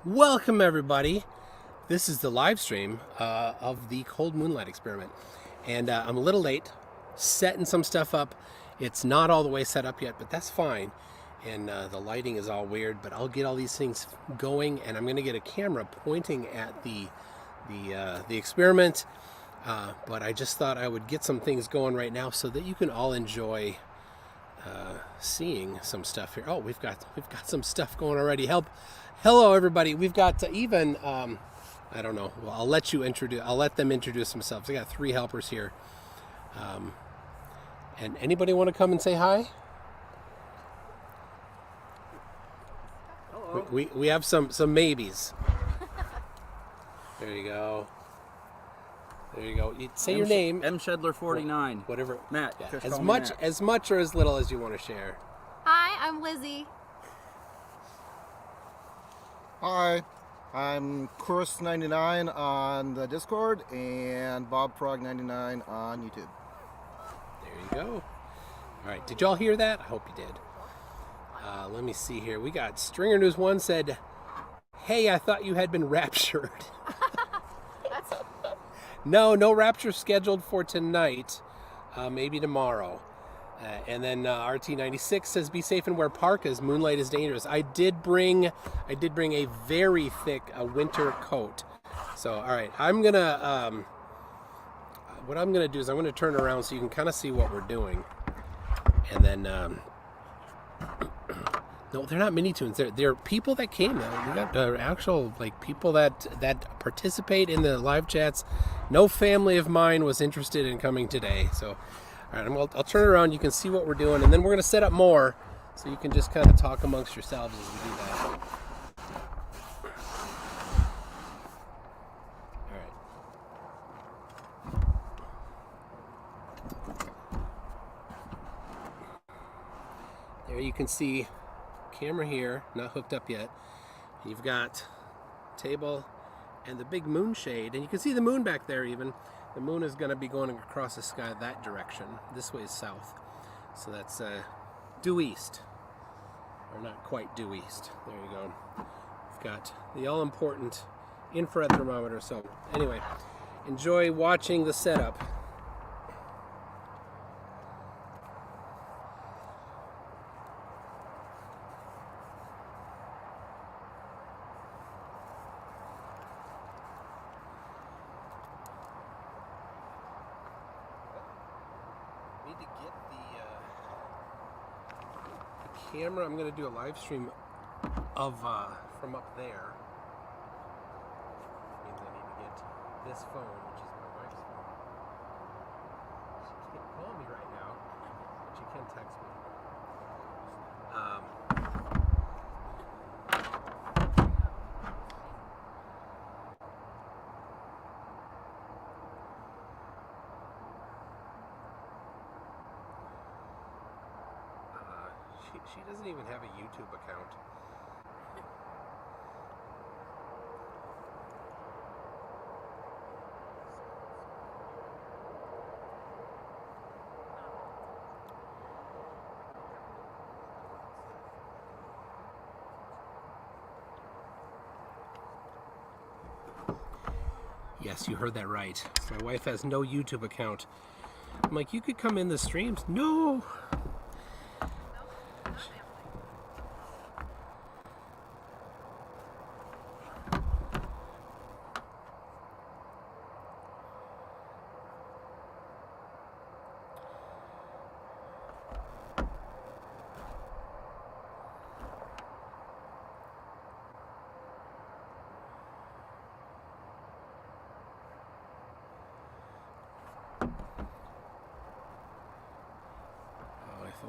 Welcome everybody. This is the live stream of the Cold Moonlight experiment, and I'm a little late setting some stuff up. It's not all the way set up yet, but that's fine, and the lighting is all weird, but I'll get all these things going, and I'm gonna get a camera pointing at the experiment, but I just thought I would get some things going right now so that you can all enjoy seeing some stuff here. Oh, we've got some stuff going already. Hello everybody. We've got even I don't know. Well, I'll let them introduce themselves. I got 3 helpers here. And anybody want to come and say hi? Hello. We have some maybes. There you go. There you go. Say your name. M Shedler 49. Whatever. Matt. Yeah. As much or as little as you want to share. Hi, I'm Lizzie. Hi, I'm Chris99 on the Discord and BobFrog99 on YouTube. There you go. All right, did y'all hear that? I hope you did. Let me see here. We got Stringer News 1 said, "Hey, I thought you had been raptured." No rapture scheduled for tonight. Maybe tomorrow. And then RT96 says, "Be safe and wear parkas. Moonlight is dangerous." I did bring a very thick winter coat. So all right, I'm gonna what I'm gonna do is I'm gonna turn around so you can kind of see what we're doing. And then no, they're not mini tunes. They're people that came. We got actual people that participate in the live chats. No family of mine was interested in coming today, so. All right, I'll turn it around. You can see what we're doing, and then we're going to set up more so you can just kind of talk amongst yourselves as we do that. All right. There you can see camera here, not hooked up yet. You've got table and the big moon shade, and you can see the moon back there even. The moon is going to be going across the sky that direction. This way is south. So that's due east. Or not quite due east. There you go. We've got the all-important infrared thermometer. So anyway, enjoy watching the setup. Camera. I'm going to do a live stream of from up there. Means I need to get this phone, which is my wife's phone. She can't call me right now, but she can text me. She doesn't even have a YouTube account. Yes, you heard that right. My wife has no YouTube account. I'm like, you could come in the streams. No!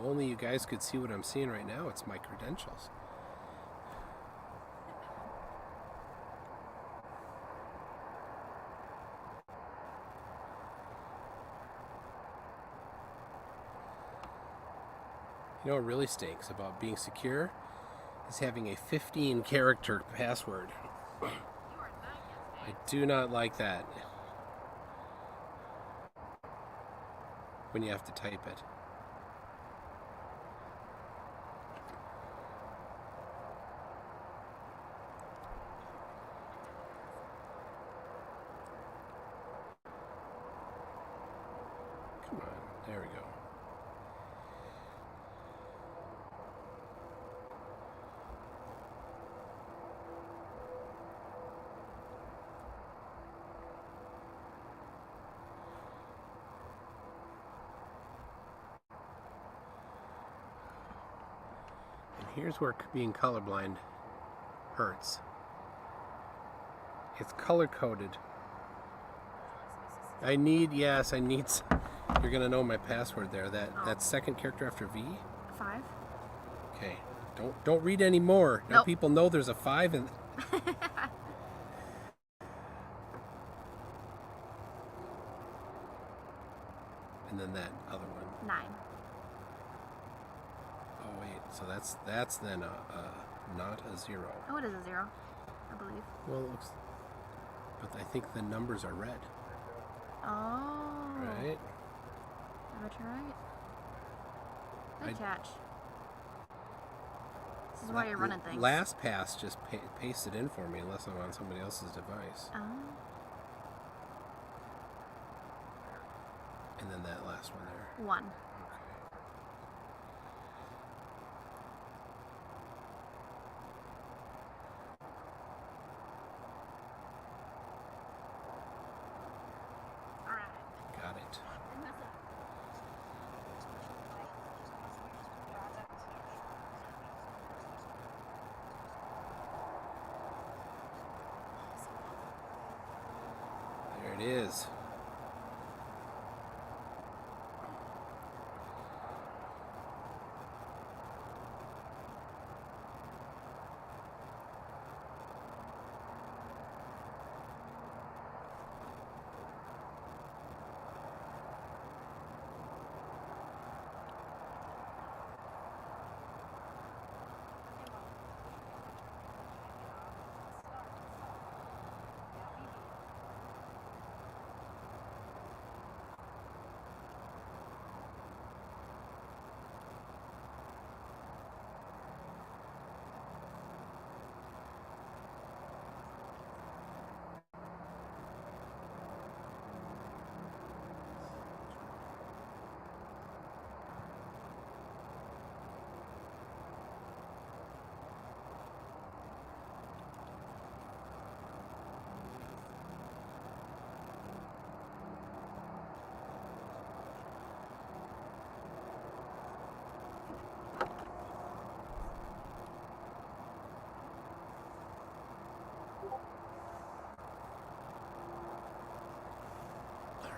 only you guys could see what I'm seeing right now. It's my credentials. You know what really stinks about being secure is having a 15-character password. I do not like that when you have to type it. Come on, there we go. Here's where being colorblind hurts. It's color coded. I need. You're gonna know my password there. That second character after V. 5. Okay. Don't read any more. Now Nope. people know there's a 5 and. And then that other one. 9. Oh wait, so that's then not a 0. Oh, it is a 0, I believe. Well, it looks, but I think the numbers are red. Oh. Right. I bet you're right. Good catch. This is why you're running things. LastPass just pasted in for me unless I'm on somebody else's device. Oh. And then that last one there. 1. Got it. There it is.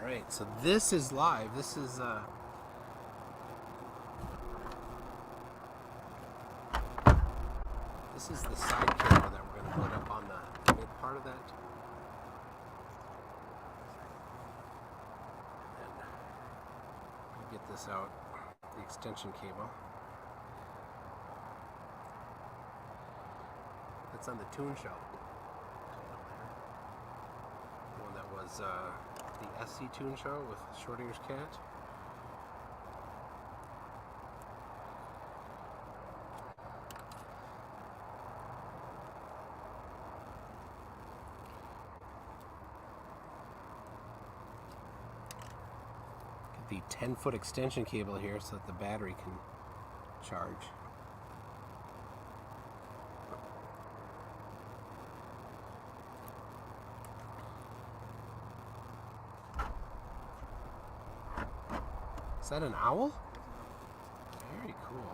Alright, so this is live. This is the side camera that we're going to put up on the mid part of that. And then we get this out, the extension cable. That's on the Toon Show. The one that was the SC Toon Show with Schrodinger's cat. Get the 10-foot extension cable here so that the battery can charge. Is that an owl? Very cool.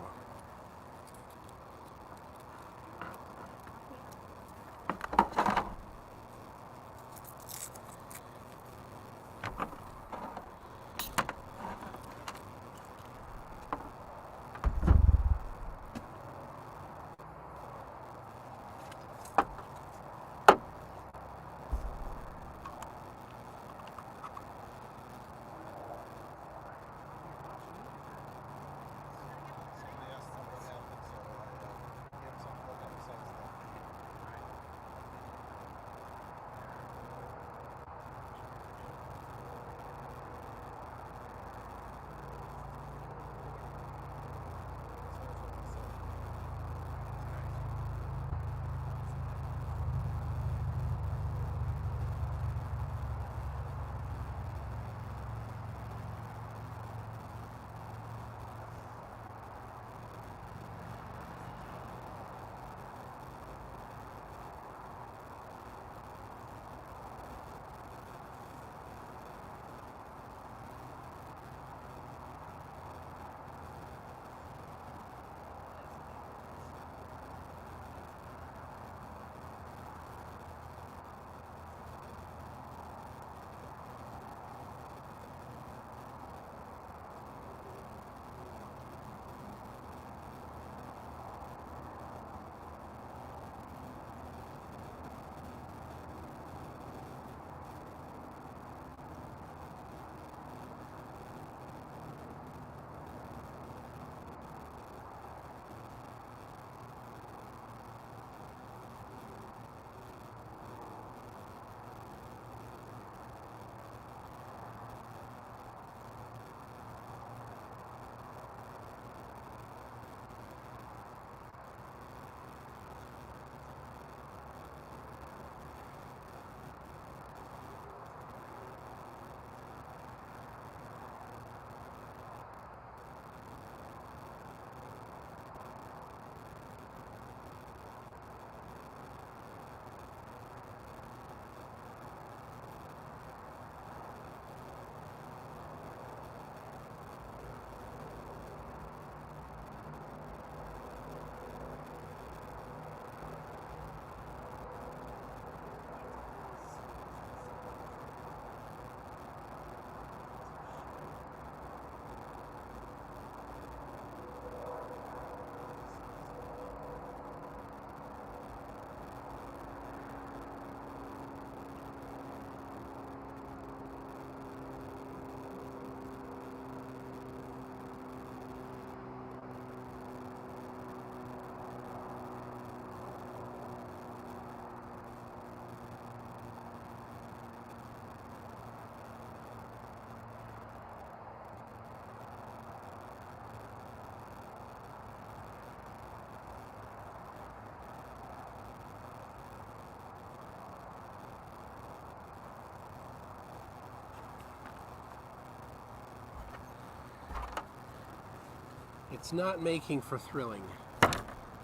It's not making for thrilling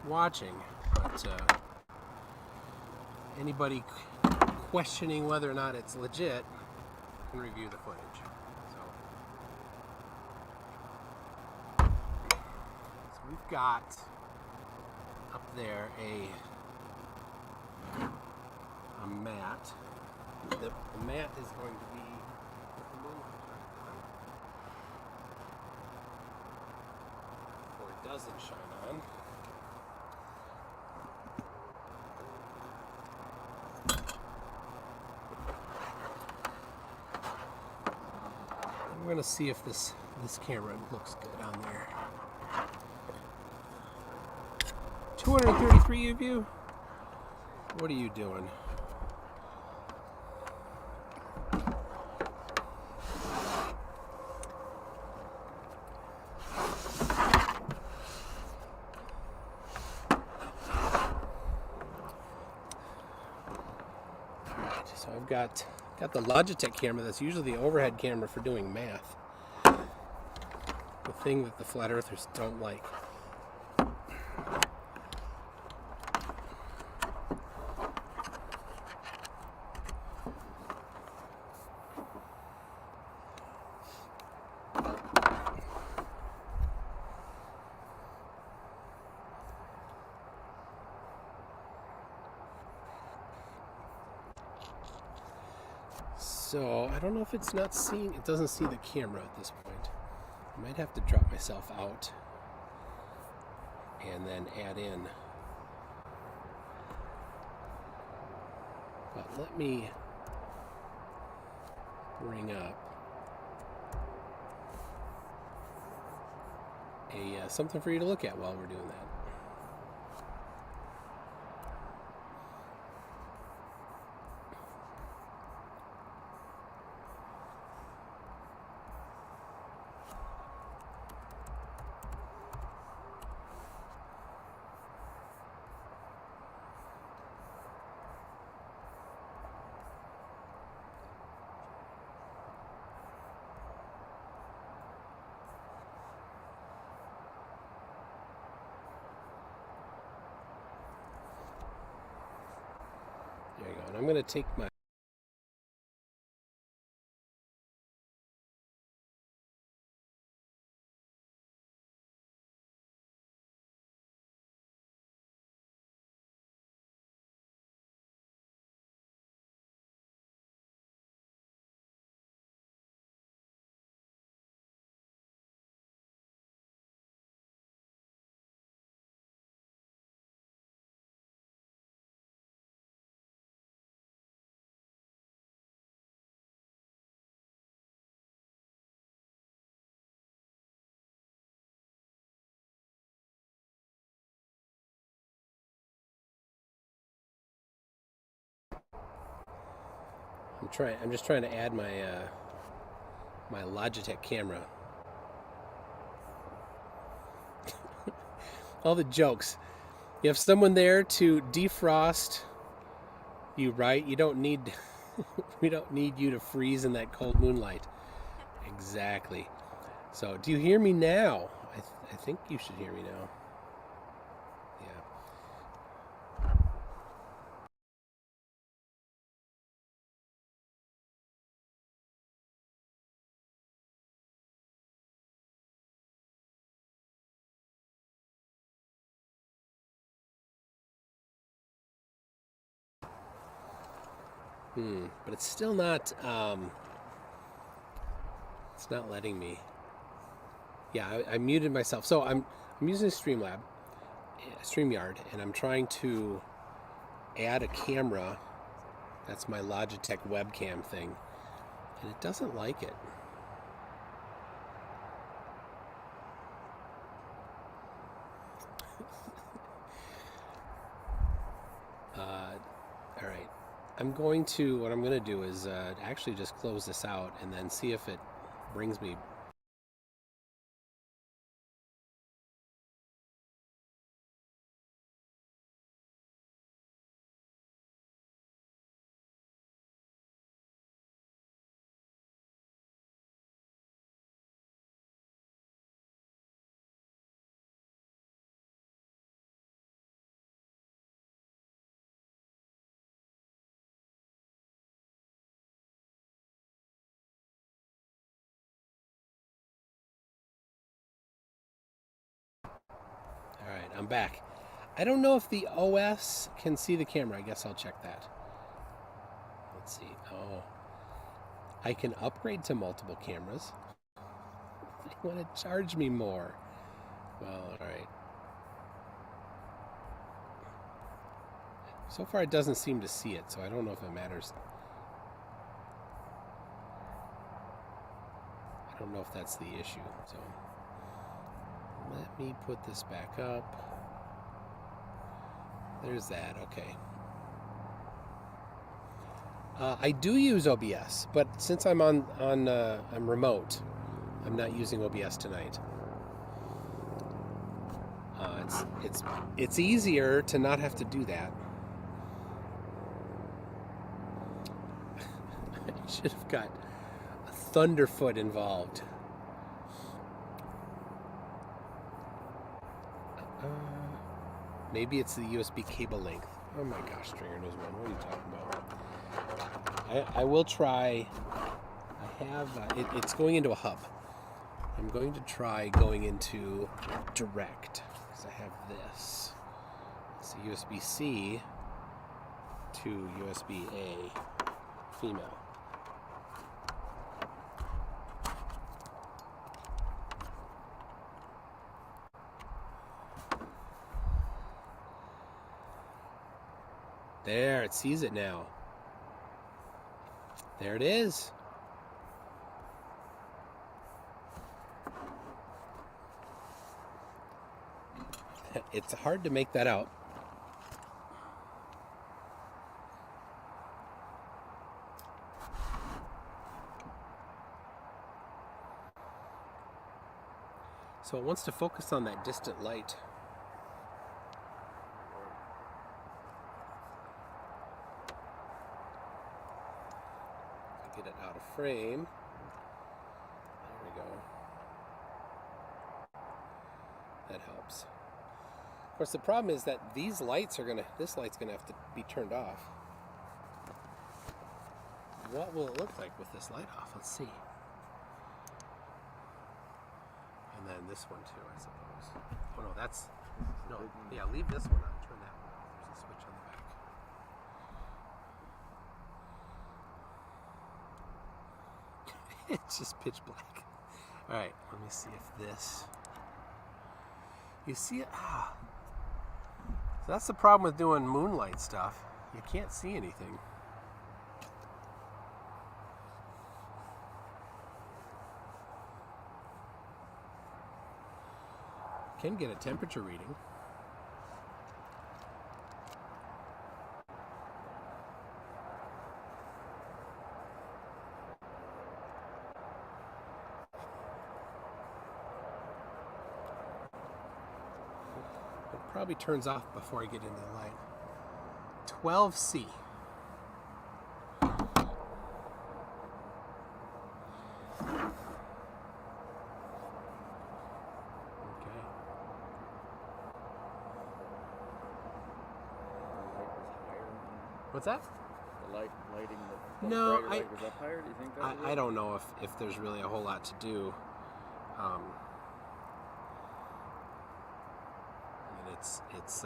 watching, but anybody questioning whether or not it's legit can review the footage. So we've got up there a mat. The mat is going to be with the moonlight on, or it doesn't shine on. We're gonna see if this camera looks good on there. 233 of you? What are you doing? So I've got the Logitech camera that's usually the overhead camera for doing math. The thing that the flat earthers don't like. So I don't know if it's not seeing, it doesn't see the camera at this point. I might have to drop myself out and then add in. But let me bring up something for you to look at while we're doing that. There you go. And I'm going to take my I'm just trying to add my my Logitech camera. All the jokes. You have someone there to defrost you, right? You don't need we don't need you to freeze in that cold moonlight. Exactly. So, do you hear me now? I think you should hear me now. But it's still not it's not letting me. Yeah, I muted myself. So I'm using StreamYard, and I'm trying to add a camera. That's my Logitech webcam thing, and it doesn't like it. All right. What I'm going to do is actually just close this out and then see if it brings me I'm back. I don't know if the OS can see the camera. I guess I'll check that. Let's see. Oh, I can upgrade to multiple cameras. They want to charge me more. Well, all right. So far, it doesn't seem to see it, so I don't know if it matters. I don't know if that's the issue. So let me put this back up. There's that. Okay. I do use OBS, but since I'm I'm remote, I'm not using OBS tonight. It's easier to not have to do that. I should have got a Thunderfoot involved. Maybe it's the USB cable length. Oh my gosh, Stringer knows one. What are you talking about? I will try. I have it's going into a hub. I'm going to try going into direct because I have this. It's a USB-C to USB-A female. There, it sees it now. There it is. It's hard to make that out. So it wants to focus on that distant light. Get it out of frame. There we go. That helps. Of course, the problem is that this light's gonna have to be turned off. What will it look like with this light off? Let's see. And then this one too, I suppose. Oh no, yeah, leave this one on. Turn that one off. There's a switch on the back. It's just pitch black. All right, let me see if this. You see it? So that's the problem with doing Moonlight stuff. You can't see anything. Can get a temperature reading. Probably turns off before I get into the light. 12C. Okay. What's that? The lighting. No, light was up higher. Do you think that? I don't know if there's really a whole lot to do. It's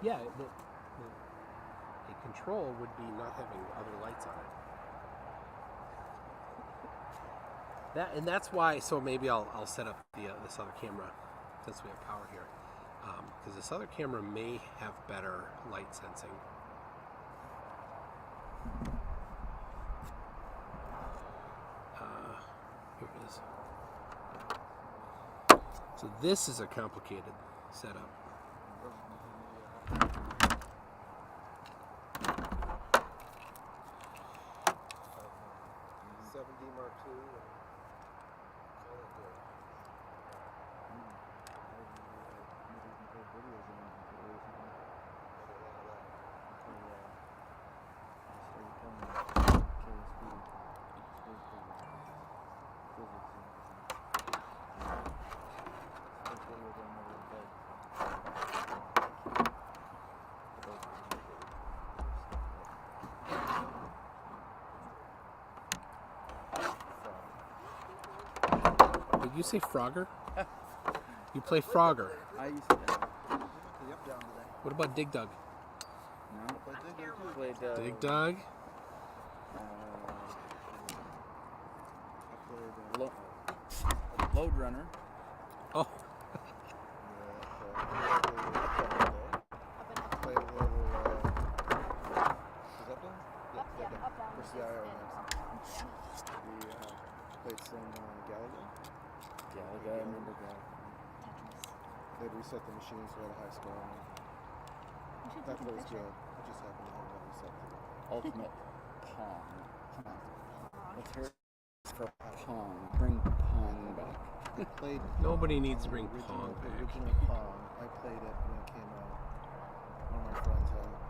yeah, a control would be not having other lights on it. That's why. So maybe I'll set up this other camera since we have power here, because this other camera may have better light sensing. Here it is. So this is a complicated setup. 7D Mark II. Did you say Frogger? You play Frogger. I used to know. What about Dig Dug? No. Played Dig Dug? Load Runner. Oh, Played a little. Is that done? Up, yeah, up, down. Versus the IO ones. Yeah. We played some Galaga. Yeah, I remember that. They'd reset the machines so we had a high score on it. We should That take a was picture. good. It just happened to have that reset. Ultimate Pong. Let's hear it for Pong. Bring Pong back. I played nobody needs to bring original, Pong back. original Pong. I played it when it came out. One of my friends had it.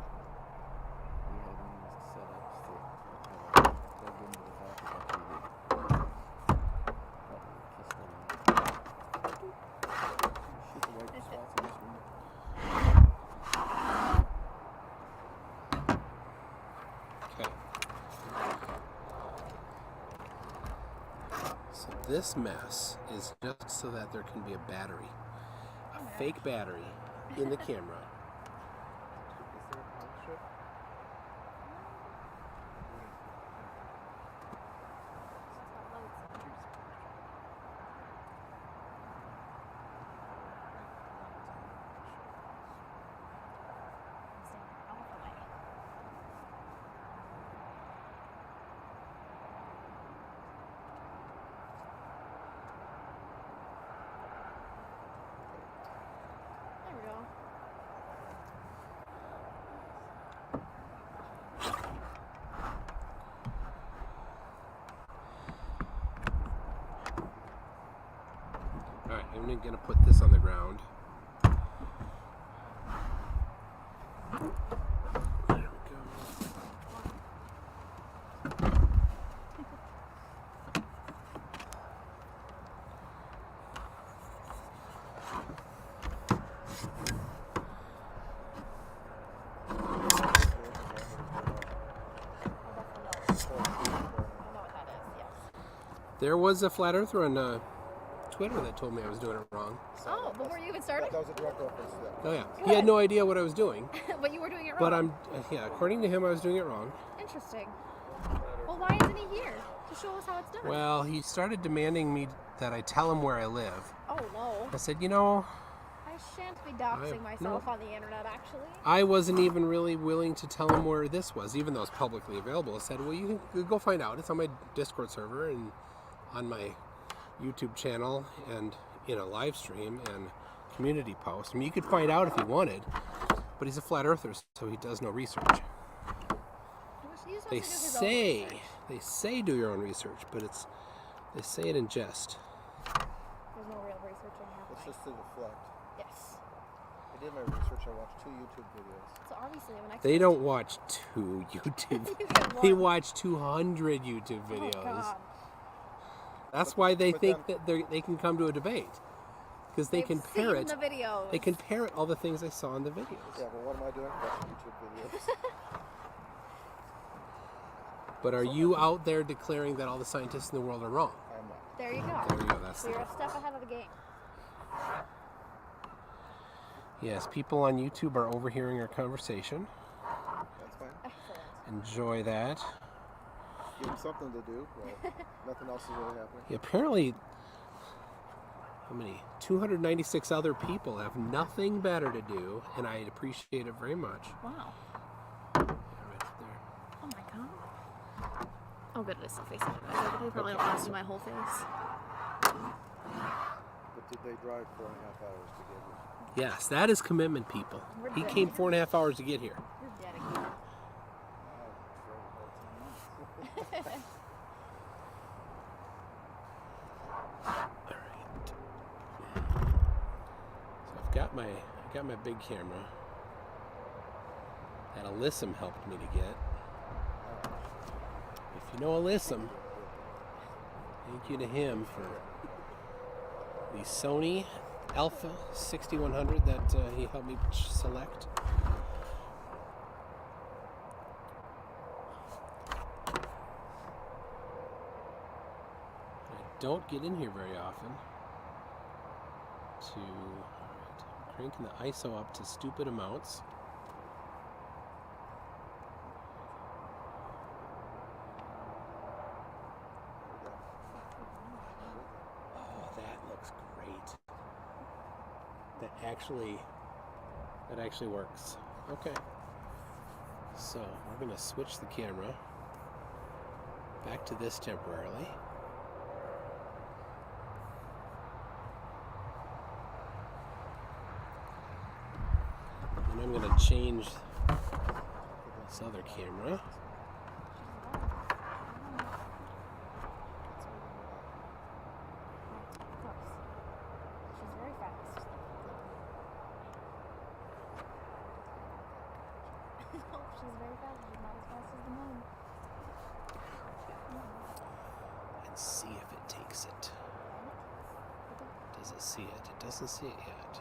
We had one of those setups to plug into the back of our TV. Shoot the white spots in this one. okay. So this mess is just so that there can be a battery, a fake battery in the camera. Is there a power strip? There we go. All right, I'm gonna put this on the ground. There we go. There was a flat earther on Twitter that told me I was doing it wrong. Oh, before you even started? That was a direct reference to that. Oh yeah, he had no idea what I was doing, But you were doing it wrong. but yeah, according to him, I was doing it wrong. Interesting. Well, why isn't he here to show us how it's done? Well, he started demanding me that I tell him where I live. Oh no. I said, you know, I shan't be doxing myself no. on the internet, actually. I wasn't even really willing to tell him where this was, even though it's publicly available. I said, well, you can go find out. It's on my Discord server and on my YouTube channel and in a live stream and community post. I mean, you could find out if you wanted, but he's a flat earther, so he does no research. He's supposed They to do his own research. say do your own research, but they say it in jest. There's no real researching It's happening. just to deflect. Yes. I did my research. I watched 2 YouTube videos. So obviously I'm an expert. They don't watch 2 YouTube. You get They one. watch 200 YouTube videos. Oh, God. That's why they but think then- that they can come to a debate, because they They've can seen parrot. the videos. They can parrot all the things I saw in the videos. Yeah, well, what am I doing? Watching YouTube videos. But are you out there declaring that all the scientists in the world are wrong? I'm not. There you go. There you go. That's So the you're a step ahead of the game. yes. People on YouTube are overhearing our conversation. That's fine. Excellent. Enjoy that. Give them something to do. Well, nothing else is really happening. Yeah, apparently, how many? 296 other people have nothing better to do, and I appreciate it very much. Wow. Yeah, right there. Oh my God. Oh, good. It is still facing it. They probably don't want to see my whole face. But did they drive 4.5 hours to get here? Yes, that is commitment, people. He came 4.5 hours to get here. You're dedicated. All right. So I got my big camera that Alyssum helped me to get. If you know Alyssum, thank you to him for the Sony Alpha 6100 that he helped me select. I don't get in here very often. Alright, cranking the ISO up to stupid amounts. Oh, that looks great. That actually works. Okay. So we're gonna switch the camera back to this temporarily. And I'm gonna change this other camera. She's very fast. No, she's very fast. She's not as fast as the moon. And see if it takes it. Does it see it? It doesn't see it yet.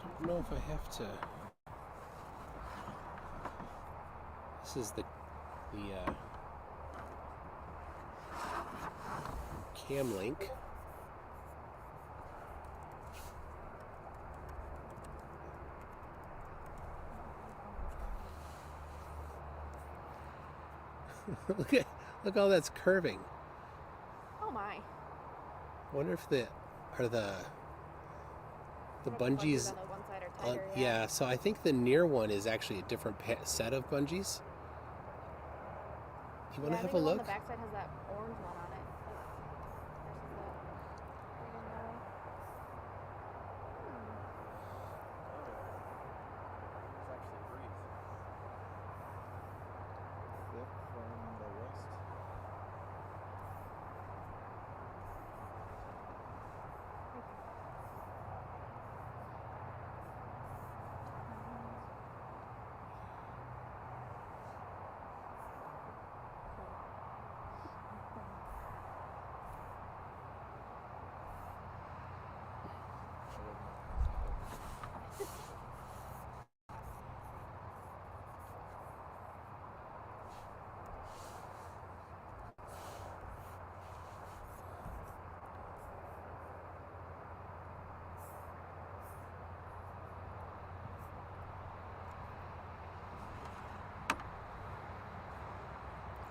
I don't know if I have to. This is the cam link. Look how that's curving. Oh my. Wonder if the bungees on the one side are on, tighter, yeah, so I think the near one is actually a different set of bungees. You want to have a look? The backside has that orange one on it. Versus the green and yellow. It's actually breeze. Yep, from the west.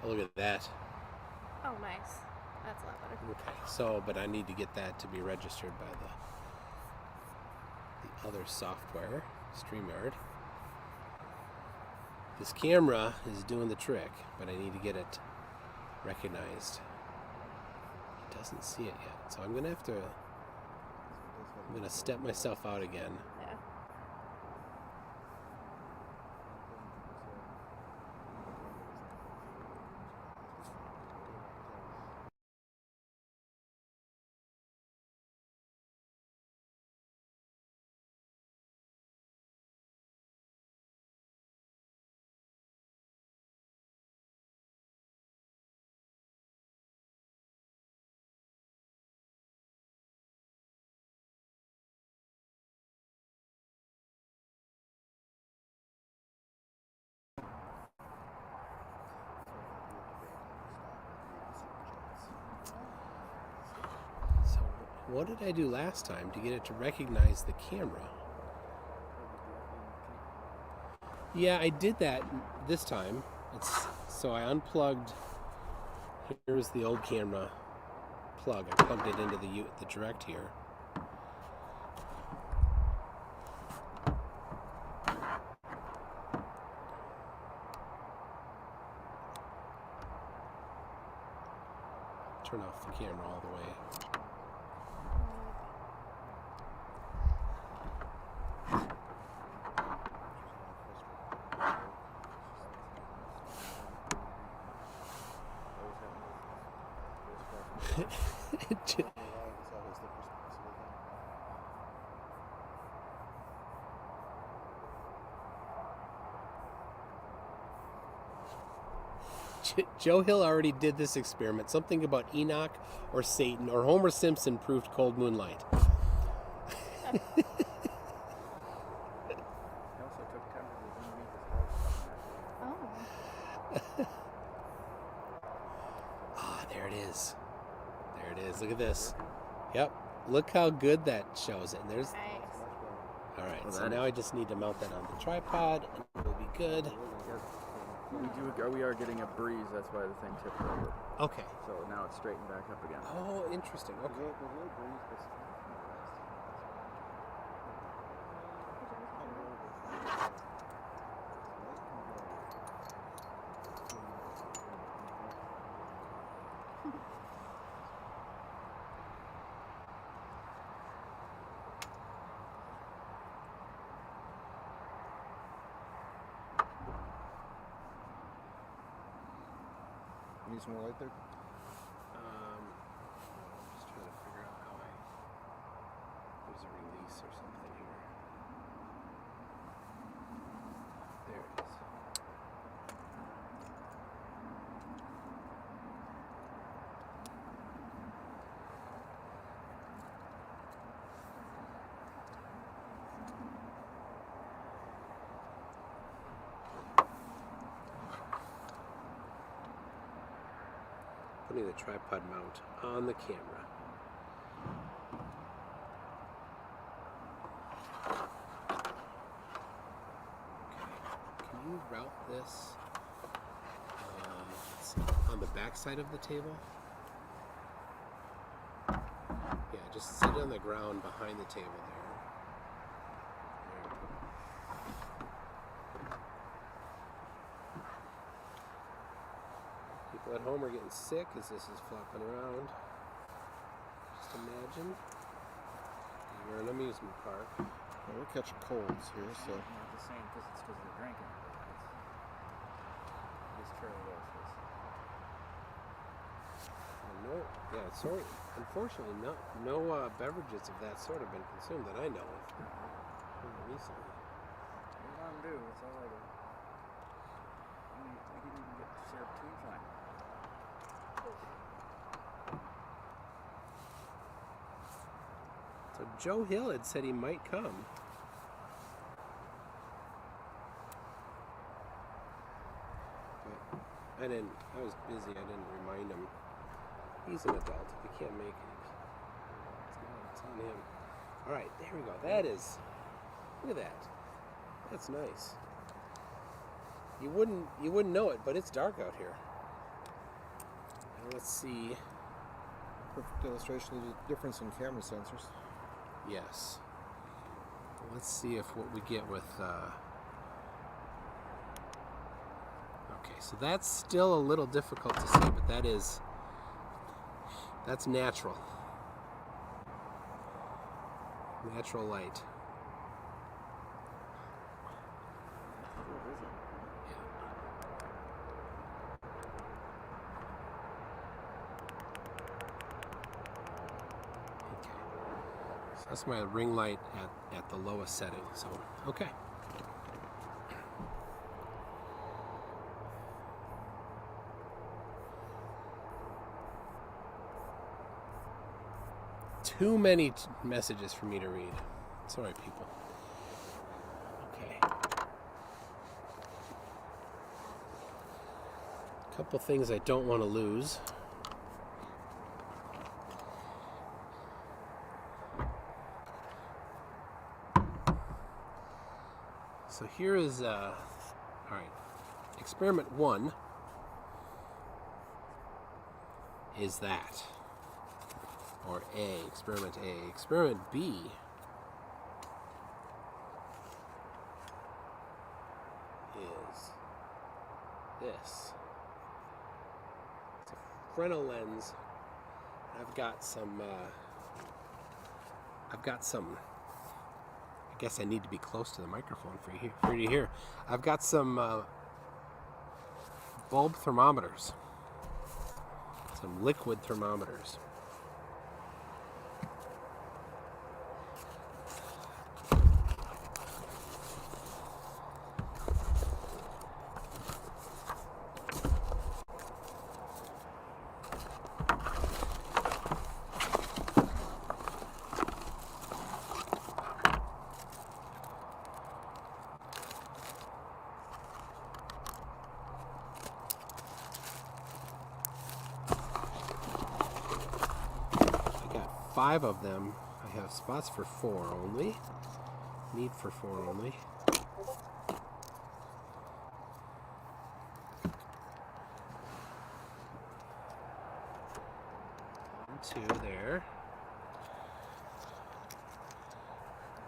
Oh, look at that. Oh, nice. That's a lot better. Okay, so, but I need to get that to be registered by the other software, StreamYard. This camera is doing the trick, but I need to get it recognized. It doesn't see it yet, so I'm gonna have to. I'm gonna step myself out again. Yeah. So, what did I do last time to get it to recognize the camera? Yeah, I did that this time. So I unplugged. Here's the old camera plug. I plugged it into the direct here. Turn off the camera all the way. Joe Hill already did this experiment. Something about Enoch or Satan or Homer Simpson proved cold moonlight. He also took temperatures underneath his house. Oh. Ah, there it is. at this. Yep. Look how good that shows it. And there's. Nice. All right. Well, So that now is- I just need to mount that on the tripod, and we'll be good. We are getting a breeze. That's why the thing tipped over. Okay. So now it's straightened back up again. Oh, interesting. Okay. You need some more light there? Just trying to figure out how there's a release or something here. There it is. Putting the tripod mount on the camera. Okay, can you route this let's see, on the back side of the table? Yeah, just sit on the ground behind the table there. People at home are getting sick as this is flopping around. Just imagine you're in an amusement park. Well, we're catching colds here, so. Not the same because it's because they're drinking. It's Cherry Roses. Sorry. Unfortunately, no beverages of that sort have been consumed that I know of recently. Mountain Dew, it's all right. We didn't even get syrup tea time. So Joe Hill had said he might come. But I was busy. I didn't remind him. He's an adult. If he can't make it, it's on him. All right, there we go. That is, look at that. That's nice. You wouldn't know it, but it's dark out here. Now let's see. Perfect illustration of the difference in camera sensors. Yes. Let's see if what we get with. Okay, so that's still a little difficult to see, but that's natural. Natural light. That's my ring light at the lowest setting, so okay. Too many messages for me to read. Sorry, people. Okay. A couple things I don't want to lose. So here is, all right, experiment 1 is that, or A, experiment A. Experiment B is this. It's a Fresnel lens. I've got some, I guess I need to be close to the microphone for you to hear. I've got some bulb thermometers, some liquid thermometers. 5 of them. I have spots for 4 only. Need for 4 only. One, 2 there.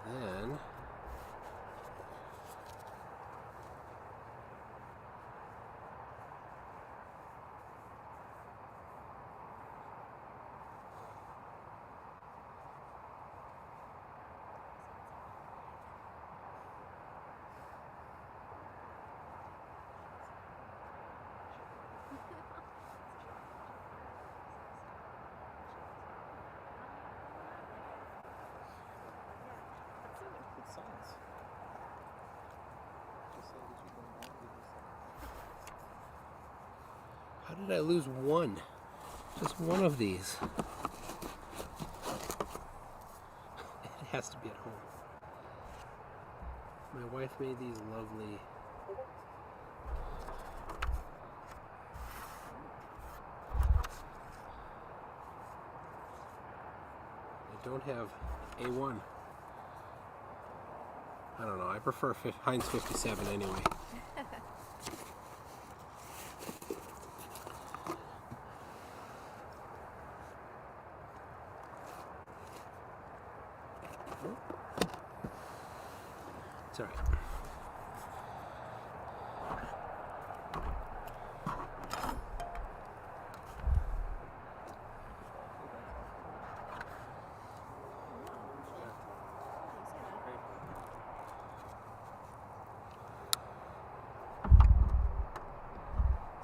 Then Good science. Just say that you don't want to do this. how did I lose one? Just one of these. It has to be at home. My wife made these lovely. I don't have A1. I don't know. I prefer Heinz 57 anyway. It's all right.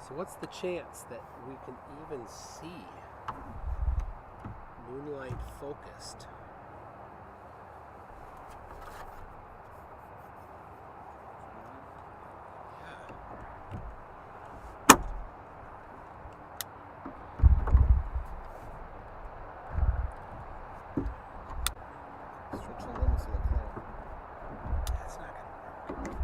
So what's the chance that we can even see Moonlight focused? Stretch the limits of the cloud. That's not gonna work.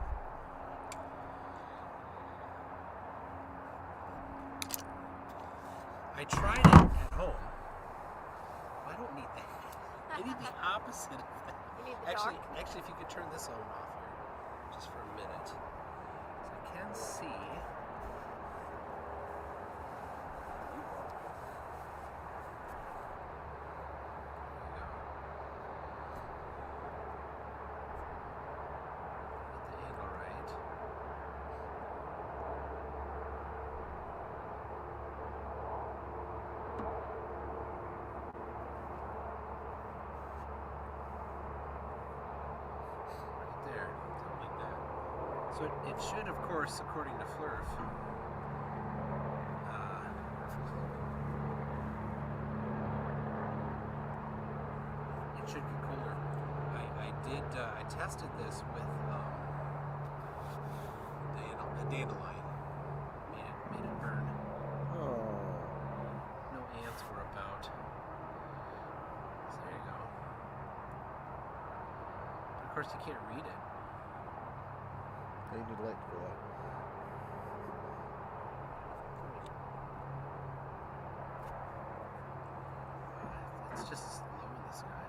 I tried it at home. I don't need that. I need the opposite of that. You need the Actually, dark. if you could turn this on and off here, just for a minute, so I can see. There you go. Get the angle right. There, something like that. So it should, of course, according to Flurf, it should get colder. I tested this with a dandelion. Made it burn. Oh. No ants were about. So there you go. But of course, you can't read it. You need light for that. It's just low in the sky.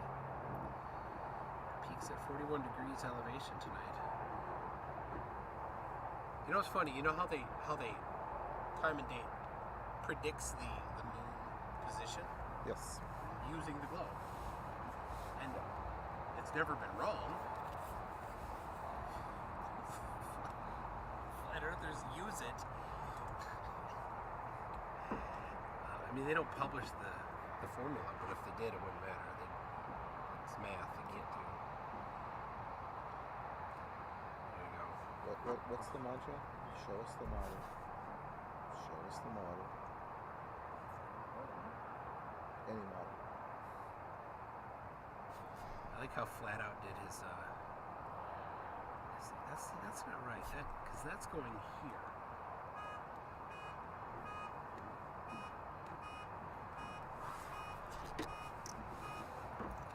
Peaks at 41 degrees elevation tonight. You know what's funny? You know how they time and date predicts the moon position Yes. using the globe, and it's never been wrong. Flat earthers use it. I mean, they don't publish the formula, but if they did, it wouldn't matter. It's math. They can't do. There you go. What's the mantra? Show us the model. Show us the model. Any model. I like how Flat Out did his. That's not right. Because that's going here.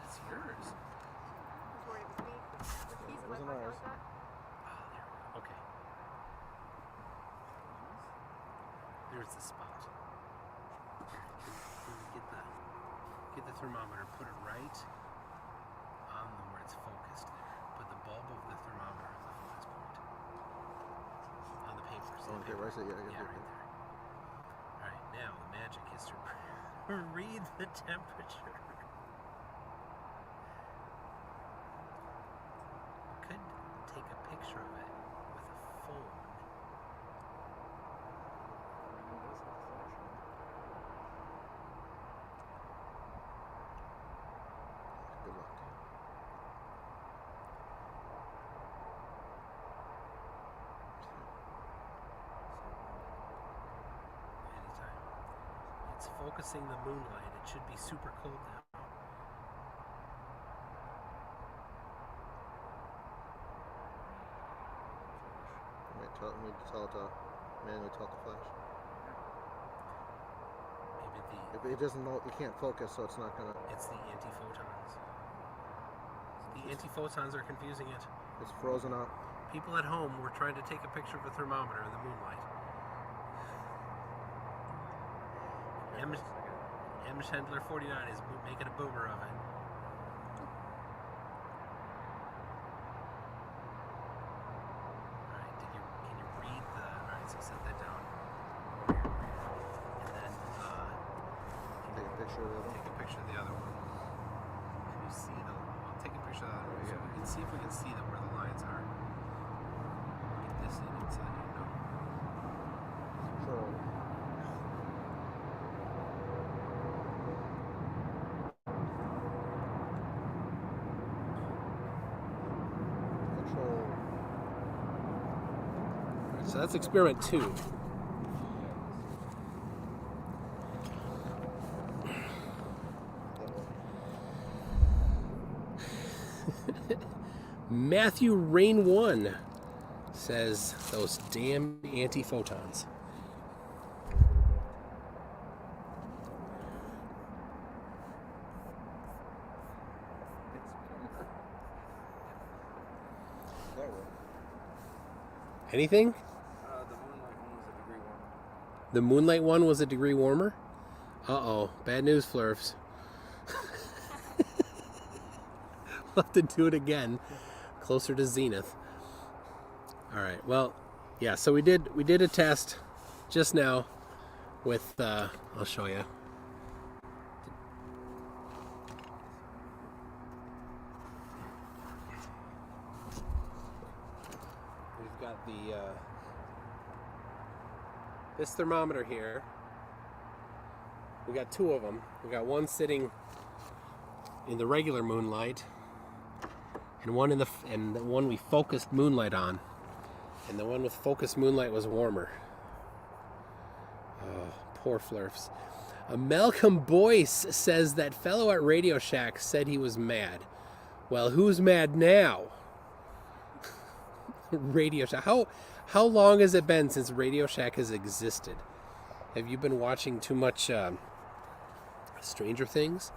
That's yours. I was worried it was me. He's in my Wasn't pocket ours. like that. Oh, there we go. Okay. There's the spot. Here, get the thermometer, put it right on where it's focused there. Put the bulb of the thermometer as the focus point on the paper. Oh, okay, right there. Yeah, right there. All right, now the magic is to read the temperature. Could take a picture of it with a phone. Good luck. Anytime. It's focusing the moonlight. It should be super cold now. We need to tell it to manually tell it to flash. Maybe It doesn't know, you can't focus, so it's not gonna. it's the antiphotons. The antiphotons are confusing it. It's frozen up. People at home were trying to take a picture of a thermometer in the moonlight. M. Chandler 49 is making a boomer of it. Alright, can you read the... Alright, so set that down. And then, Take a picture of the other one. take a picture of the other one. Can you see the... I'll take a picture of the other one so we can see if we can see where the lines are. Get this in inside, you know. Control. Control. So that's experiment 2. Matthew Rain 1 says those damn antiphotons. That worked. Anything? The Moonlight one was a degree warmer. The Moonlight one was a degree warmer? Uh-oh. Bad news, Flurfs. We'll have to do it again. Closer to zenith. Alright, well, yeah, so we did a test just now with, I'll show you. We've got the, this thermometer here. We got 2 of them. We got one sitting in the regular moonlight, and one in the one we focused moonlight on, and the one with focused moonlight was warmer. Oh, poor Flurfs. Malcolm Boyce says that fellow at Radio Shack said he was mad. Well, who's mad now? Radio Shack. How long has it been since Radio Shack has existed? Have you been watching too much Stranger Things?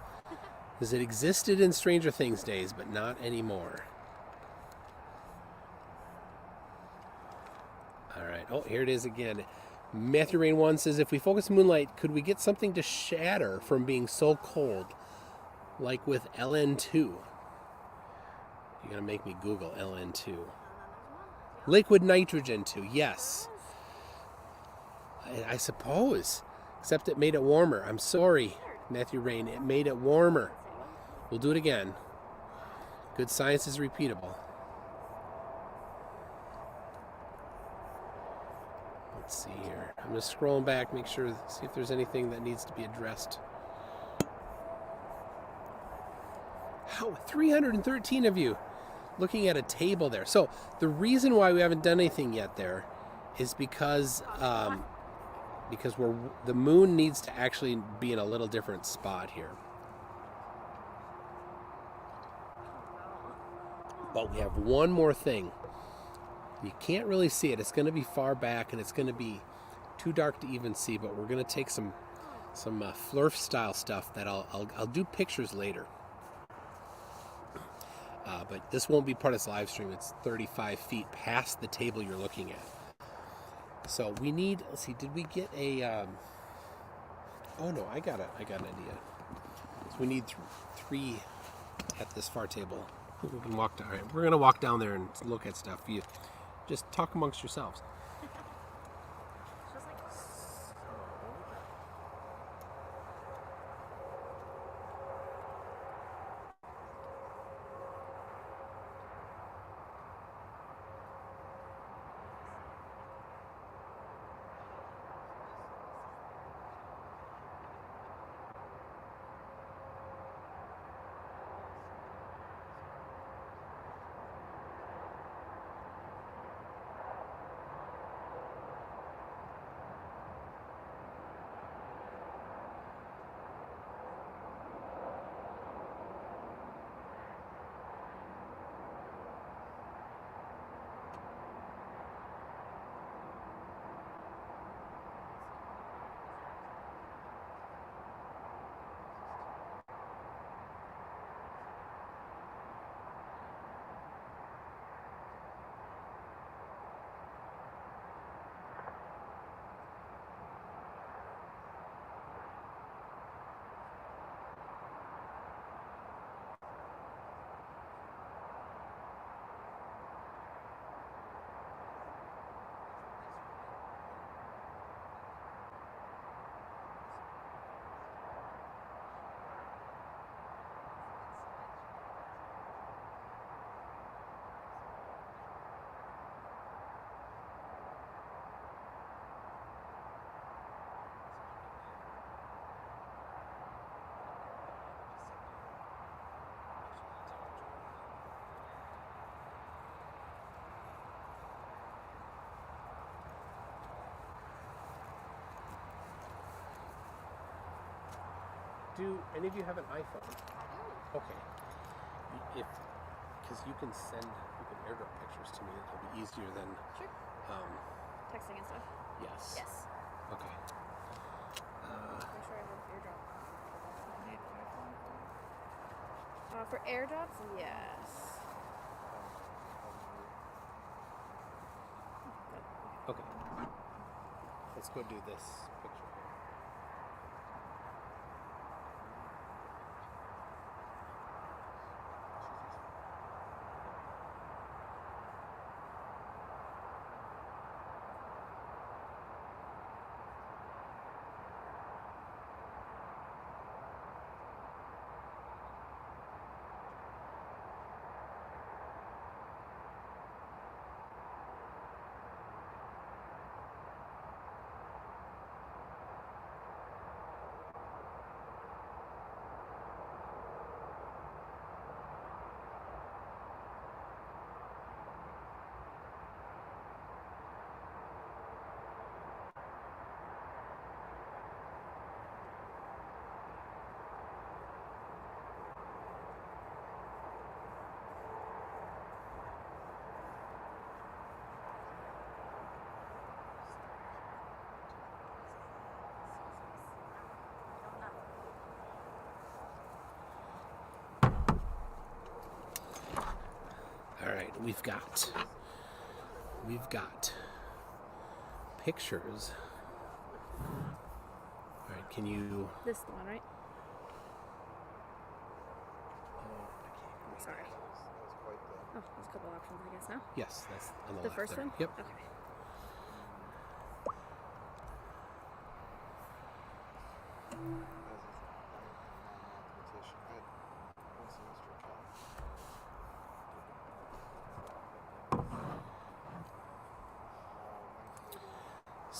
Because it existed in Stranger Things days, but not anymore. Alright, oh, here it is again. Matthew Rain 1 says, if we focus moonlight, could we get something to shatter from being so cold? Like with LN2. You're going to make me Google LN2. Liquid nitrogen 2, yes. I suppose. Except it made it warmer. I'm sorry, Matthew Rain. It made it warmer. We'll do it again. Good science is repeatable. Let's see here. I'm just scrolling back, make sure, see if there's anything that needs to be addressed. How 313 of you looking at a table there. So the reason why we haven't done anything yet there is because the moon needs to actually be in a little different spot here. But we have one more thing. You can't really see it. It's going to be far back, and it's going to be too dark to even see. But we're going to take some Flurf style stuff that I'll do pictures later. But this won't be part of this live stream. It's 35 feet past the table you're looking at. So we need. Let's see. Did we get a? Oh no, I got an idea. So We need three at this far table. We can walk down. All right, we're gonna walk down there and look at stuff. You just talk amongst yourselves. Just like Do any of you have an iPhone? Okay. If, because you can airdrop pictures to me. It'll be easier than. sure. Texting and stuff. Yes. Yes. Okay. Make sure I have airdrop. You need an iPhone? For airdrops, yes. Okay. Let's go do this picture here. All right, we've got pictures. All right, can you? This is the one, right? Sorry. That's quite the. Oh, there's a couple options, I guess, now. Yes, that's on the The left first there. one? Yep. Okay.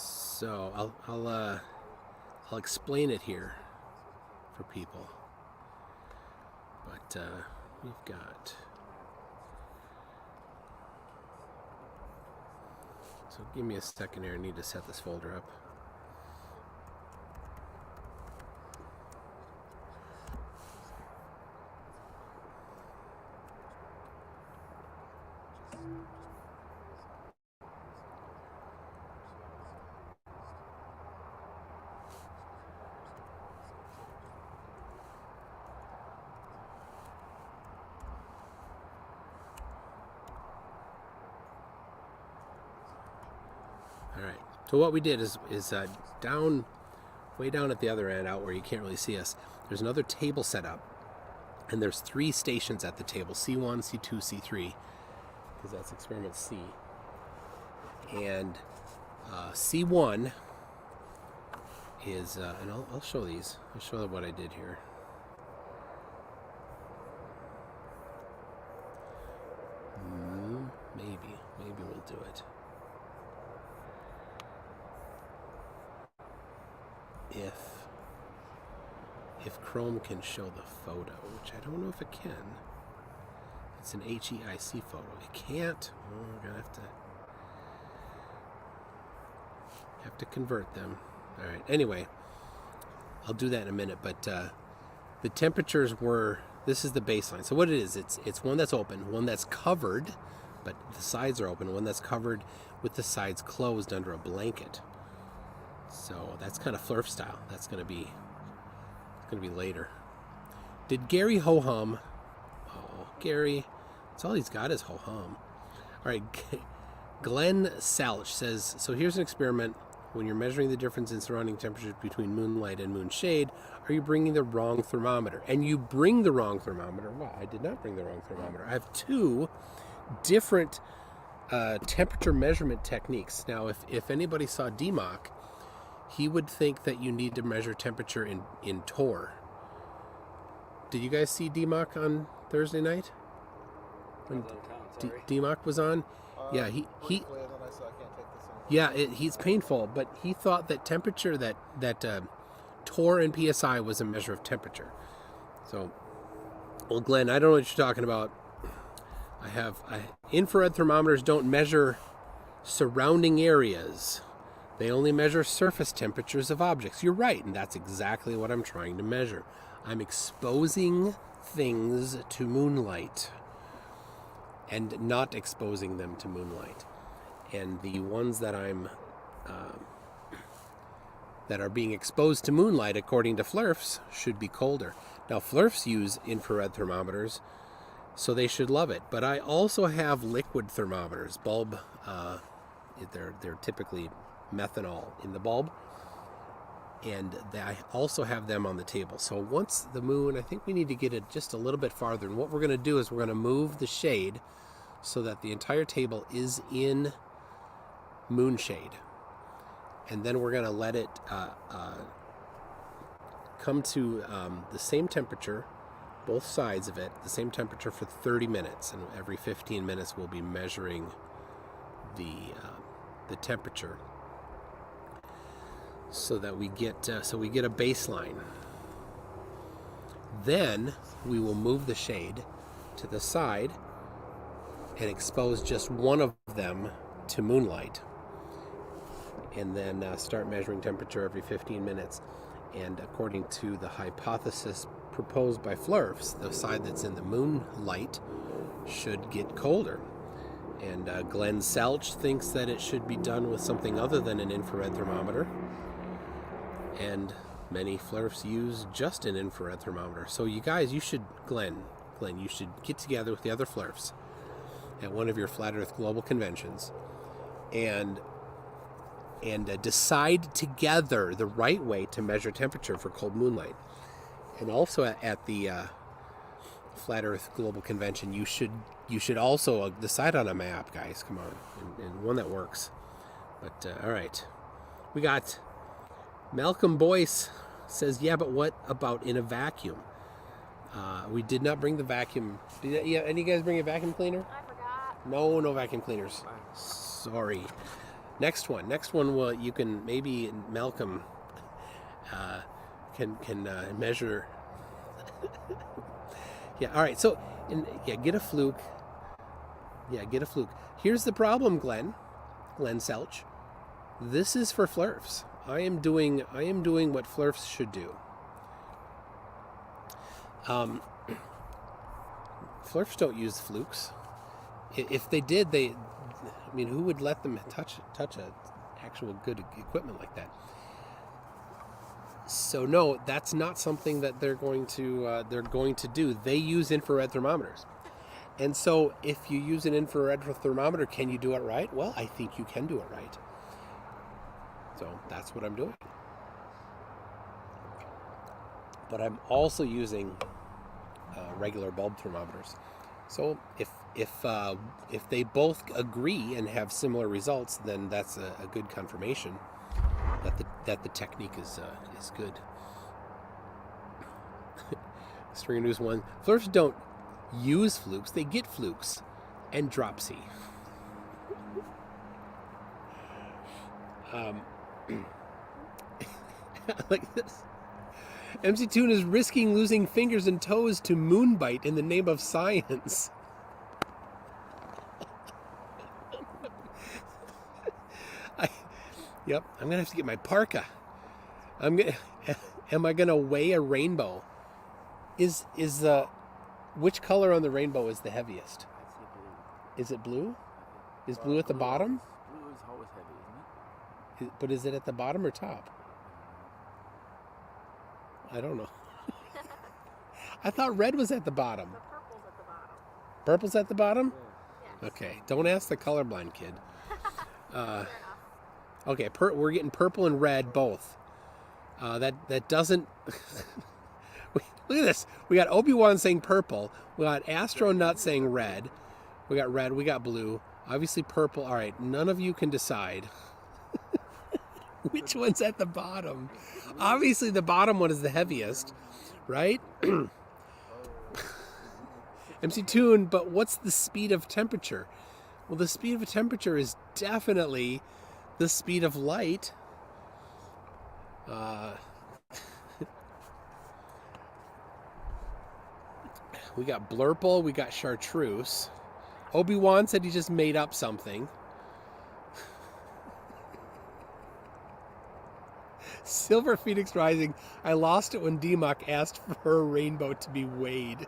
So I'll explain it here for people. But we've got. So give me a second here. I need to set this folder up. All right. So what we did is down, way down at the other end, out where you can't really see us. there's another table set up, and there's 3 stations at the table: C1, C2, C3, because that's experiment C. And C1 is, and I'll show these. I'll show what I did here. Maybe we'll do it. If Chrome can show the photo, which I don't know if it can. It's an HEIC photo. It can't. Oh, we're gonna have to convert them. All right. Anyway, I'll do that in a minute. But the temperatures were. This is the baseline. So what it is, it's one that's open, one that's covered, but the sides are open, one that's covered with the sides closed under a blanket. So that's kind of Flurf style. That's gonna be later. Did Gary ho-hum? Oh, Gary, that's all he's got is ho-hum. All right, Glenn Salch says, so here's an experiment. When you're measuring the difference in surrounding temperatures between moonlight and moonshade, are you bringing the wrong thermometer? And you bring the wrong thermometer. Well, I did not bring the wrong thermometer. I have 2 different temperature measurement techniques. Now, if anybody saw DMOC, he would think that you need to measure temperature in Tor. Did you guys see DMOC on Thursday night? When DMOC was on? Yeah, he yeah, he's painful, but he thought that temperature, that Tor and PSI was a measure of temperature. So, well, Glenn, I don't know what you're talking about. Infrared thermometers don't measure surrounding areas. They only measure surface temperatures of objects. You're right, and that's exactly what I'm trying to measure. I'm exposing things to moonlight and not exposing them to moonlight. And the ones that that are being exposed to moonlight, according to Flurfs, should be colder. Now, Flurfs use infrared thermometers, so they should love it. But I also have liquid thermometers, bulb. They're typically methanol in the bulb, and I also have them on the table. So once the moon, I think we need to get it just a little bit farther. And what we're going to do is we're going to move the shade so that the entire table is in moonshade, and then we're going to let it come to the same temperature, both sides of it, the same temperature for 30 minutes, and every 15 minutes we'll be measuring the temperature, so that we get a baseline. Then we will move the shade to the side and expose just one of them to moonlight, and then start measuring temperature every 15 minutes. And according to the hypothesis proposed by Flurfs, the side that's in the moonlight should get colder. And Glenn Salch thinks that it should be done with something other than an infrared thermometer. And many Flurfs use just an infrared thermometer. So you guys, Glenn, you should get together with the other Flurfs at one of your Flat Earth Global Conventions and decide together the right way to measure temperature for cold moonlight. And also at the Flat Earth Global Convention, you should also decide on a map, guys. Come on, and one that works. But all right, we got Malcolm Boyce says, yeah, but what about in a vacuum? We did not bring the vacuum. Any of you guys bring a vacuum cleaner? I forgot. No vacuum cleaners. Sorry. Next one. Well, you can maybe Malcolm can measure. Yeah. All right. So, get a fluke. Yeah, get a fluke. Here's the problem, Glenn Selch. This is for Flurfs. I am doing what Flurfs should do. Flurfs don't use flukes. If they did, who would let them touch a actual good equipment like that? So no, that's not something that they're going to do. They use infrared thermometers. And so if you use an infrared thermometer, can you do it right? Well, I think you can do it right. So that's what I'm doing. but I'm also using regular bulb thermometers. So if they both agree and have similar results, then that's a good confirmation that the technique is good. Stringer News 1. Flirts don't use flukes, they get flukes and dropsy. Like this. MC Toon is risking losing fingers and toes to moonbite in the name of science. Yep, I'm gonna have to get my parka. Am I gonna weigh a rainbow? Is which color on the rainbow is the heaviest? I'd say blue. Is it blue? Is blue at the bottom? Blue is always heavy, isn't it? But is it at the bottom or top? I don't know. I thought red was at the bottom. The purple's at the bottom. Purple's at the bottom? Yes. Okay, don't ask the colorblind kid. Fair enough. Okay, we're getting purple and red both. That doesn't. Look at this. We got Obi-Wan saying purple. We got Astronaut saying red. We got red. We got blue. Obviously purple. All right, none of you can decide which one's at the bottom. Obviously the bottom one is the heaviest, right? MC Toon, but what's the speed of temperature? Well, the speed of temperature is definitely the speed of light. We got Blurple, we got Chartreuse. Obi-Wan said he just made up something. Silver Phoenix Rising, I lost it when D-Mock asked for a rainbow to be weighed.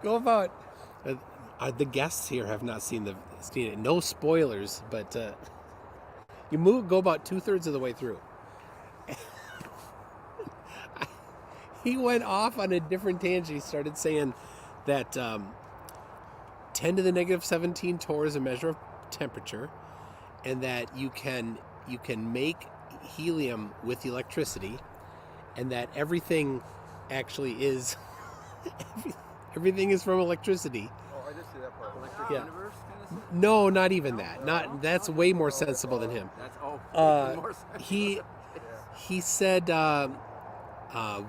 Go about. The guests here have not seen it. No spoilers, but go about 2/3 of the way through. He went off on a different tangent. He started saying that 10 to the negative 17 torr is a measure of temperature, and that you can make helium with electricity, and that everything actually is everything is from electricity. Oh, I did see that part. Electric Yeah. universe kind of stuff? No, not even that. That's way more sensible than him. That's more sense. He said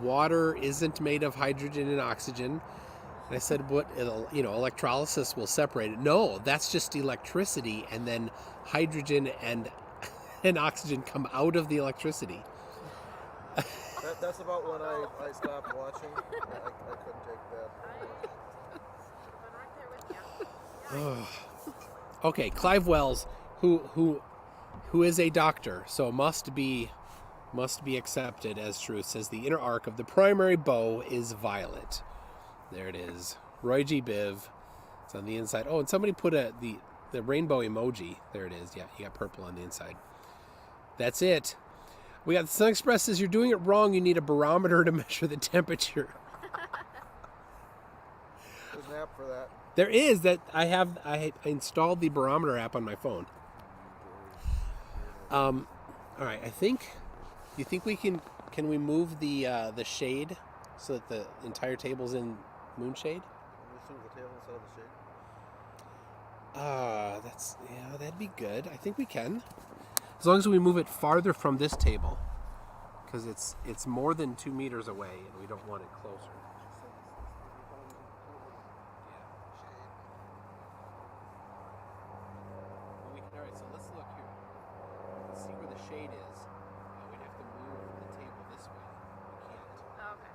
water isn't made of hydrogen and oxygen. And I said, what, electrolysis will separate it. No, that's just electricity, and then hydrogen and oxygen come out of the electricity. That's about when I stopped watching. I couldn't take that. Okay, Clive Wells, who is a doctor, so must be accepted as true, says the inner arc of the primary bow is violet. There it is. Roy G. Biv. It's on the inside. Oh, and somebody put the rainbow emoji. There it is. Yeah, you got purple on the inside. That's it. We got the Sun Express says you're doing it wrong. You need a barometer to measure the temperature. There's an app for that. There is that. I installed the barometer app on my phone. All right. Do you think we can we move the shade so that the entire table's in moonshade? Can we move the table instead of the shade? That'd be good. I think we can. As long as we move it farther from this table, because it's more than 2 meters away, and we don't want it closer. All right, so let's look here. Let's see where the shade is. We'd have to move the table this way. We can't. Oh, okay.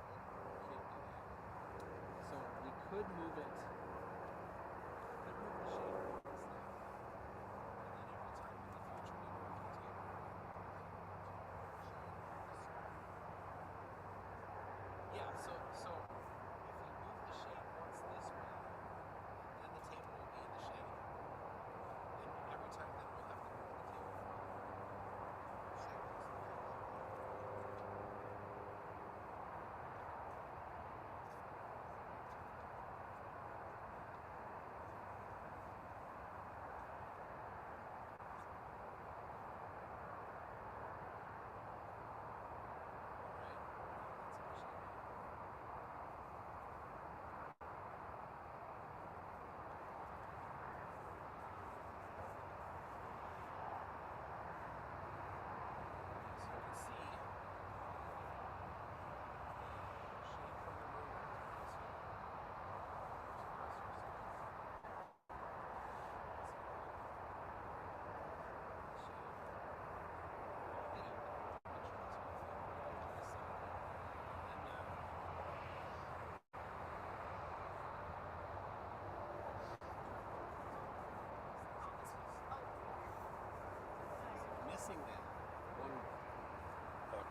So we could move it. Could move the shade towards that. And then every time in the future we want the table. Yeah, so if we move the shade once this way, then the table will be in the shade. And every time then we'll have to move the table.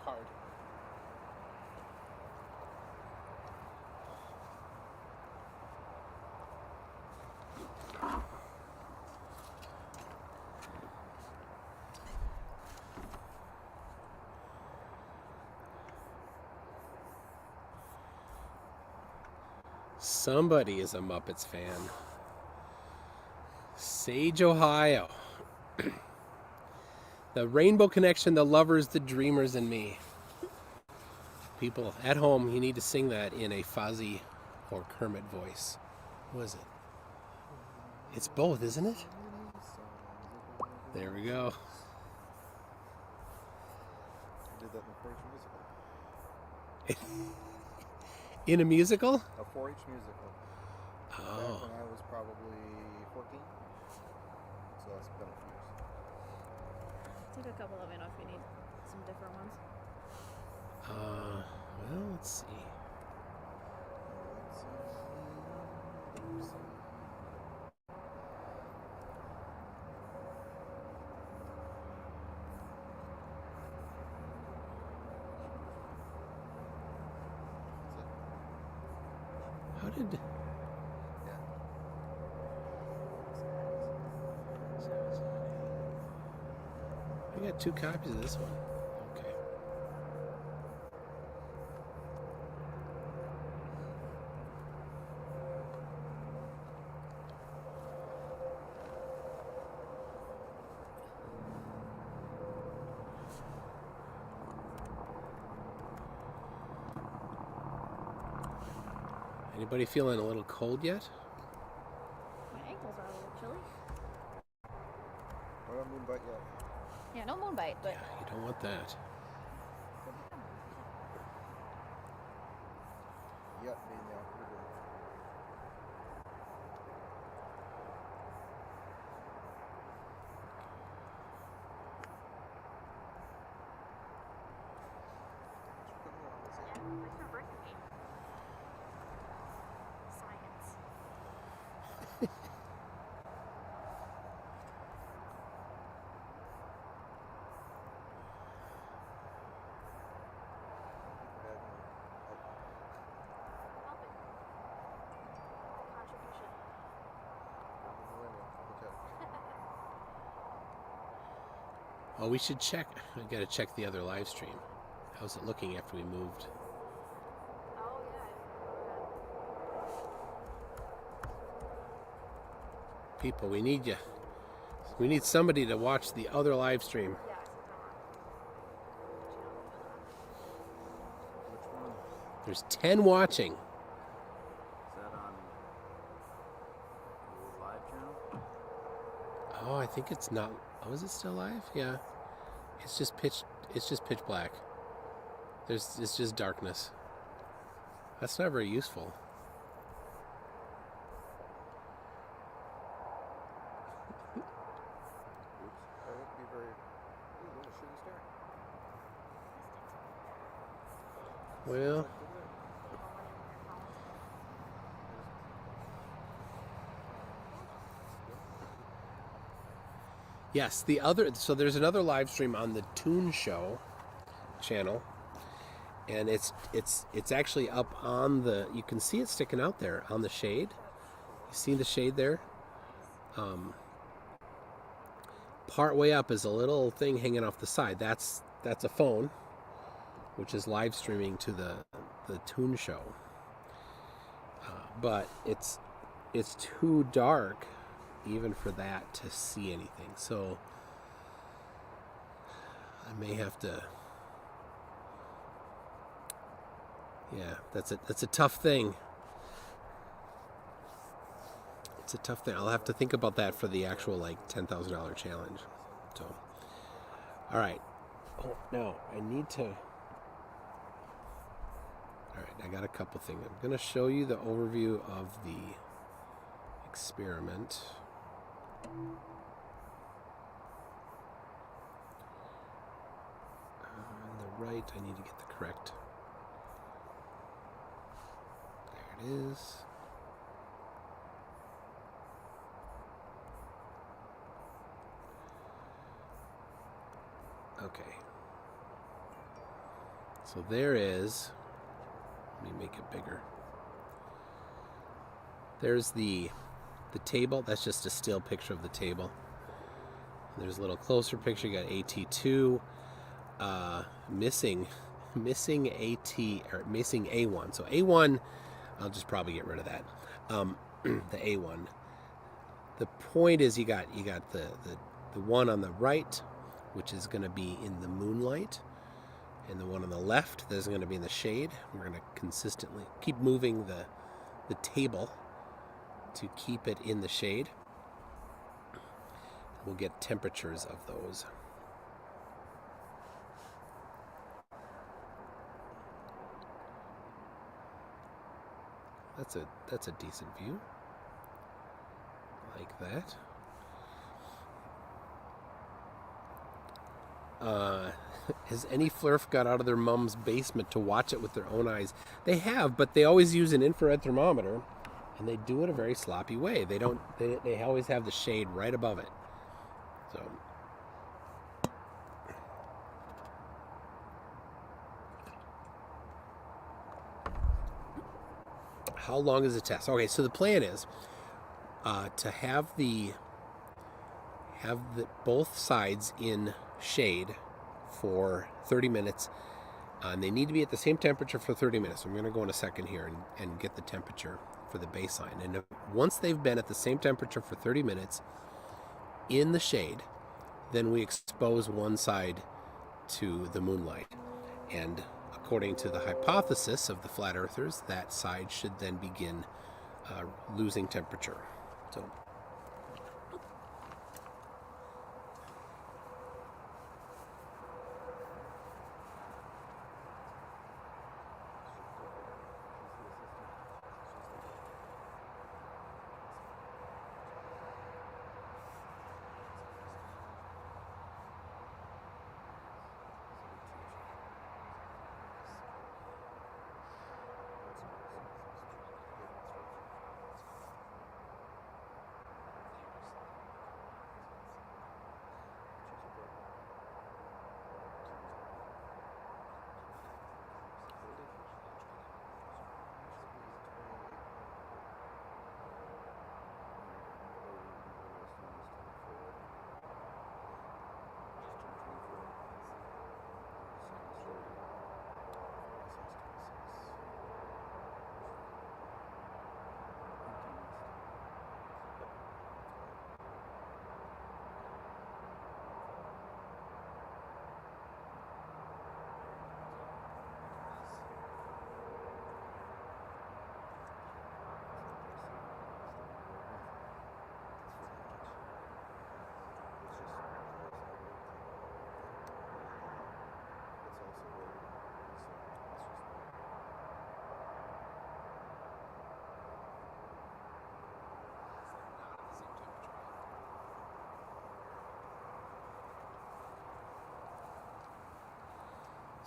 card. Somebody is a Muppets fan. Sage, Ohio. The Rainbow Connection, the lovers, the dreamers, and me. People at home, you need to sing that in a Fozzie or Kermit voice. What is it? It's both, isn't it? There we go. I did that in a 4-H musical. In a musical? A 4-H musical. Back Oh. when I was probably 14. So that's been a few years. Take a couple of it if you need some different ones. Well, let's see. How did... I got 2 copies of this one. Okay. Anybody feeling a little cold yet? My ankles are a little chilly. We're on Moonlight yet. Yeah, no moonbite, but Yeah, you don't want that. Yet being the operator. thanks for bringing me. Science. Helping. Contribution. Oh, we should check. I gotta check the other live stream. How's it looking after we moved? Oh yeah. People, we need you. We need somebody to watch the other live stream. Yeah, I said that. Which one? There's 10 watching. Is that on the live channel? Oh, I think it's not. Oh, is it still live? Yeah. It's just pitch. It's just pitch black. It's just darkness. That's not very useful. Oops. That would be very. Ooh, little shooting star. Well, yes. The other. So there's another live stream on the Toon Show channel, and it's actually up on the. You can see it sticking out there on the shade. You see the shade there? Part way up is a little thing hanging off the side. That's a phone, which is live streaming to the Toon Show. But it's too dark even for that to see anything. So I may have to. Yeah, that's a tough thing. It's a tough thing. I'll have to think about that for the actual like $10,000 challenge. So, all right. Oh, no, I need to. All right, I got a couple things. I'm going to show you the overview of the experiment. On the right, I need to get the correct. There it is. Okay. So there is, let me make it bigger. There's the table. That's just a still picture of the table. There's a little closer picture. You got AT2, missing AT, or missing A1. So A1, I'll just probably get rid of that. The A1. The point is you got the one on the right, which is going to be in the Moonlight, and the one on the left that's going to be in the shade. We're going to consistently keep moving the table to keep it in the shade. We'll get temperatures of those. That's a decent view. Like that. Has any flurf got out of their mom's basement to watch it with their own eyes? They have, but they always use an infrared thermometer, and they do it a very sloppy way. They don't. They always have the shade right above it. So. How long is the test? Okay, so the plan is to have both sides in shade for 30 minutes. And they need to be at the same temperature for 30 minutes. I'm going to go in a second here and get the temperature for the baseline. And once they've been at the same temperature for 30 minutes in the shade, then we expose one side to the moonlight. And according to the hypothesis of the flat earthers, that side should then begin losing temperature. So.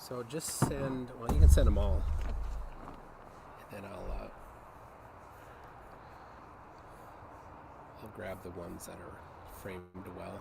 So just send, well, you can send them all, and then I'll grab the ones that are framed well.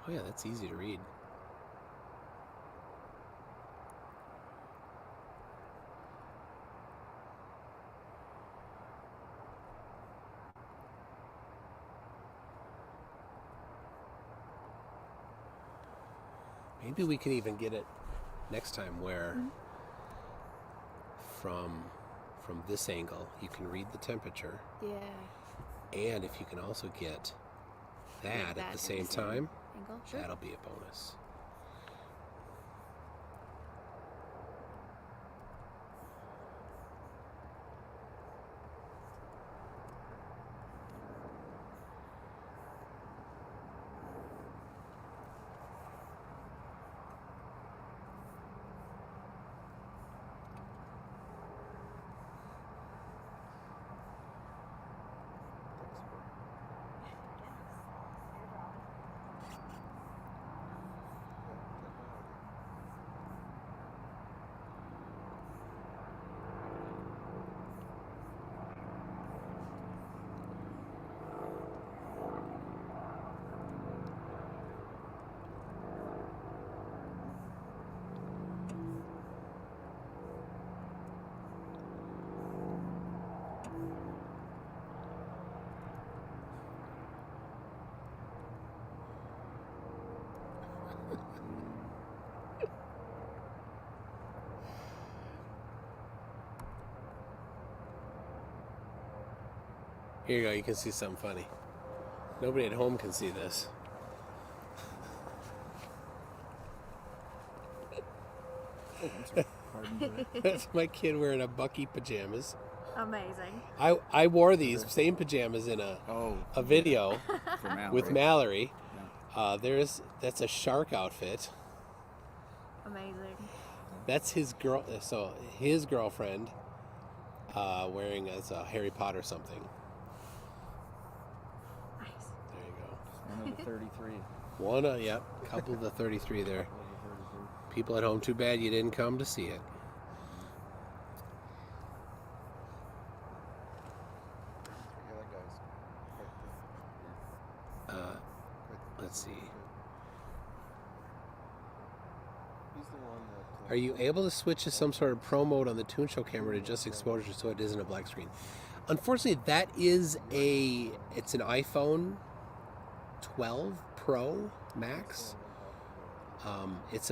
Oh yeah, that's easy to read. Maybe we can even get it next time where from this angle you can read the temperature. Yeah. And if you can also get that at the same time, angle. Sure. that'll be a bonus. Here you go, you can see something funny. Nobody at home can see this. That's my kid wearing a Bucky pajamas. Amazing. I wore these same pajamas in a video For Mallory. with Mallory. Yeah. That's a shark outfit. Amazing. That's his girlfriend wearing as a Harry Potter something. Nice. There you go. One of the 33. Couple of the 33 there. One of the 33. People at home, too bad you didn't come to see it. Yeah, that guy's quite Let's see. He's the one that. Are you able to switch to some sort of pro mode on the Toon Show camera to adjust exposure so it isn't a black screen? Unfortunately, that is it's an iPhone 12 Pro Max. It's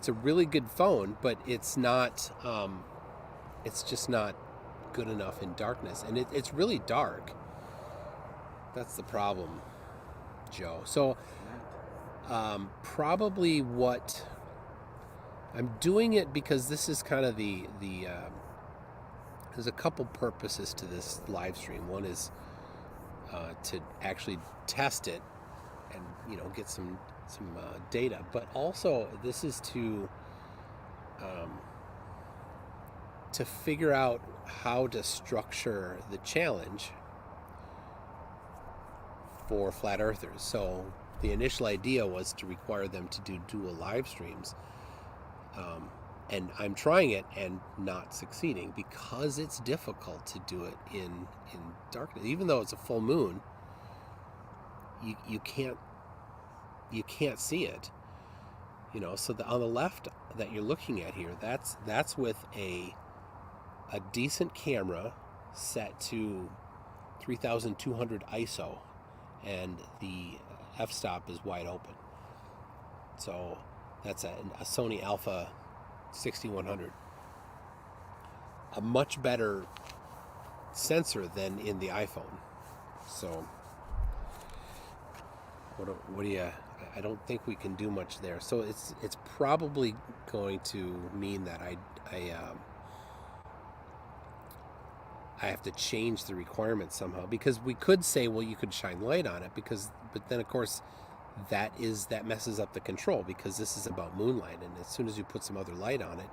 a really good phone, but it's not. It's just not good enough in darkness, and it's really dark. That's the problem, Joe. So, probably what I'm doing it because this is kind of the there's a couple purposes to this live stream. One is to actually test it and get some data, but also this is to figure out how to structure the challenge for flat earthers. So the initial idea was to require them to do dual live streams, and I'm trying it and not succeeding because it's difficult to do it in darkness. Even though it's a full moon, you can't see it. So on the left that you're looking at here, that's with a decent camera set to 3200 ISO, and the f-stop is wide open. So that's a Sony Alpha 6100, a much better sensor than in the iPhone. So what do you? I don't think we can do much there. So it's probably going to mean that I have to change the requirements somehow, because we could say, well, you could shine light on it, but then of course that messes up the control, because this is about Moonlight, and as soon as you put some other light on it,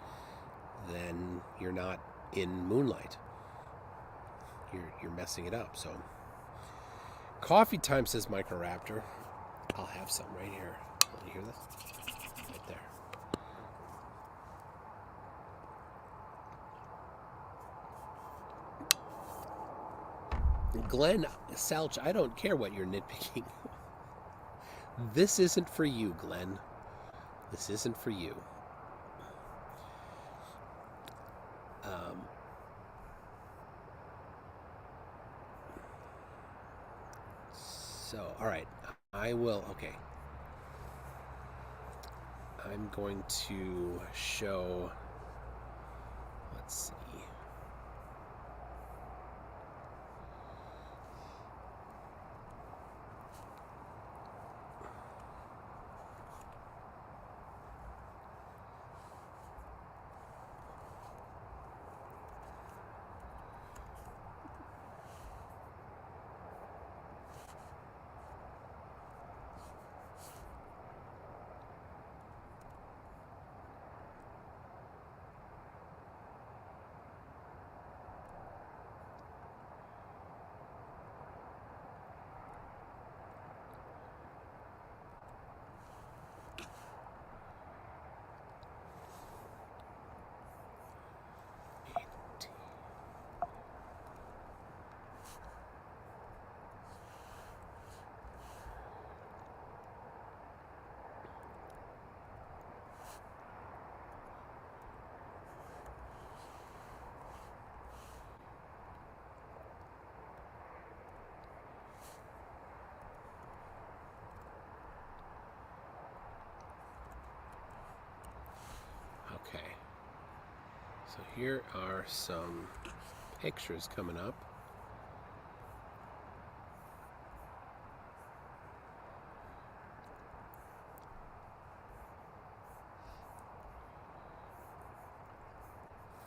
then you're not in Moonlight. You're messing it up. So coffee time, says Microraptor. I'll have some right here. You hear this? Right there. Glenn Salch, I don't care what you're nitpicking. This isn't for you, Glenn. This isn't for you. All right. I will, okay. I'm going to show, let's see. So here are some pictures coming up.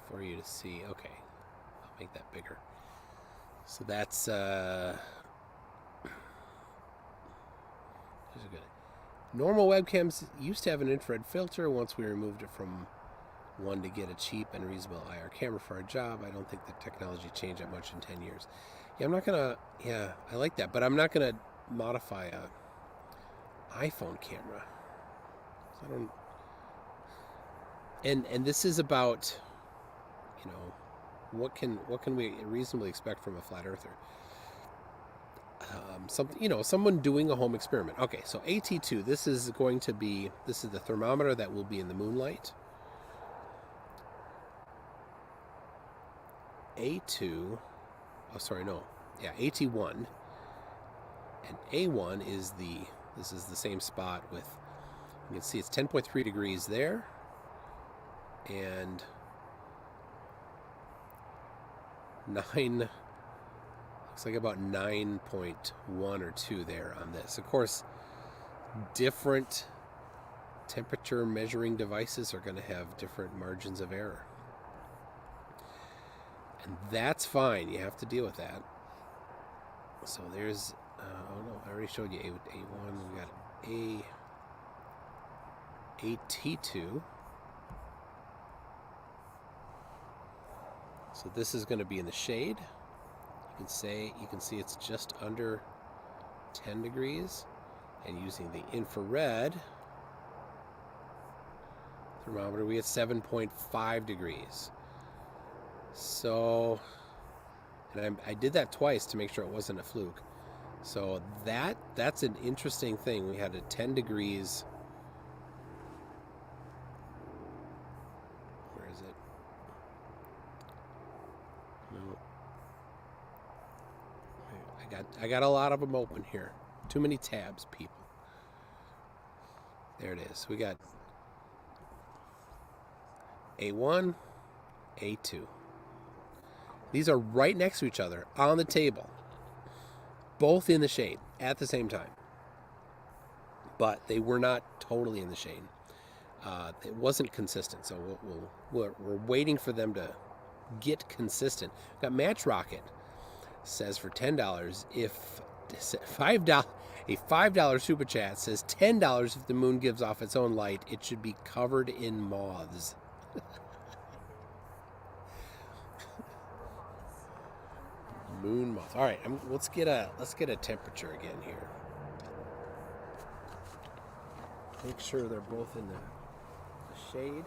For you to see. Okay, I'll make that bigger. So that's those are good. Normal webcams used to have an infrared filter. Once we removed it from one to get a cheap and reasonable IR camera for our job, I don't think the technology changed that much in 10 years. Yeah, I'm not gonna. Yeah, I like that, but I'm not gonna modify a iPhone camera. So I don't. And this is about, you know, what can we reasonably expect from a flat earther? Something, you know, someone doing a home experiment. Okay, so AT2. This is the thermometer that will be in the Moonlight. A2. Oh, sorry, no. Yeah, AT1. And A1 is this is the same spot with, you can see it's 10.3 degrees there. And 9, looks like about 9.1 or 2 there on this. Of course, different temperature measuring devices are going to have different margins of error. And that's fine. You have to deal with that. So there's, oh no, I already showed you A1. We got AT2. So this is going to be in the shade. You can see it's just under 10 degrees, and using the infrared thermometer, we had 7.5 degrees. So, and I did that twice to make sure it wasn't a fluke. So that's an interesting thing. We had a 10 degrees. Where is it? No. I got a lot of them open here. Too many tabs, people. There it is. We got A1, A2. These are right next to each other on the table, both in the shade at the same time. But they were not totally in the shade. It wasn't consistent, so we're waiting for them to get consistent. Got Match Rocket says for $10, if $5, a $5 super chat says $10 if the moon gives off its own light, it should be covered in moths. Moon moth. All right, let's get a temperature again here. Make sure they're both in the shade.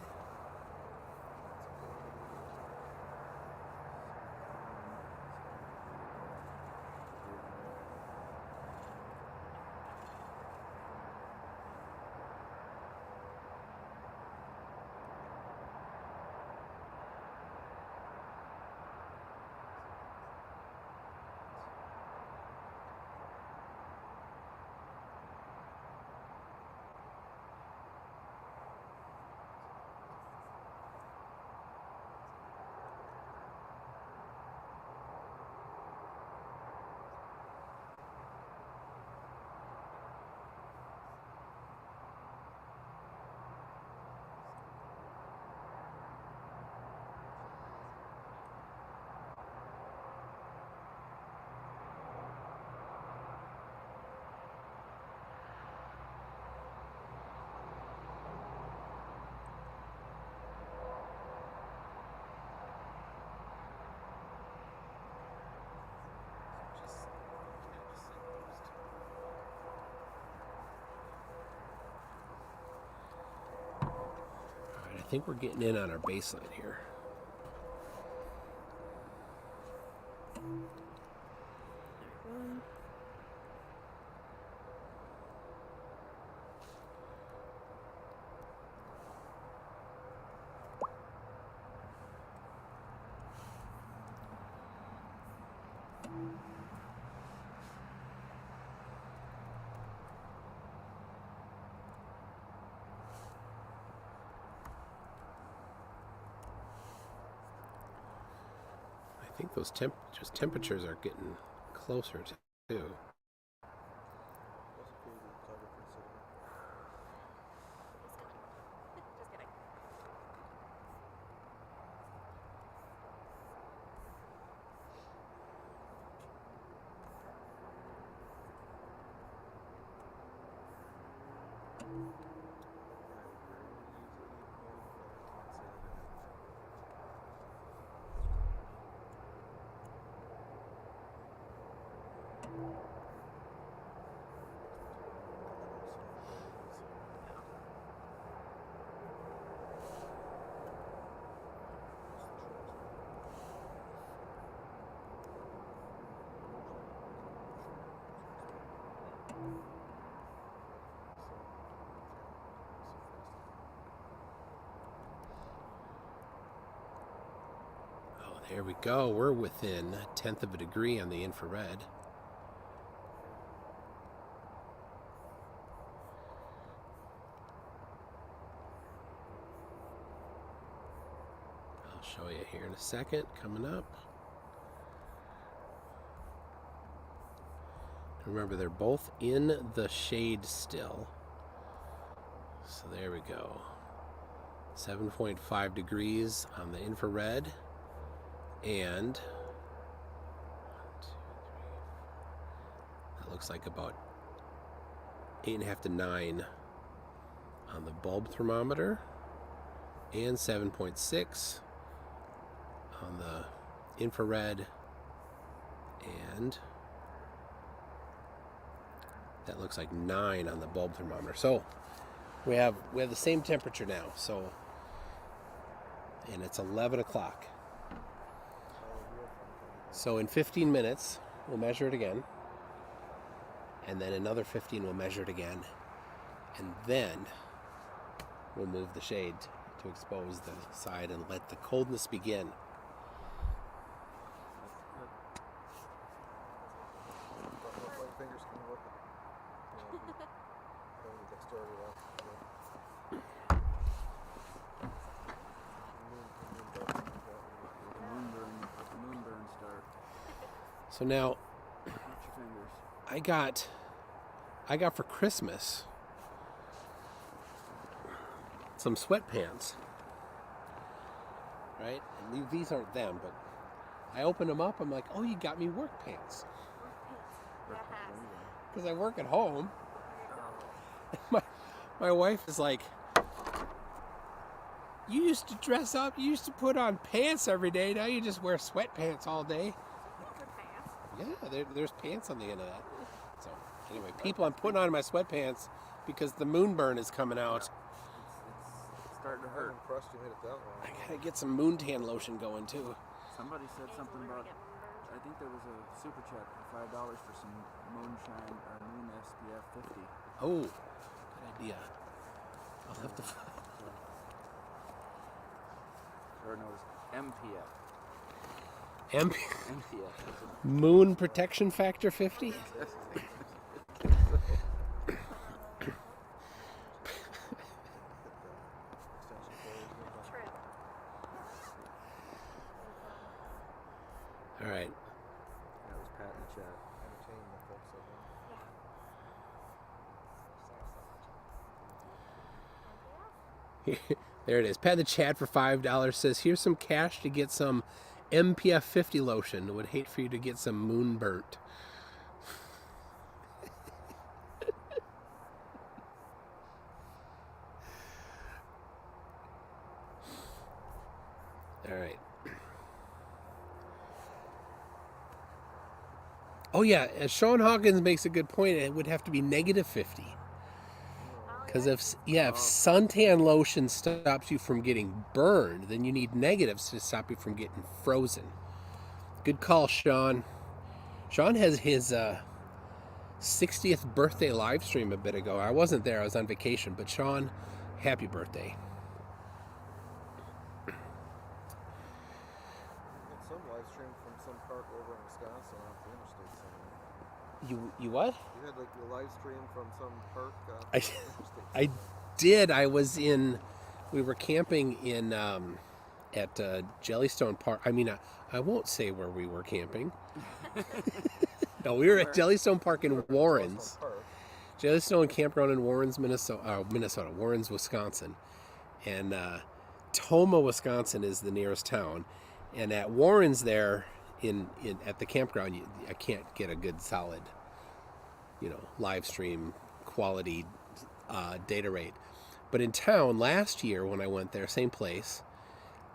I think we're getting in on our baseline here. think those temperatures are getting closer too. That's a cool photographer sitting there. Just kidding. Oh, there we go. We're within a tenth of a degree on the infrared. I'll show you here in a second, coming up. Remember, they're both in the shade still. So there we go. 7.5 degrees on the infrared. And 1, 2, 3, 4. That looks like about 8.5 to 9 on the bulb thermometer. And 7.6 on the infrared. And that looks like 9 on the bulb thermometer. So we have the same temperature now. So, and it's 11 o'clock. So in 15 minutes we'll measure it again, and then another 15 we'll measure it again, and then we'll move the shade to expose the side and let the coldness begin. My fingers can work. Dexterity Moonburn start. So now Watch your fingers. I got for Christmas some sweatpants, right? And these aren't them, but I opened them up. I'm like, oh, you got me work pants because I work at home. My wife is like, you used to dress up, you used to put on pants every day. Now you just wear sweatpants all day. Yeah, there's pants on the end of that. So anyway, people, I'm putting on my sweatpants because the moonburn is coming out. It's starting to I'm hurt. impressed you made it that long. I gotta get some moon tan lotion going too. Somebody said something about, I think there was a super chat for $5 for some moonshine or moon SPF 50. Oh, good idea. I'll have to. Or no, it's MPF. MP MPF. Moon Protection Factor 50. All right. That was Pat in the chat. Entertain the folks at home. There it is. Pat the chat for $5 says, here's some cash to get some MPF 50 lotion. Would hate for you to get some moon burnt. All right. Oh yeah, as Sean Hawkins makes a good point, it would have to be negative 50. Because if suntan lotion stops you from getting burned, then you need negatives to stop you from getting frozen. Good call, Sean. Sean has his 60th birthday live stream a bit ago. I wasn't there, I was on vacation, but Sean, happy birthday. Had some live stream from some park over in Wisconsin off the interstate somewhere. You what? You had like the live stream from some park off I- the interstate I somewhere. did. We were camping in at Jellystone Park. I won't say where we were camping. No, we were at Jellystone Park in Warrens. Jellystone Campground in Warrens, Minnesota, Warrens, Wisconsin. And Toma, Wisconsin is the nearest town. And at Warrens there, at the campground, I can't get a good solid, live stream quality data rate. But in town last year when I went there, same place,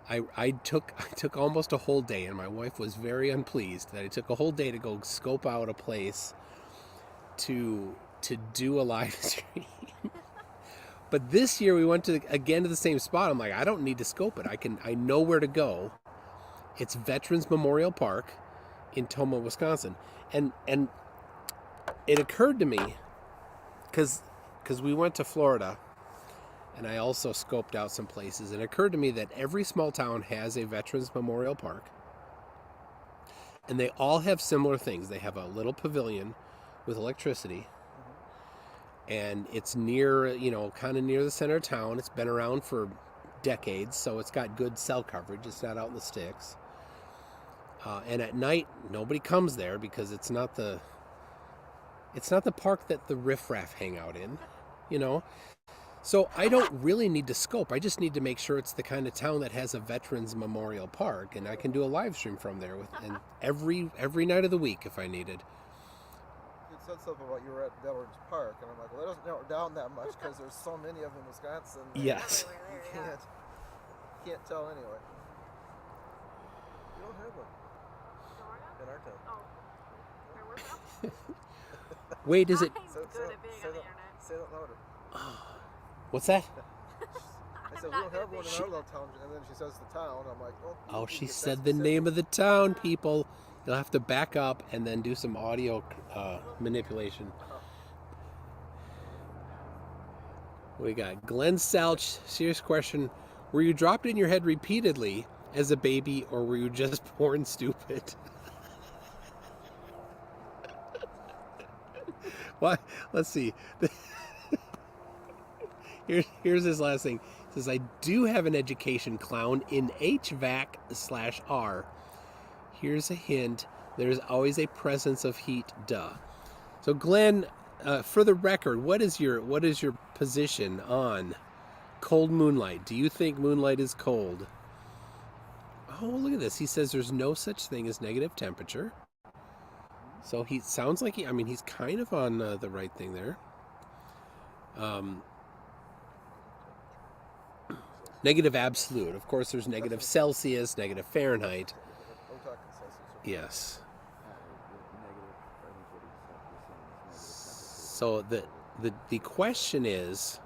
I took almost a whole day, and my wife was very unpleased that I took a whole day to go scope out a place to do a live stream. But this year we went again to the same spot. I'm like, I don't need to scope it. I know where to go. It's Veterans Memorial Park in Toma, Wisconsin. And it occurred to me, because we went to Florida, and I also scoped out some places, and it occurred to me that every small town has a Veterans Memorial Park. And they all have similar things. They have a little pavilion with electricity. And it's near, kind of near the center of town. It's been around for decades, so it's got good cell coverage. It's not out in the sticks. And at night, nobody comes there because it's not the park that the riffraff hang out in, So I don't really need to scope. I just need to make sure it's the kind of town that has a Veterans Memorial Park, and I can do a live stream from there and every night of the week if I needed. You said something about you were at Veterans Park, and I'm like, well, that doesn't narrow it down that much because there's so many of them in Wisconsin. Yes. You can't tell anyway. You don't have one in our town. Oh, where we're from? Wait, is it? I'm good at being on the internet. Say that louder. What's that? I said, we don't have one in our little town, and then she says the town. I'm like, Oh, she said the name of the town, people. You'll have to back up and then do some audio manipulation. We got Glenn Salch. Serious question. Were you dropped in your head repeatedly as a baby, or were you just born stupid? What? Let's see. Here's his last thing. It says, I do have an education clown in HVAC/R. Here's a hint. There's always a presence of heat, duh. So Glenn, for the record, what is your position on cold Moonlight? Do you think Moonlight is cold? Oh, look at this. He says there's no such thing as negative temperature. So he sounds like he's kind of on the right thing there. Negative absolute. Of course, there's negative Celsius, negative Fahrenheit. We're talking Celsius. Yes. So the question is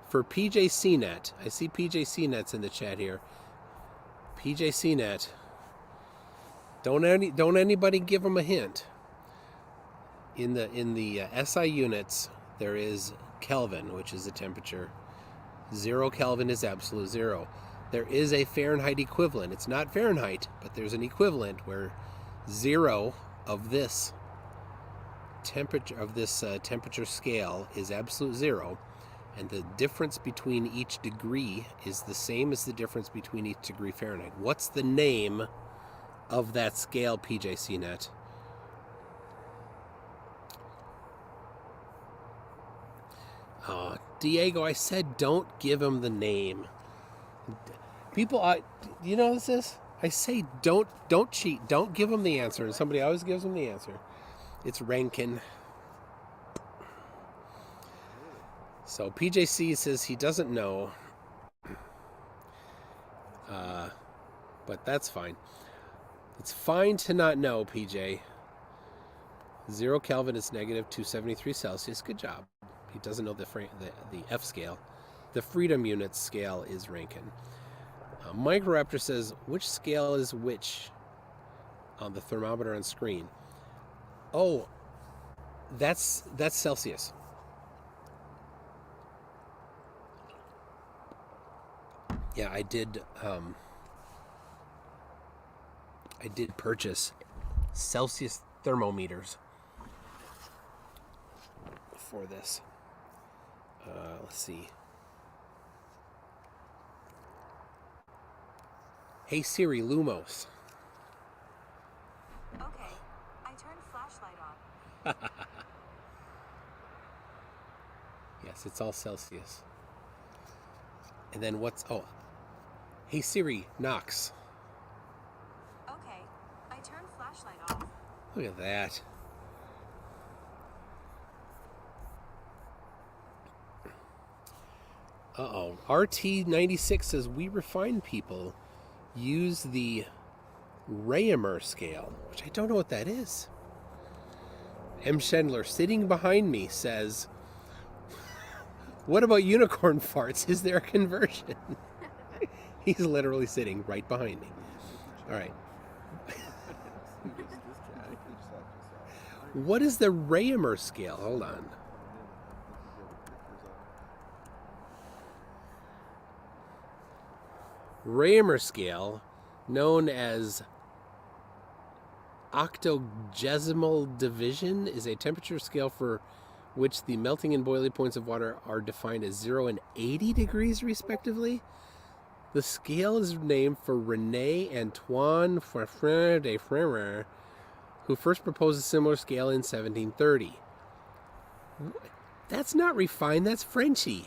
for PJ CNET. I see PJ CNET's in the chat here. PJ CNET. Don't anybody give them a hint. In the SI units, there is Kelvin, which is the temperature. 0 Kelvin is absolute zero. There is a Fahrenheit equivalent. It's not Fahrenheit, but there's an equivalent where 0 of this temperature scale is absolute zero, and the difference between each degree is the same as the difference between each degree Fahrenheit. What's the name of that scale, PJ CNET? Diego, I said don't give him the name. People, you know what this is? I say don't cheat. Don't give him the answer. And somebody always gives him the answer. It's Rankin. So PJC says he doesn't know. But that's fine. It's fine to not know, PJ. 0 Kelvin is negative 273 Celsius. Good job. He doesn't know the F scale. The Freedom Units scale is Rankin. Microraptor says, which scale is which on the thermometer on screen? Oh, that's Celsius. Yeah, I did purchase Celsius thermometers for this. Let's see. Hey Siri, Lumos. Okay, I turned flashlight on. Yes, it's all Celsius. And then what's... Oh. Hey Siri, Knox. Okay, I turned flashlight off. Look at that. Uh-oh. RT96 says, we refined people use the Raymer scale, which I don't know what that is. M. Schendler, sitting behind me, says, what about unicorn farts? Is there a conversion? He's literally sitting right behind me. All right. What is the Raymer scale? Hold on. Raymer scale, known as octogesimal division, is a temperature scale for which the melting and boiling points of water are defined as 0 and 80 degrees respectively. The scale is named for René Antoine Fafrin de Fremer, who first proposed a similar scale in 1730. That's not refined, that's Frenchy.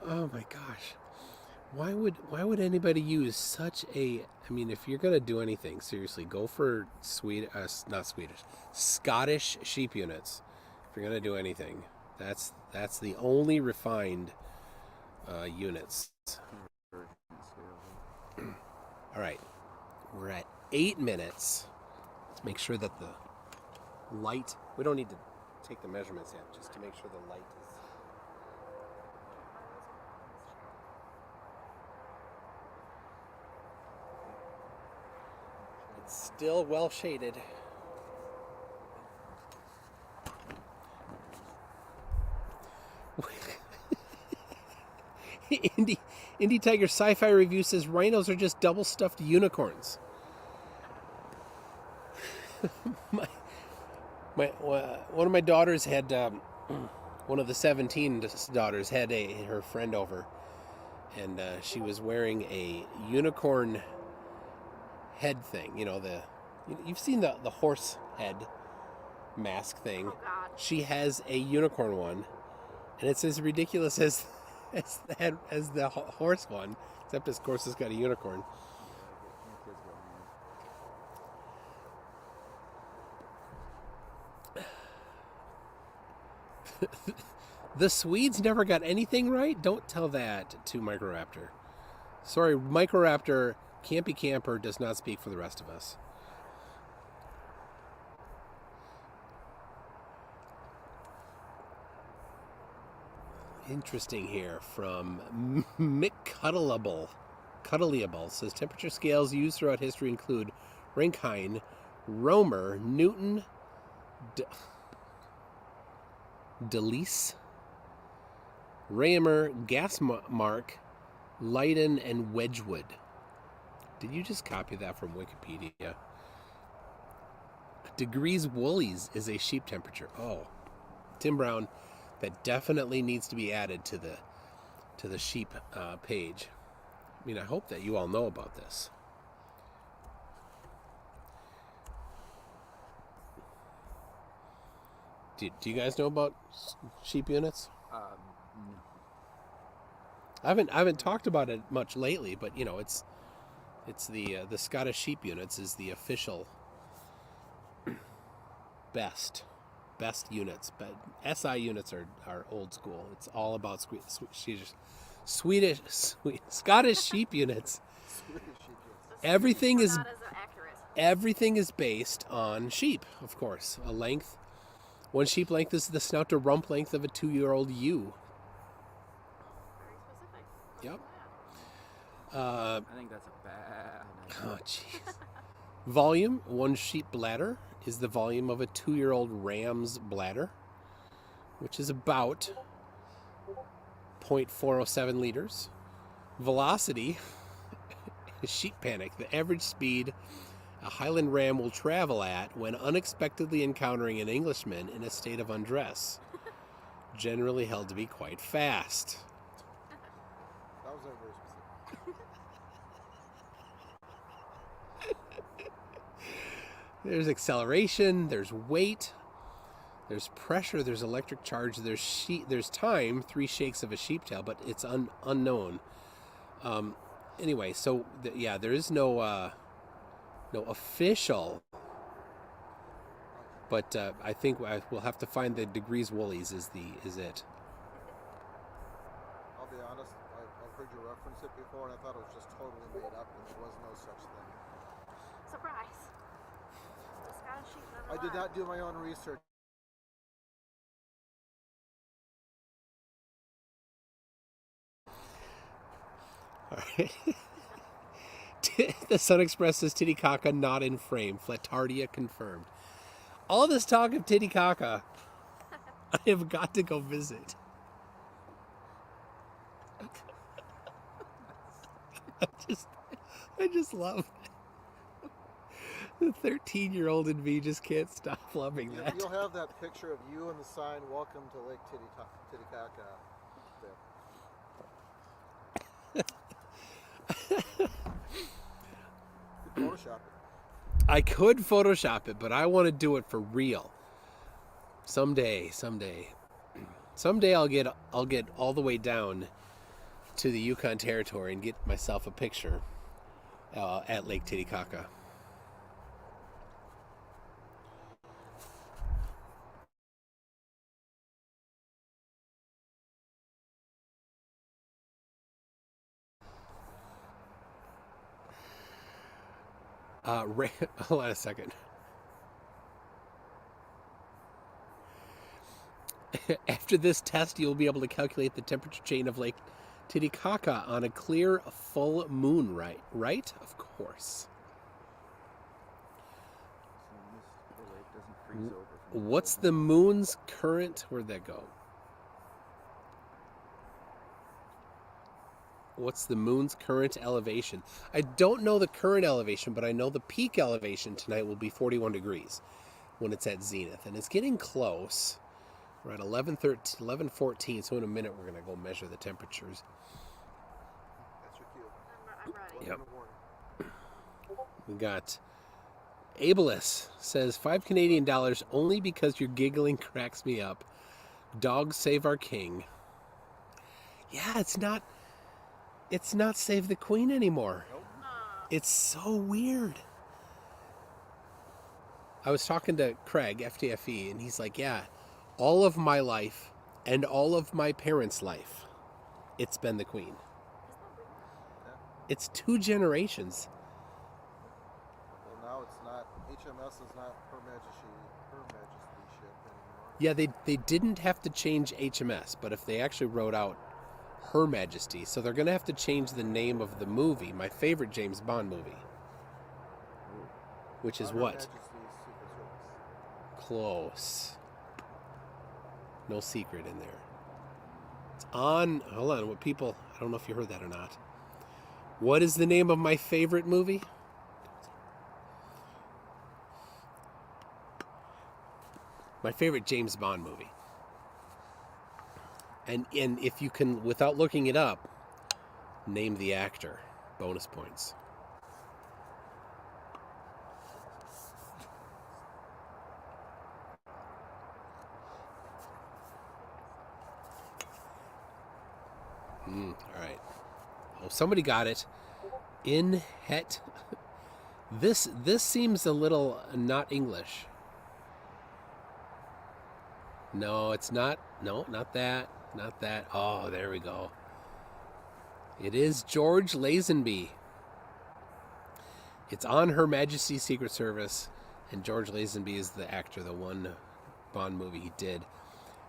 Oh my gosh. Why would anybody use such a... I mean, if you're going to do anything, seriously, go for Scottish sheep units. If you're going to do anything, that's the only refined units. All right, we're at 8 minutes. Let's make sure that the light... We don't need to take the measurements yet, just to make sure the light is... It's still well shaded. Indie Tiger Sci-Fi Review says rhinos are just double stuffed unicorns. One of my daughters had one of the 17 daughters had her friend over, and she was wearing a unicorn head thing. You know, you've seen the horse head mask thing. Oh God. She has a unicorn one, and it's as ridiculous as the horse one, except of course it's got a unicorn. The Swedes never got anything right? Don't tell that to Microraptor. Sorry, Microraptor Campy Camper does not speak for the rest of us. Interesting here from Mick Cuddleable says temperature scales used throughout history include Rankine, Romer, Newton, Delisle, Raymer, Gasmark, Leiden, and Wedgwood. Did you just copy that from Wikipedia? Degrees Woolies is a sheep temperature. Oh, Tim Brown, that definitely needs to be added to the sheep page. I mean, I hope that you all know about this. Do you guys know about sheep units? No. I haven't talked about it much lately, but you know, it's the Scottish sheep units is the official best units, but SI units are old school. It's all about Scottish sheep units. Everything is Not as accurate. everything is based on sheep, of course. A length, one sheep length is the snout to rump length of a 2-year-old ewe. Very specific. Yep. I think that's a bad idea. Oh, jeez. Volume, one sheep bladder is the volume of a 2-year-old ram's bladder, which is about 0.407 liters. Velocity, sheep panic, the average speed a Highland ram will travel at when unexpectedly encountering an Englishman in a state of undress, generally held to be quite fast. are very specific. There's acceleration, there's weight, there's pressure, there's electric charge, there's time, 3 shakes of a sheep tail, but it's unknown. Anyway, so yeah, there is no official, but I think we'll have to find the degrees woolies is it. I'll be honest, I've heard you reference it before, and I thought it was just totally made up, and there was no such thing. Surprise. The Scottish sheep never I did lie. not do my own research. All right. The Sun Express says Titicaca not in frame. Fletardia confirmed. All this talk of Titicaca, I have got to go visit. I just love it. The 13-year-old in me just can't stop loving that. You'll have that picture of you and the sign, "Welcome to Lake Titicaca." Photoshop it. I could Photoshop it, but I want to do it for real. Someday. Someday I'll get all the way down to the Yukon Territory and get myself a picture at Lake Titicaca. Hold on a second. After this test, you'll be able to calculate the temperature chain of Lake Titicaca on a clear full moon, right? Right? Of course. So the lake doesn't freeze over. From What's the moon's current? Where'd that go? What's the moon's current elevation? I don't know the current elevation, but I know the peak elevation tonight will be 41 degrees when it's at zenith. And it's getting close. We're at 11:14, so in a minute we're going to go measure the temperatures. That's your cue. I'm ready. Yep. Welcome aboard. We got Abelus says $5 only because your giggling cracks me up. Dogs save our king. Yeah, it's not Save the Queen anymore. Nope. It's so weird. I was talking to Craig, FTFE, and he's like, yeah, all of my life and all of my parents' life, it's been the Queen. It's 2 generations. Well, now it's not. HMS is not Her Majesty ship anymore. Yeah, they didn't have to change HMS, but if they actually wrote out Her Majesty, so they're going to have to change the name of the movie, my favorite James Bond movie, which is Her what? Majesty's Secret Service. Close. No secret in there. It's on. Hold on. What people? I don't know if you heard that or not. What is the name of my favorite movie? My favorite James Bond movie. And if you can, without looking it up, name the actor. Bonus points. All right. Oh, somebody got it. In het. This seems a little not English. No, it's not. No, not that. Not that. Oh, there we go. It is George Lazenby. It's on Her Majesty's Secret Service, and George Lazenby is the actor, the one Bond movie he did.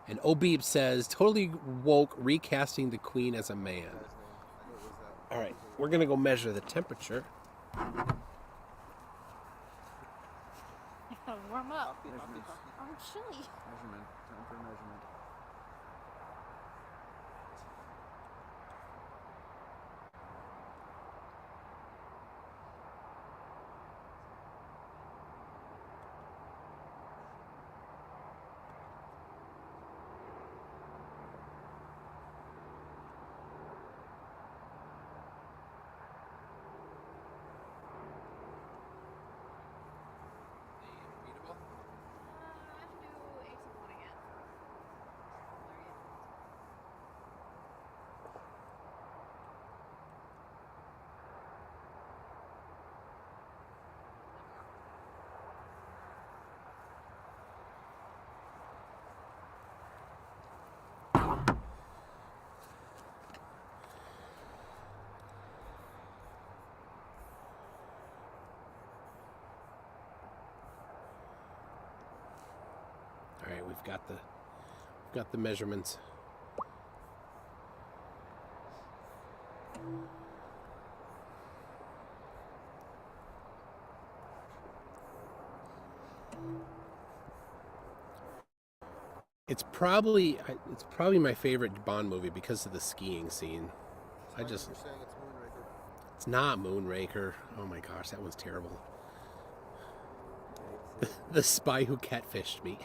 And Obeep says, totally woke, recasting the Queen as a man. Guy's name. I knew it was that. All right, we're going to go measure the temperature. I gotta warm up. Measurements. I'm chilly. Measurement. Time for measurement. we've got the measurements. It's probably my favorite Bond movie because of the skiing scene. You're saying it's Moonraker. It's not Moonraker. Oh my gosh, that one's terrible. The Spy Who Catfished Me.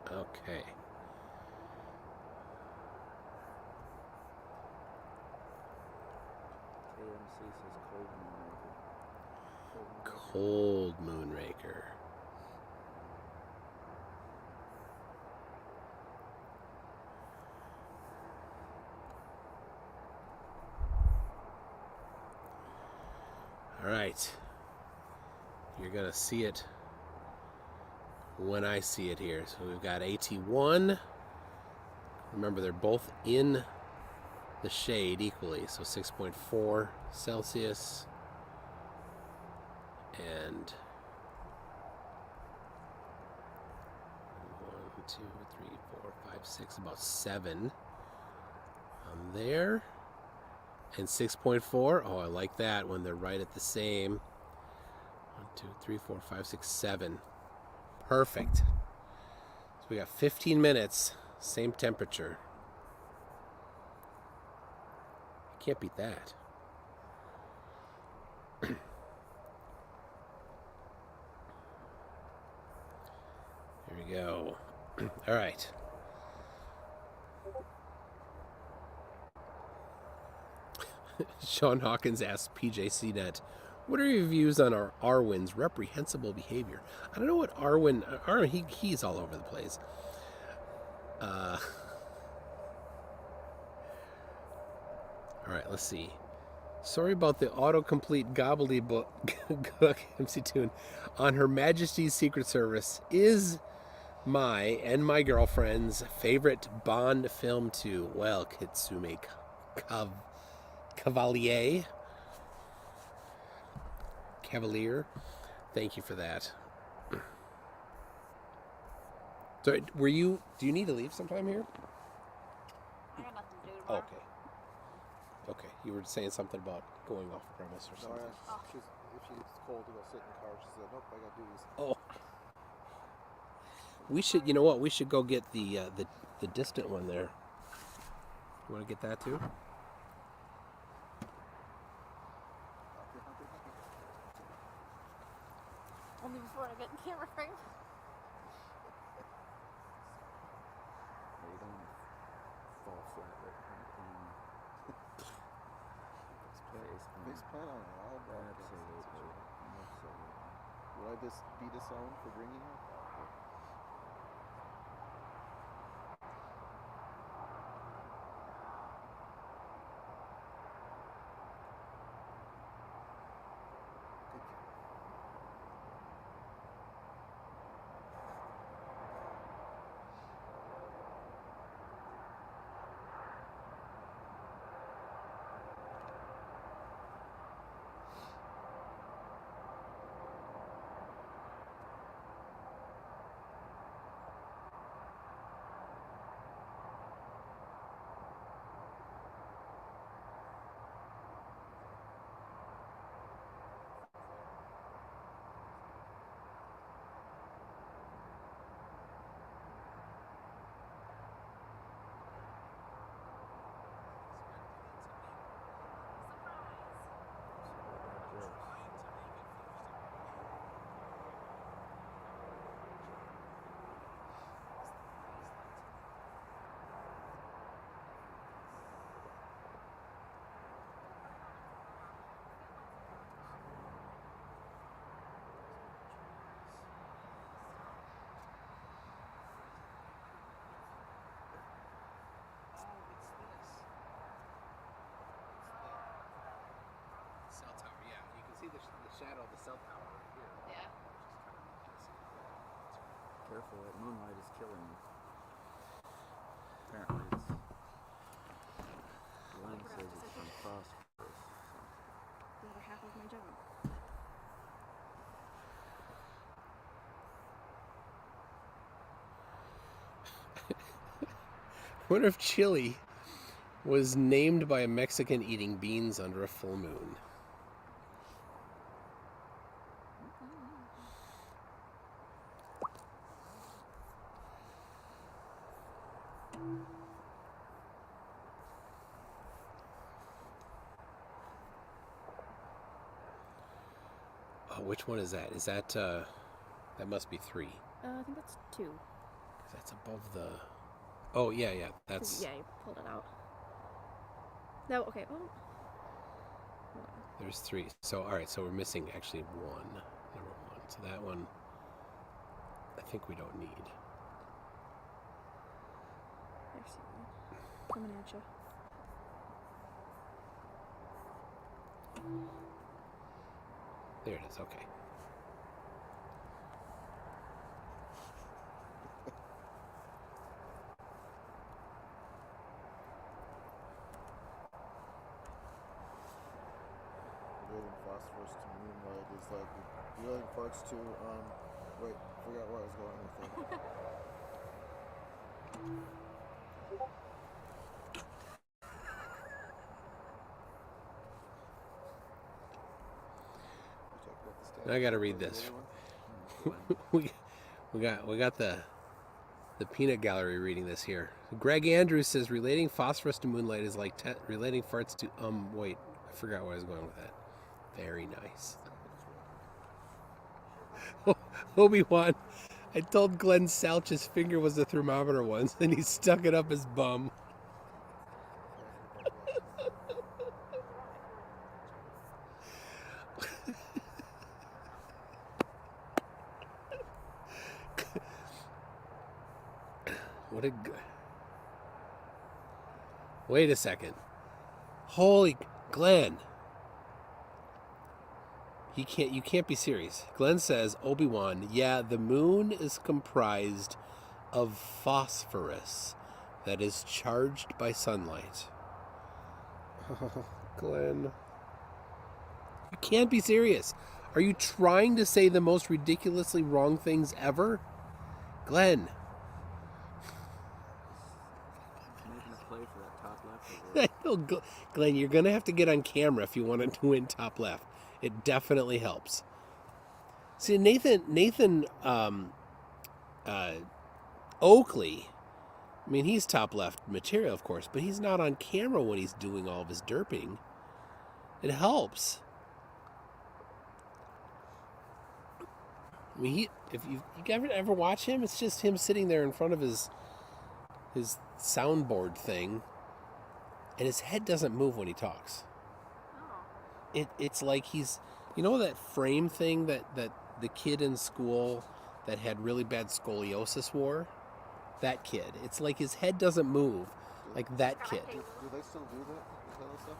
Okay. KMC says cold Moonraker. Cold Moonraker. All right. You're going to see it when I see it here. So we've got AT1. Remember, they're both in the shade equally. So 6.4 Celsius and 1, 2, 3, 4, 5, 6, about 7 on there. And 6.4. Oh, I like that when they're right at the same. 1, 2, 3, 4, 5, 6, 7. Perfect. So we got 15 minutes, same temperature. Can't beat that. Here we go. All right. Sean Hawkins asks PJCnet, what are your views on our Arwen's reprehensible behavior? I don't know what Arwen, he's all over the place. All right, let's see. Sorry about the autocomplete gobbledygook MC Tune. On Her Majesty's Secret Service is my and my girlfriend's favorite Bond film too. Well, Kitsume Cavalier. Thank you for that. So, do you need to leave sometime here? I got nothing to do Oh, tomorrow. okay. Okay, you were saying something about going off premise or No, something. I asked if she's cold to go sit in the car. She said, nope, I got duties. Oh. We should, you know what? We should go get the distant one there. You want to get that too? Only before I get in camera frame. Yeah, you don't want to fall flat right behind the camera. Face plant on it. I'll broadcast it. Absolutely. Would I just be disowned for bringing her? see the shadow of the cell tower right here. Yeah. Careful, that moonlight is killing you. Apparently it's... Glenn says it's from phosphorus. The other half of my job. I wonder if chili was named by a Mexican eating beans under a full moon. Oh, which one is that? Is that, that must be 3. I think that's 2. 'Cause that's above the... Oh, yeah, that's... Yeah, you pulled it out. No, okay. Oh. Hold on. There's 3. So, alright, so we're missing actually 1. Number 1. So that one, I think we don't need. There's one. Coming at you. There it is, okay. Relating phosphorus to moonlight is like relating parts to wait, forgot where I was going with it. I gotta read this. we got the peanut gallery reading this here. Greg Andrews says relating phosphorus to moonlight is like relating farts to wait, I forgot where I was going with that. Very nice. Obi-Wan, I told Glenn Salch's finger was a thermometer once, and he stuck it up his bum. What a good... Wait a second. Holy... Glenn. You can't be serious. Glenn says, Obi-Wan, yeah, the moon is comprised of phosphorus that is charged by sunlight. Oh, Glenn. You can't be serious. Are you trying to say the most ridiculously wrong things ever? Glenn. Making a play for that top left I know, Glenn, you're going to have to get on camera if you want to win top left. It definitely helps. See, Nathan Oakley, I mean, he's top left material, of course, but he's not on camera when he's doing all of his derping. It helps. I mean, if you ever watch him, it's just him sitting there in front of his soundboard thing, and his head doesn't move when he talks. It's like he's, you know, that frame thing that the kid in school that had really bad scoliosis wore? That kid. It's like his head doesn't move like that kid. Do they still do that kind of stuff?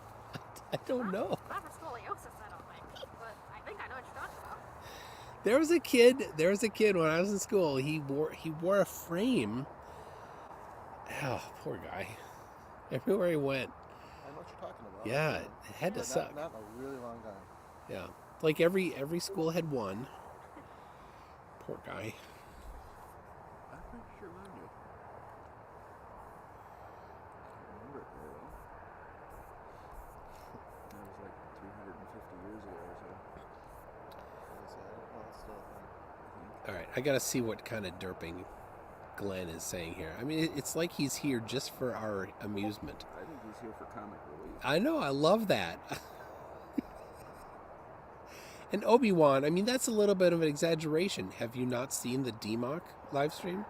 I don't know. Not for scoliosis, I don't think. But I think I know what you're talking about. There was a kid when I was in school. He wore a frame. Oh, poor guy. Everywhere he went. I know what you're talking about. Yeah, it had to suck. Not in a really long time. Yeah. Like every school had one. Poor guy. I'm pretty sure mine did. I don't remember it very well. That was like 350 years ago or so. Well, it's still a thing. All right, I got to see what kind of derping Glenn is saying here. I mean, it's like he's here just for our amusement. I think he's here for comic relief. I know, I love that. And Obi-Wan, I mean, that's a little bit of an exaggeration. Have you not seen the DMOC live stream?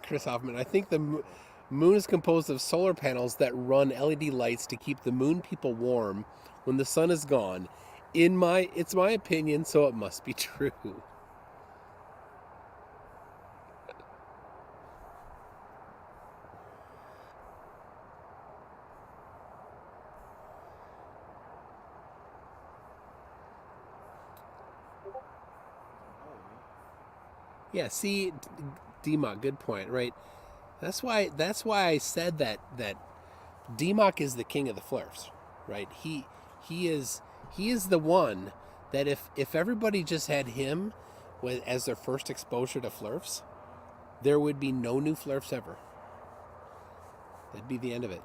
Chris Hoffman, I think the moon is composed of solar panels that run LED lights to keep the moon people warm when the sun is gone. It's my opinion, so it must be true. Yeah, see, DMOC, good point, right? That's why I said that DMOC is the king of the flurfs, right? He is the one that if everybody just had him as their first exposure to flurfs, there would be no new flurfs ever. That'd be the end of it.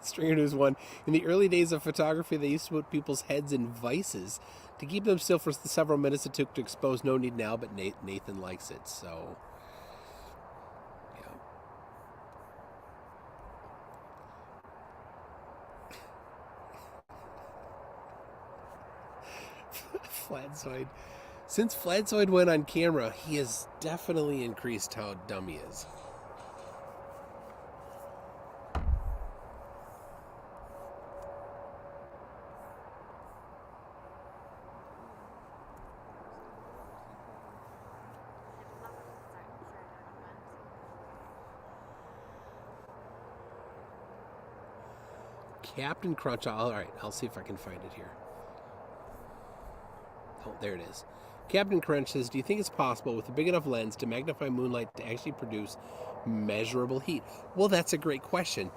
Stringer News 1. In the early days of photography, they used to put people's heads in vices to keep them still for the several minutes it took to expose. No need now, but Nathan likes it, so... Fladzoid. Since Fladzoid went on camera, he has definitely increased how dumb he is. Captain Crunch. All right, I'll see if I can find it here. Oh, there it is. Captain Crunch says, do you think it's possible with a big enough lens to magnify Moonlight to actually produce measurable heat? Well, that's a great question.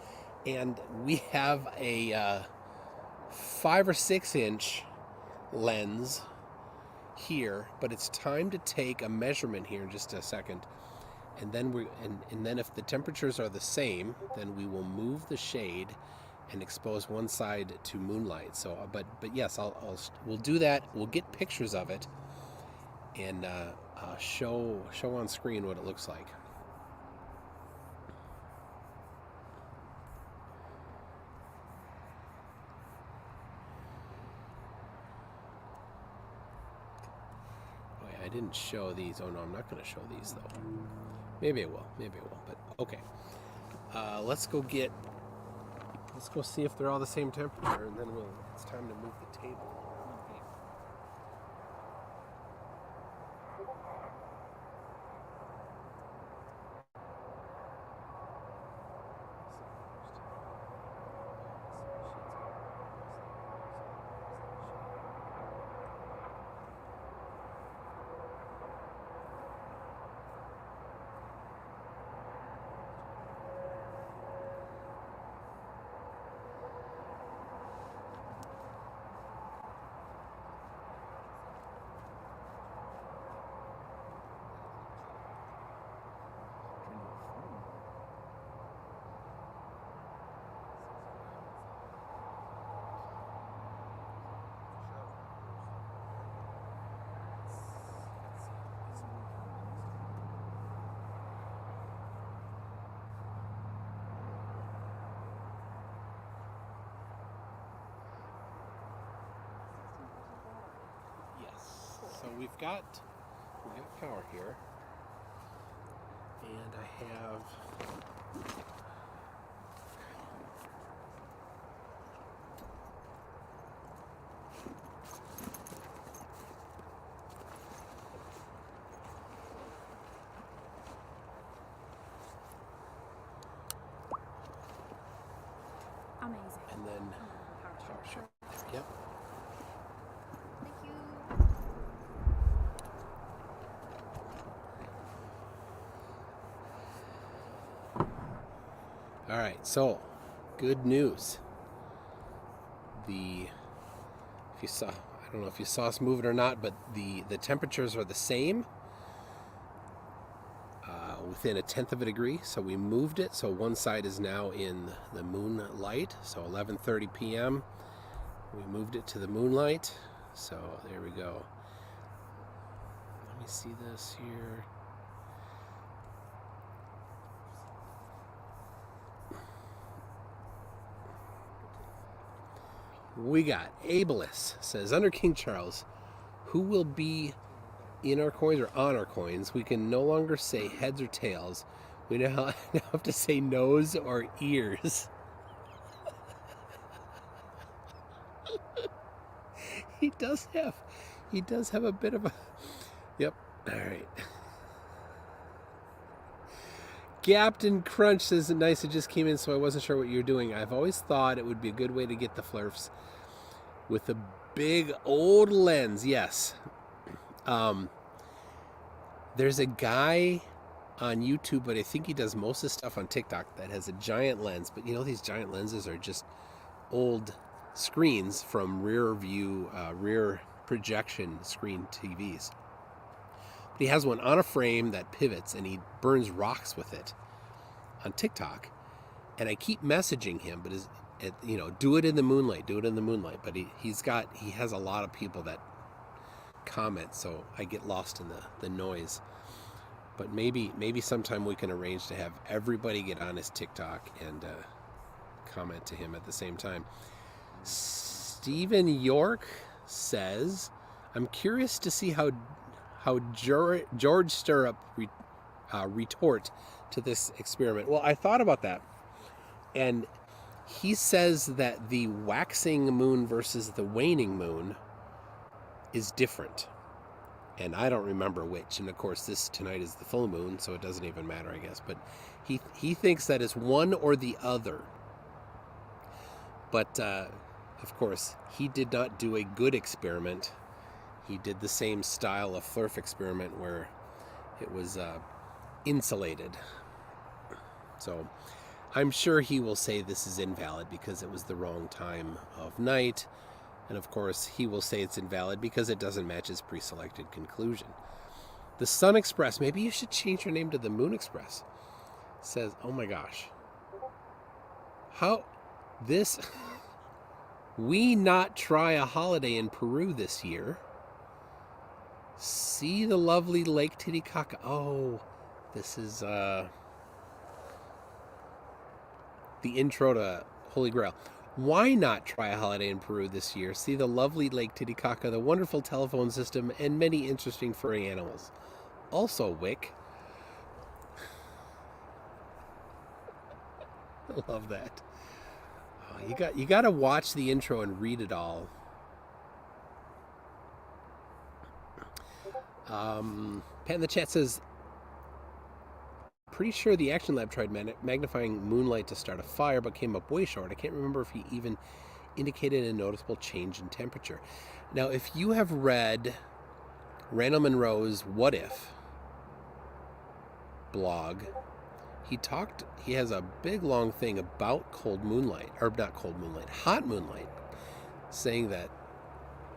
And we have a 5 or 6 inch lens here, but it's time to take a measurement here in just a second. And then and then if the temperatures are the same, then we will move the shade and expose one side to Moonlight. So, but yes, we'll do that. We'll get pictures of it and show on screen what it looks like. Oh yeah, I didn't show these. Oh no, I'm not going to show these though. Maybe I will. But okay. Let's go see if they're all the same temperature, and then it's time to move the table. So we've got power here, and I have Amazing. and then power strip. Yep. Thank you. All right, so good news. If you saw, I don't know if you saw us move it or not, but the temperatures are the same within 1/10 of a degree. So we moved it. So one side is now in the Moonlight. So 11:30 p.m. We moved it to the Moonlight. So there we go. Let me see this here. We got Abelus says, under King Charles, who will be in our coins or on our coins? We can no longer say heads or tails. We now have to say nose or ears. He does have a bit of a... Yep. All right. Captain Crunch says, nice, it just came in, so I wasn't sure what you're doing. I've always thought it would be a good way to get the flurfs with a big old lens. Yes. There's a guy on YouTube, but I think he does most of his stuff on TikTok, that has a giant lens. But you know, these giant lenses are just old screens from rear projection screen TVs. But he has one on a frame that pivots, and he burns rocks with it on TikTok. And I keep messaging him, but do it in the moonlight, do it in the moonlight. But he has a lot of people that comment, so I get lost in the noise. But maybe sometime we can arrange to have everybody get on his TikTok and comment to him at the same time. Stephen York says, I'm curious to see how George Stirrup retort to this experiment. Well, I thought about that, and he says that the waxing moon versus the waning moon is different, and I don't remember which. And of course, tonight is the full moon, so it doesn't even matter, I guess. But he thinks that it's one or the other. But of course, he did not do a good experiment. He did the same style of Flurf experiment where it was insulated. So I'm sure he will say this is invalid because it was the wrong time of night. And of course, he will say it's invalid because it doesn't match his pre-selected conclusion. The Sun Express, maybe you should change your name to the Moon Express, says, oh my gosh. We not try a holiday in Peru this year. See the lovely Lake Titicaca. Oh, this is the intro to Holy Grail. Why not try a holiday in Peru this year? See the lovely Lake Titicaca, the wonderful telephone system, and many interesting furry animals. Also, Wick. I love that. Oh, you got to watch the intro and read it all. Pat in the chat says, pretty sure the Action Lab tried magnifying Moonlight to start a fire, but came up way short. I can't remember if he even indicated a noticeable change in temperature. Now, if you have read Randall Munro's What If blog, he has a big long thing about hot moonlight, saying that,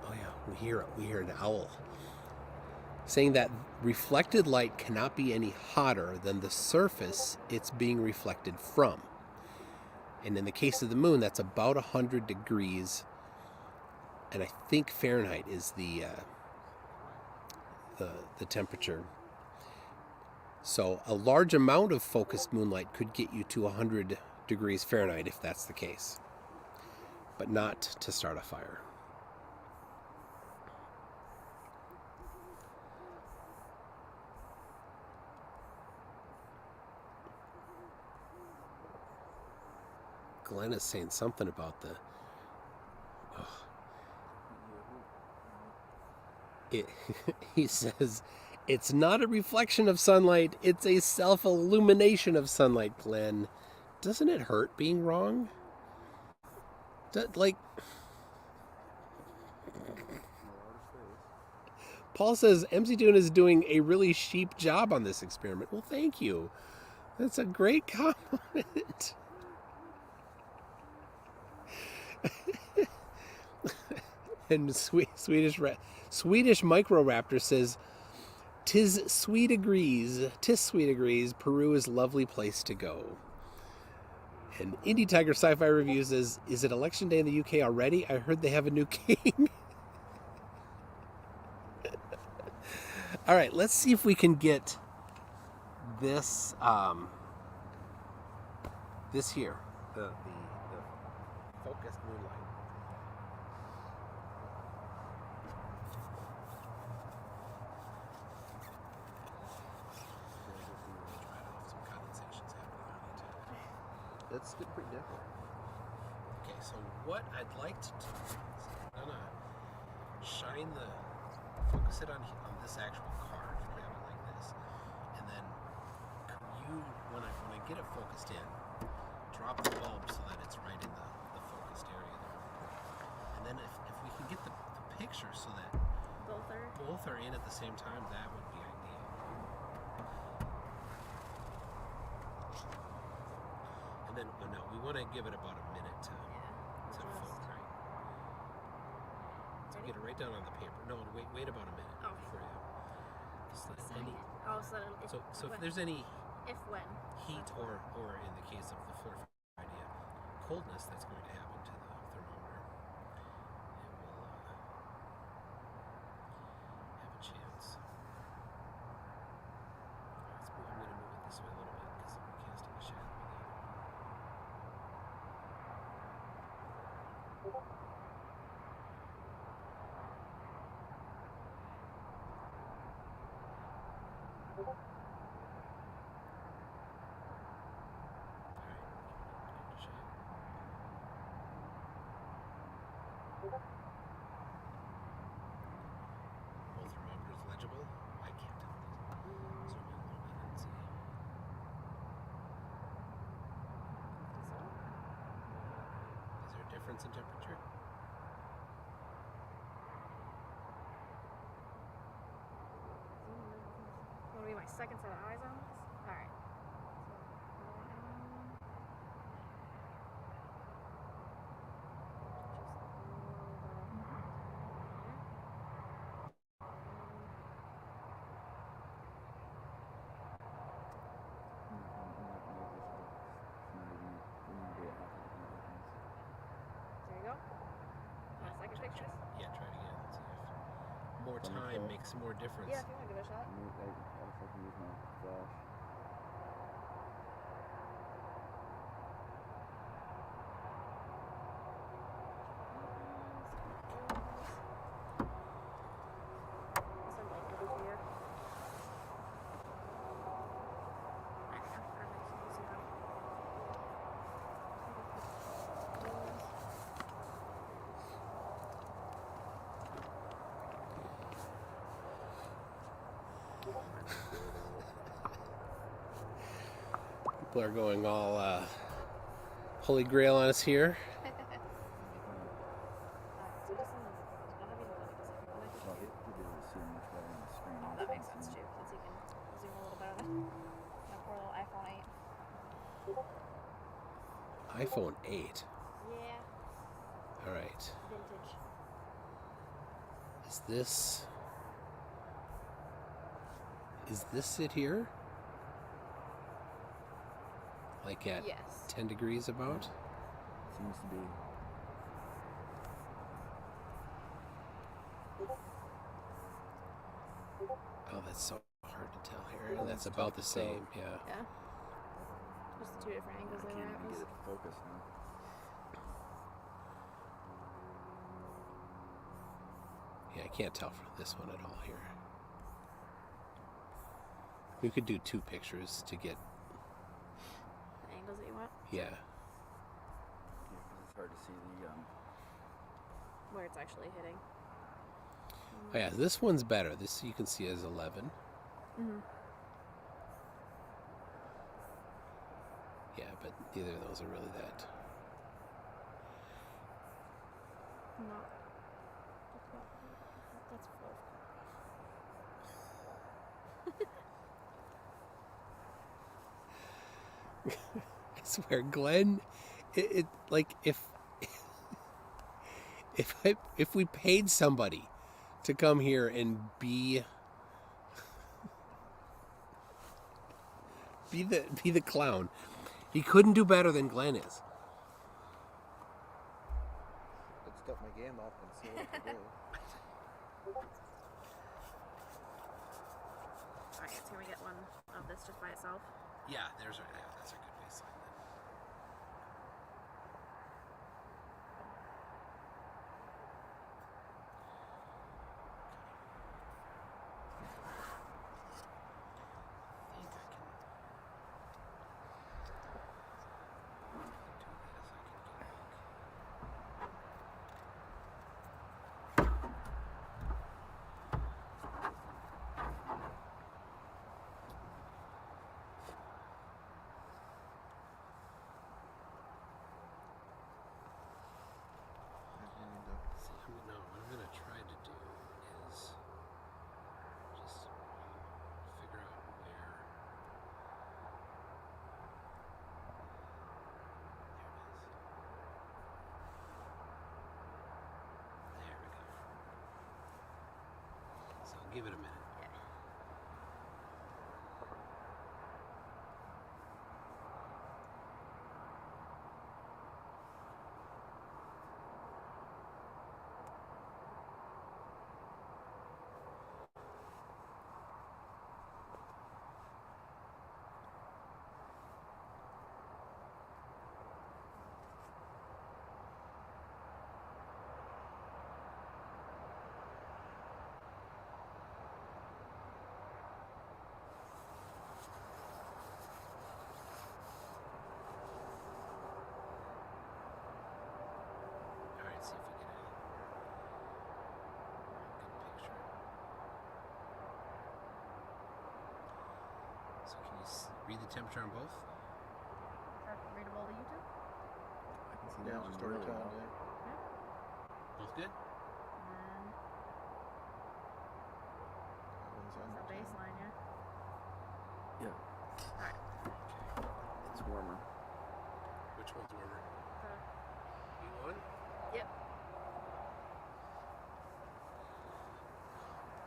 oh yeah, we hear an owl, saying that reflected light cannot be any hotter than the surface it's being reflected from. And in the case of the moon, that's about 100 degrees. And I think Fahrenheit is the temperature. So a large amount of focused moonlight could get you to 100 degrees Fahrenheit if that's the case, but not to start a fire. Glenn is saying something about he says, it's not a reflection of sunlight, it's a self-illumination of sunlight, Glenn. Doesn't it hurt being wrong? Paul says, MC Dune is doing a really sheep job on this experiment. Well, thank you. That's a great compliment. And Swedish Microraptor says, tis sweet agrees, Peru is a lovely place to go. And Indie Tiger Sci-Fi Review says, is it election day in the UK already? I heard they have a new king. All right, let's see if we can get this this here, the focused moonlight. That's getting pretty different. Okay, so what I'd like to do is I'm gonna focus it on this actual card, if we have it like this, and then when I get it focused in, drop the bulb so that it's right in the focused area there. And then if we picture so that Both are. in at the same time, that would be ideal. And then, well, no, we want to give it about a minute to fold, right? So get it right down on the paper. No, wait about a minute before you. Just let any. So if there's any when heat or in the case of the floor idea, coldness that's going to happen to the thermometer, it will have a chance. I'm going to move it this way a little bit because I'm casting a shadow again. Both thermometers legible? I can't tell. Zoom in a little bit and see. Is there a difference in temperature? Want to be my second set of eyes on this? Alright. There you go. Second picture. Yeah, try it again. See if more time makes more difference. Yeah, if you want to give it a shot. I can use my flash. People are going all Holy Grail on us here. That makes sense too, because you can zoom a little better. My poor little iPhone 8. iPhone 8. Yeah. All right. Vintage. Is this it here? Like at Yes. 10 degrees about? Seems to be. Oh, that's so hard to tell here. And that's about the same, yeah. Yeah. Just the two different angles I they can't were even at. get it to focus now. Yeah, I can't tell from this one at all here. We could do two pictures to get, The angles that you want. yeah. Yeah, because it's hard to see the Where it's actually hitting. Oh yeah, this one's better. This you can see as 11. Mm-hmm. Yeah, but neither of those are really that. No. That's full. I swear, Glenn, it like if we paid somebody to come here and be the clown, he couldn't do better than Glenn is. Let's step my game up and see what I can do. Alright, so can we get one of this just by itself? Yeah, that's a good baseline. give it a minute. All right, see if we get a good picture. So can you read the temperature on both? Readable to YouTube? I can see Yeah, that one just really story time, well. yeah. Both good? And That one's on the the channel. baseline, yeah. Yeah, Alright. it's warmer. Which one's warmer? E1? Yep.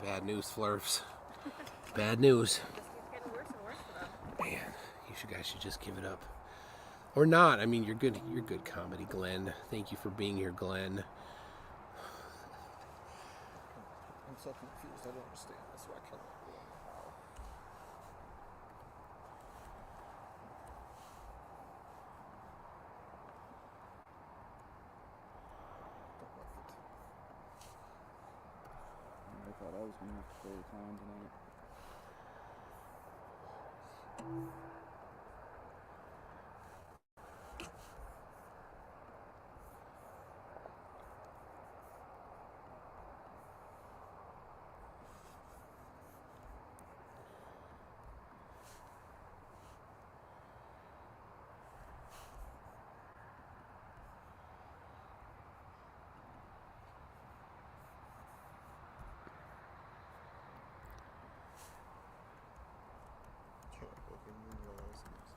Bad news, Flurfs. Bad news. Just keeps getting worse and worse for them. Man, guys should just give it up. Or not. I mean, you're good comedy, Glenn. Thank you for being here, Glenn. I'm so confused. I don't understand this. Why can't I do it? Don't like it. I thought I was going to have to play the clown tonight. Can't fucking realize this.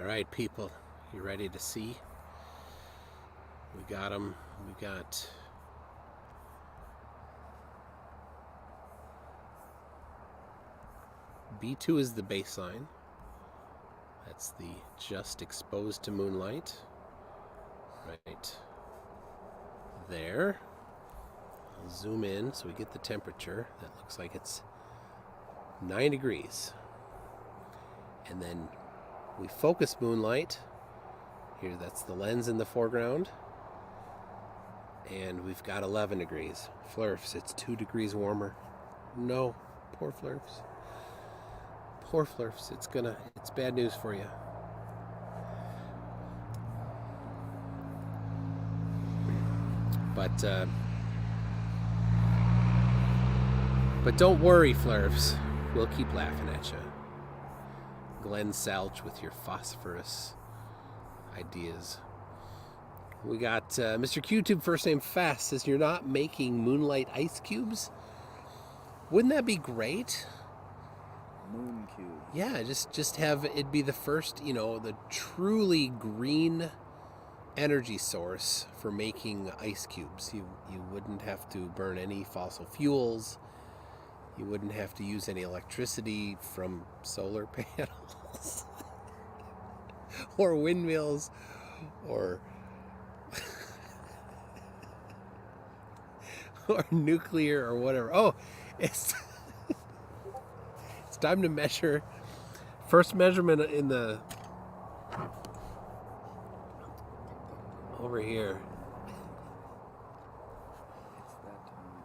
All right, people, you ready to see? We got them. We got B2 is the baseline. That's the just exposed to moonlight. Right there. I'll zoom in so we get the temperature. That looks like it's 9 degrees. And then we focus moonlight. Here, that's the lens in the foreground. And we've got 11 degrees. Flurfs, it's 2 degrees warmer. No, poor Flurfs. Poor Flurfs, it's bad news for you. But don't worry, Flurfs. We'll keep laughing at you. Glenn Salch with your phosphorus ideas. We got Mr. QTube, first name Fast, says you're not making moonlight ice cubes. Wouldn't that be great? Moon cube. Yeah, just have it be the first, the truly green energy source for making ice cubes. You wouldn't have to burn any fossil fuels. You wouldn't have to use any electricity from solar panels or windmills or or nuclear or whatever. Oh, it's it's time to measure. First measurement in the over here. It's that time.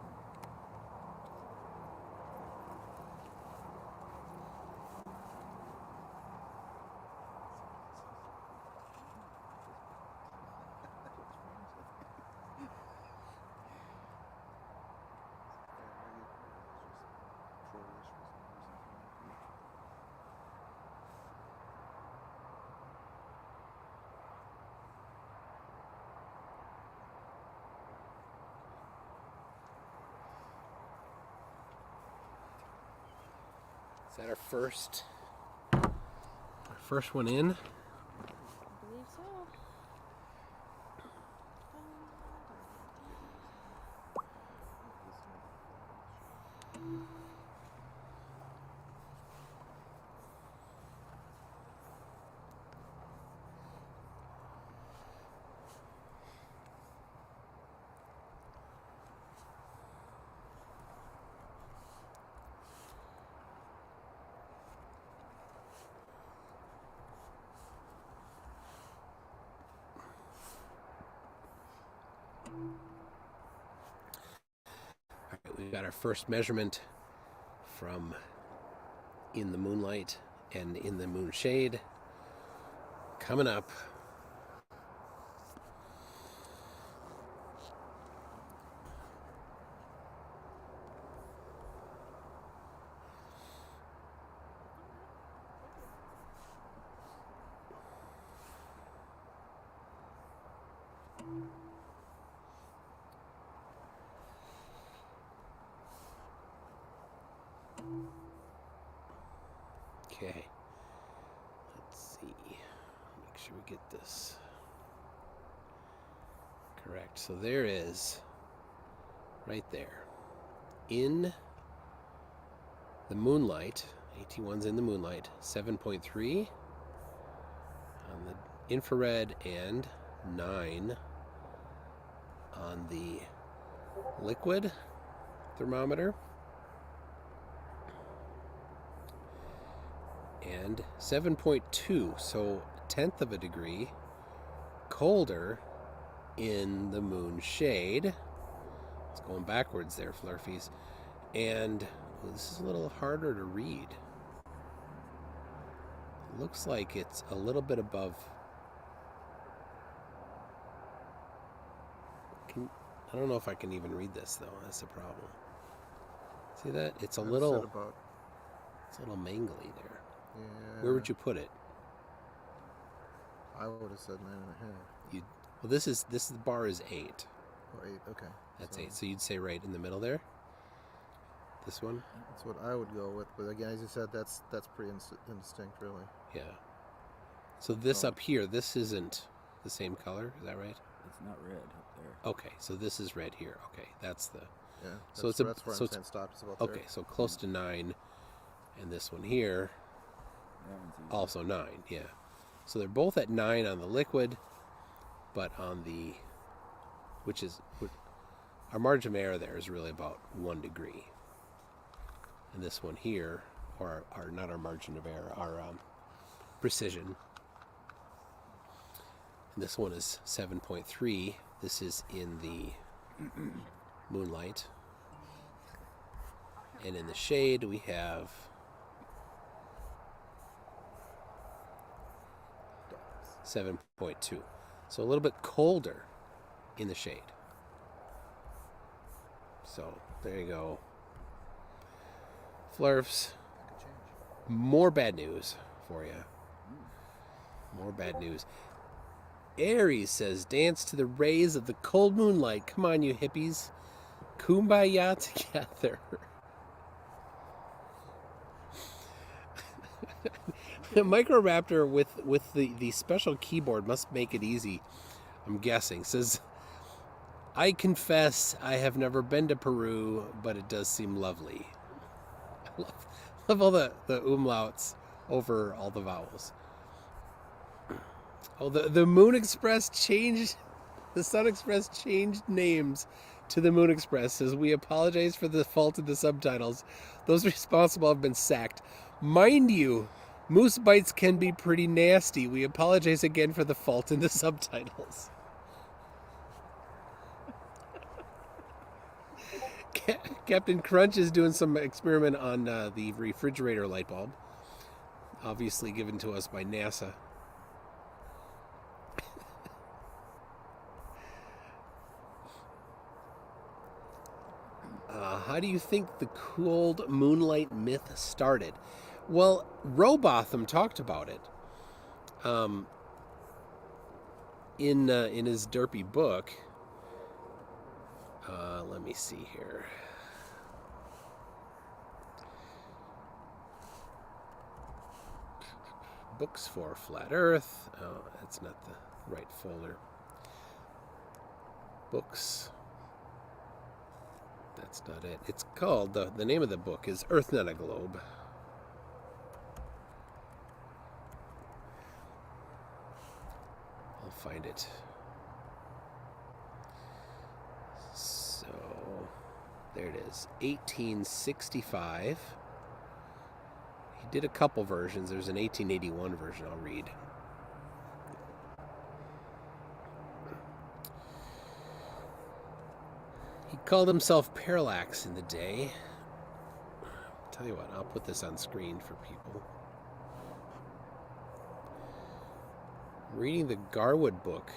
Is that our first one in? I believe so. All right, we've got our first measurement from in the moonlight and in the moon shade coming up. Okay, let's see, make sure we get this correct. So there is, right there, in the moonlight, 18's in the moonlight, 7.3 on the infrared and 9 on the liquid thermometer. And 7.2, so a tenth of a degree colder in the moon shade. It's going backwards there, Flurfies. And this is a little harder to read. Looks like it's a little bit above. I don't know if I can even read this though. That's the problem. See that? It's a little mangly there. Yeah. Where would you put it? I would have said 9.5. Well, this is the bar is 8. Or 8, okay. That's 8. So you'd say right in the middle there. This one. That's what I would go with. But again, as you said, that's pretty indistinct, really. Yeah. So this up here, this isn't the same color. Is that right? It's not red up there. Okay. So this is red here. Okay, that's the. Yeah. So that's where I'm saying stop. It's about okay. there. So close to 9, and this one here. That one's easy. Also 9, yeah. So they're both at 9 on the liquid, but on the, our margin of error there is really about 1 degree. And this one here, or our not our margin of error, our precision. And this one is 7.3. This is in the moonlight. And in the shade we have 7.2. So a little bit colder in the shade. So there you go. Flurfs. More bad news for you. More bad news. Aries says, dance to the rays of the cold moonlight. Come on, you hippies. Kumbaya together. The Microraptor with the special keyboard must make it easy, I'm guessing. Says, I confess I have never been to Peru, but it does seem lovely. I love all the umlauts over all the vowels. Oh, the Moon Express changed, the Sun Express changed names to the Moon Express. Says, we apologize for the fault in the subtitles. Those responsible have been sacked. Mind you, moose bites can be pretty nasty. We apologize again for the fault in the subtitles. Captain Crunch is doing some experiment on the refrigerator light bulb, obviously given to us by NASA. How do you think the cold moonlight myth started? Well, Robotham talked about it in his derpy book. Let me see here. books for Flat Earth. Oh, that's not the right folder. Books. That's not it. It's called, the name of the book is Earth Not a Globe. I'll find it. So, there it is. 1865. He did a couple versions. There's an 1881 version I'll read. He called himself Parallax in the day. Tell you what, I'll put this on screen for people. Reading the Garwood book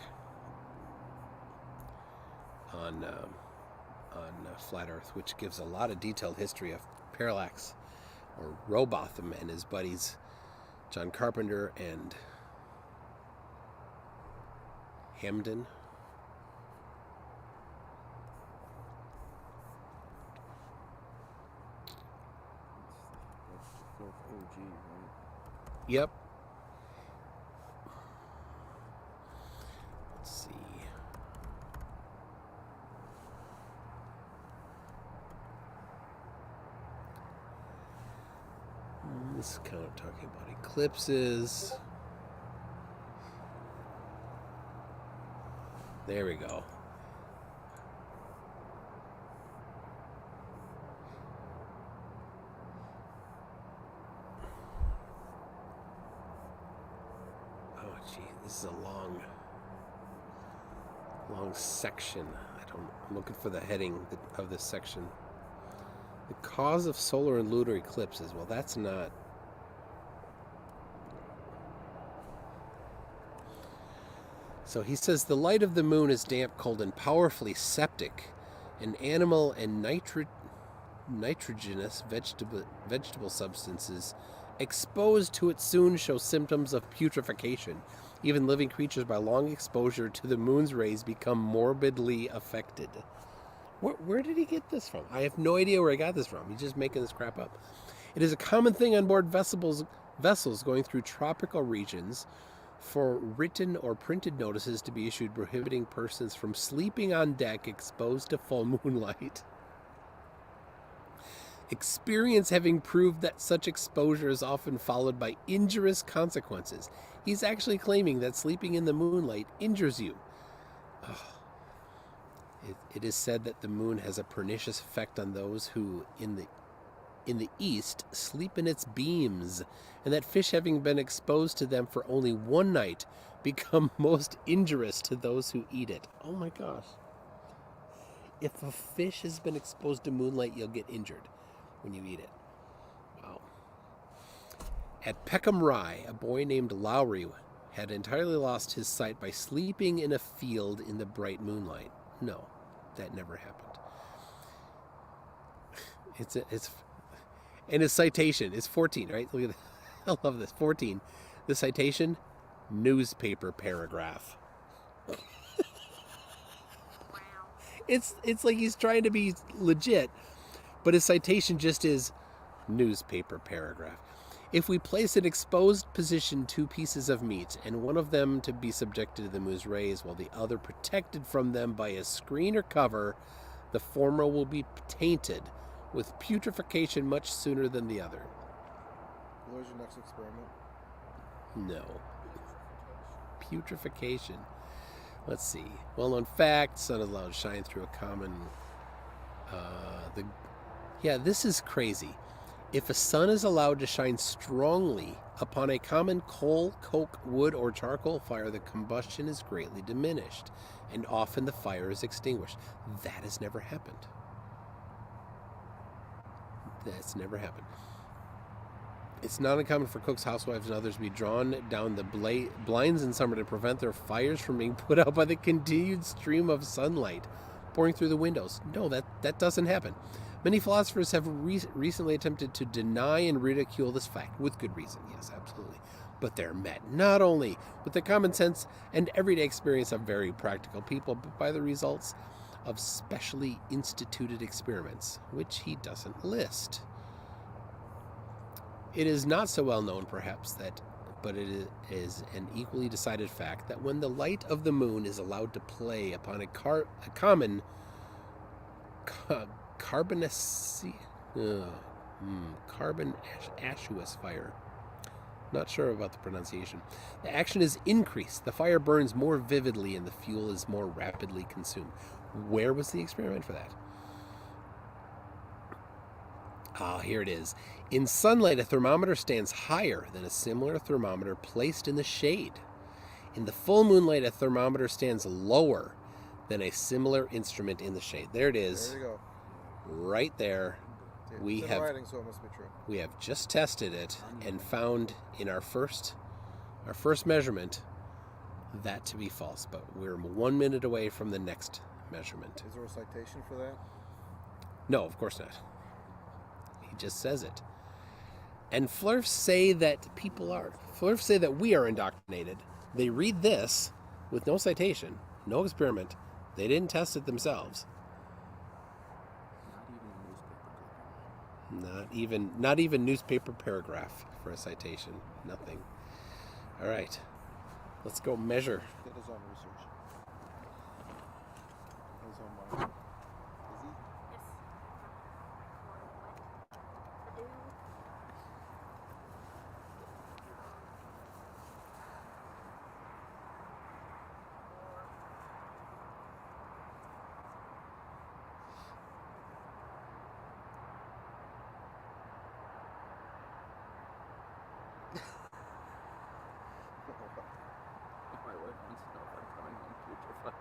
on Flat Earth, which gives a lot of detailed history of Parallax, or Robotham, and his buddies John Carpenter and Hamden. That's the fourth OG, right? Yep. Let's see. This is kind of talking about eclipses. There we go. Oh, gee, this is a long section. I'm looking for the heading of this section. The cause of solar and lunar eclipses. Well, that's not. So he says the light of the moon is damp, cold, and powerfully septic. An animal and nitrogenous vegetable substances exposed to it soon show symptoms of putrefaction. Even living creatures, by long exposure to the moon's rays, become morbidly affected. Where did he get this from? I have no idea where he got this from. He's just making this crap up. It is a common thing on board vessels going through tropical regions for written or printed notices to be issued prohibiting persons from sleeping on deck exposed to full moonlight. Experience having proved that such exposure is often followed by injurious consequences. He's actually claiming that sleeping in the moonlight injures you. It is said that the moon has a pernicious effect on those who, in the east, sleep in its beams, and that fish having been exposed to them for only one night become most injurious to those who eat it. Oh my gosh. If a fish has been exposed to moonlight, you'll get injured when you eat it. Wow. At Peckham Rye, a boy named Lowry had entirely lost his sight by sleeping in a field in the bright moonlight. No, that never happened. And his citation is 14, right? Look at that. I love this. 14. The citation, newspaper paragraph. It's like he's trying to be legit, but his citation just is newspaper paragraph. If we place in exposed position two pieces of meat, and one of them to be subjected to the moon's rays, while the other protected from them by a screen or cover, the former will be tainted with putrefaction much sooner than the other. Where's your next experiment? No. Putrefaction. Let's see. Well-known fact, sun is allowed to shine through a common... this is crazy. If a sun is allowed to shine strongly upon a common coal, coke, wood, or charcoal fire, the combustion is greatly diminished, and often the fire is extinguished. That has never happened. That's never happened. It's not uncommon for cooks, housewives, and others to be drawn down the blinds in summer to prevent their fires from being put out by the continued stream of sunlight pouring through the windows. No, that doesn't happen. Many philosophers have recently attempted to deny and ridicule this fact, with good reason, yes, absolutely. But they're met not only with the common sense and everyday experience of very practical people, but by the results of specially instituted experiments, which he doesn't list. It is not so well known, perhaps, that but it is an equally decided fact that when the light of the moon is allowed to play upon a common carbonaceous fire. Not sure about the pronunciation. The action is increased. The fire burns more vividly and the fuel is more rapidly consumed. Where was the experiment for that? Ah, here it is. In sunlight, a thermometer stands higher than a similar thermometer placed in the shade. In the full moonlight, a thermometer stands lower than a similar instrument in the shade. There it is. There you go. Right there. It's in writing, so it must be true. We have just tested it and found in our first measurement that to be false, but we're 1 minute away from the next measurement. Is there a citation for that? No, of course not. He just says it. And Flurfs say that Flurfs say that we are indoctrinated. They read this with no citation, no experiment. They didn't test it themselves. Not even newspaper paragraph for a citation. Nothing. All right. Let's go measure. Did his own research. His own mind. Is he? My wife wants to know if I'm coming home putrefied.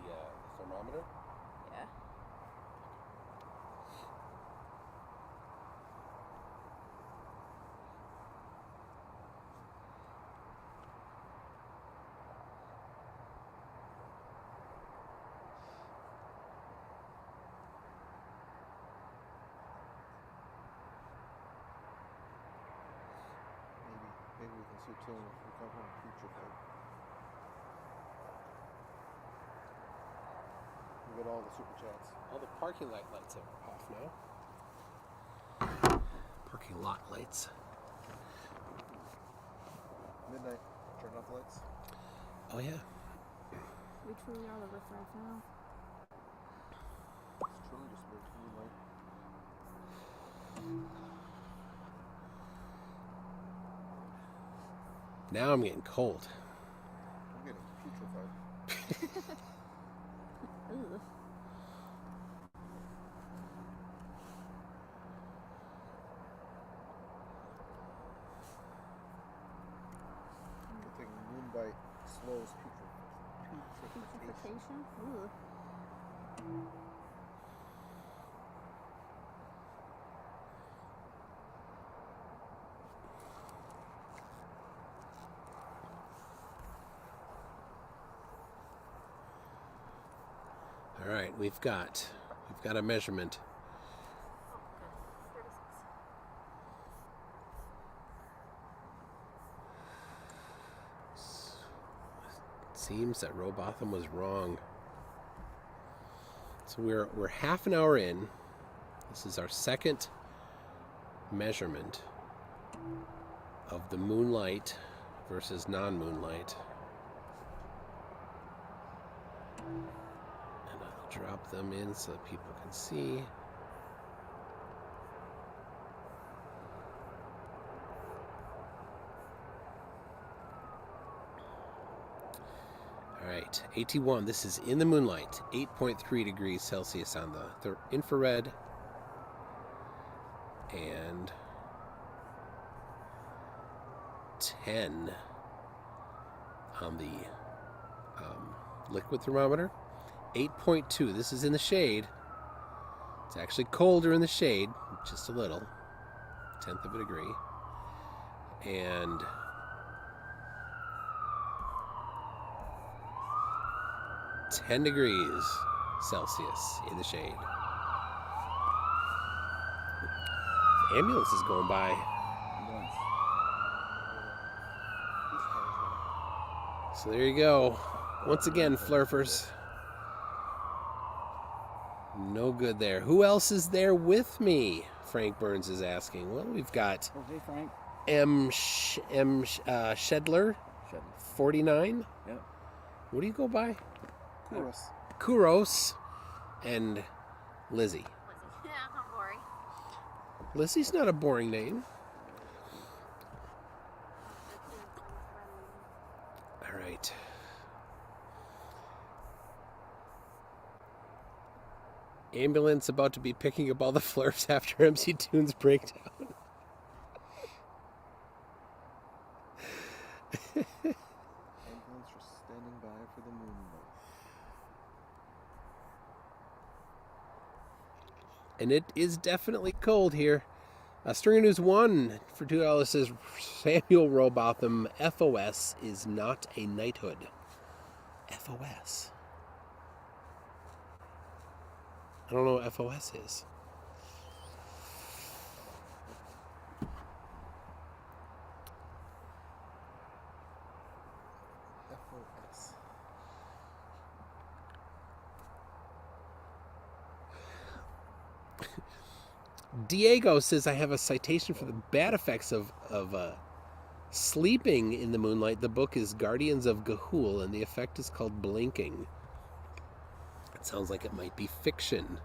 The thermometer? Yeah. Maybe we can see Tim if we come home putrefied. We get all the super chats. All the parking lot lights are off now. Parking lot lights. Midnight. Turn off the lights. Oh yeah. We truly are the riffraff now. It's truly just moonlight. Now I'm getting cold. I'm getting putrefied. Ugh. Good thing Moonlight slows putrefaction. Putrefaction? Ugh. All right, we've got a measurement. It seems that Robotham was wrong. So we're half an hour in. This is our second measurement of the moonlight versus non-moonlight. And I'll drop them in so that people can see. All right, 81. This is in the moonlight. 8.3 degrees Celsius on the infrared. And 10 on the liquid thermometer. 8.2. This is in the shade. It's actually colder in the shade, just a little. 1/10 of a degree. And 10 degrees Celsius in the shade. Ambulance is going by. So there you go. Once again, Flurfers. good there. Who else is there with me? Frank Burns is asking. Well, we've got Oh, hey, Frank. Shedler, Shut 49. Yep. What do you go by? Kuros. Kuros and Lizzie. Lizzie. Yeah, not boring. Lizzie's not a boring name. All right. Ambulance about to be picking up all the flirts after MC Tunes breakdown. Ambulance just standing by for the Moonlight. And it is definitely cold here. Stringer News 1 for $2 says Samuel Robotham, FOS is not a knighthood. FOS. I don't know what FOS is. FOS. Diego says I have a citation for the bad effects of sleeping in the moonlight. The book is Guardians of Ga'Hoole, and the effect is called blinking. It sounds like it might be fiction.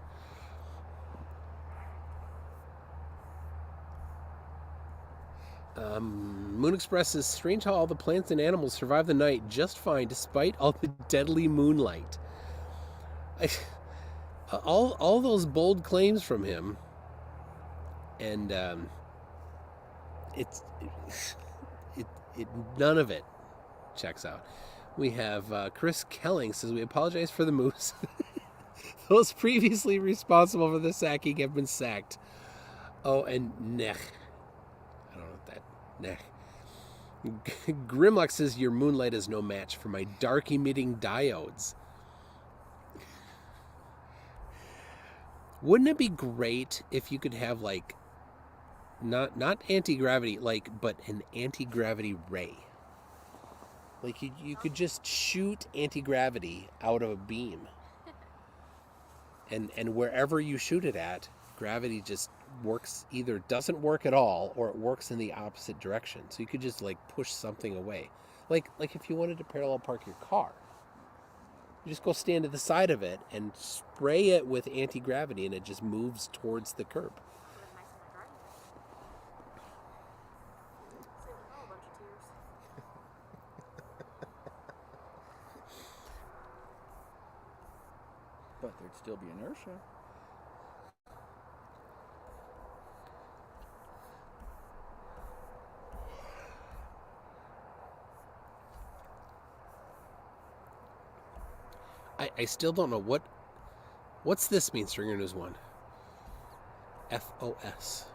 Moon Express is strange how all the plants and animals survive the night just fine despite all the deadly moonlight. All those bold claims from him, and none of it checks out. We have Chris Kelling says we apologize for the moose. Those previously responsible for the sacking have been sacked. Oh, and Nech. I don't know what that Nech. Grimlock says your moonlight is no match for my dark emitting diodes. Wouldn't it be great if you could have like not anti-gravity, but an anti-gravity ray? Like you could just shoot anti-gravity out of a beam. And wherever you shoot it at, gravity just works, either doesn't work at all or it works in the opposite direction. So you could just like push something away. Like if you wanted to parallel park your car. You just go stand at the side of it and spray it with anti-gravity and it just moves towards the curb. But there'd still be inertia. I still don't know what's this mean, Stringer News 1? FOS.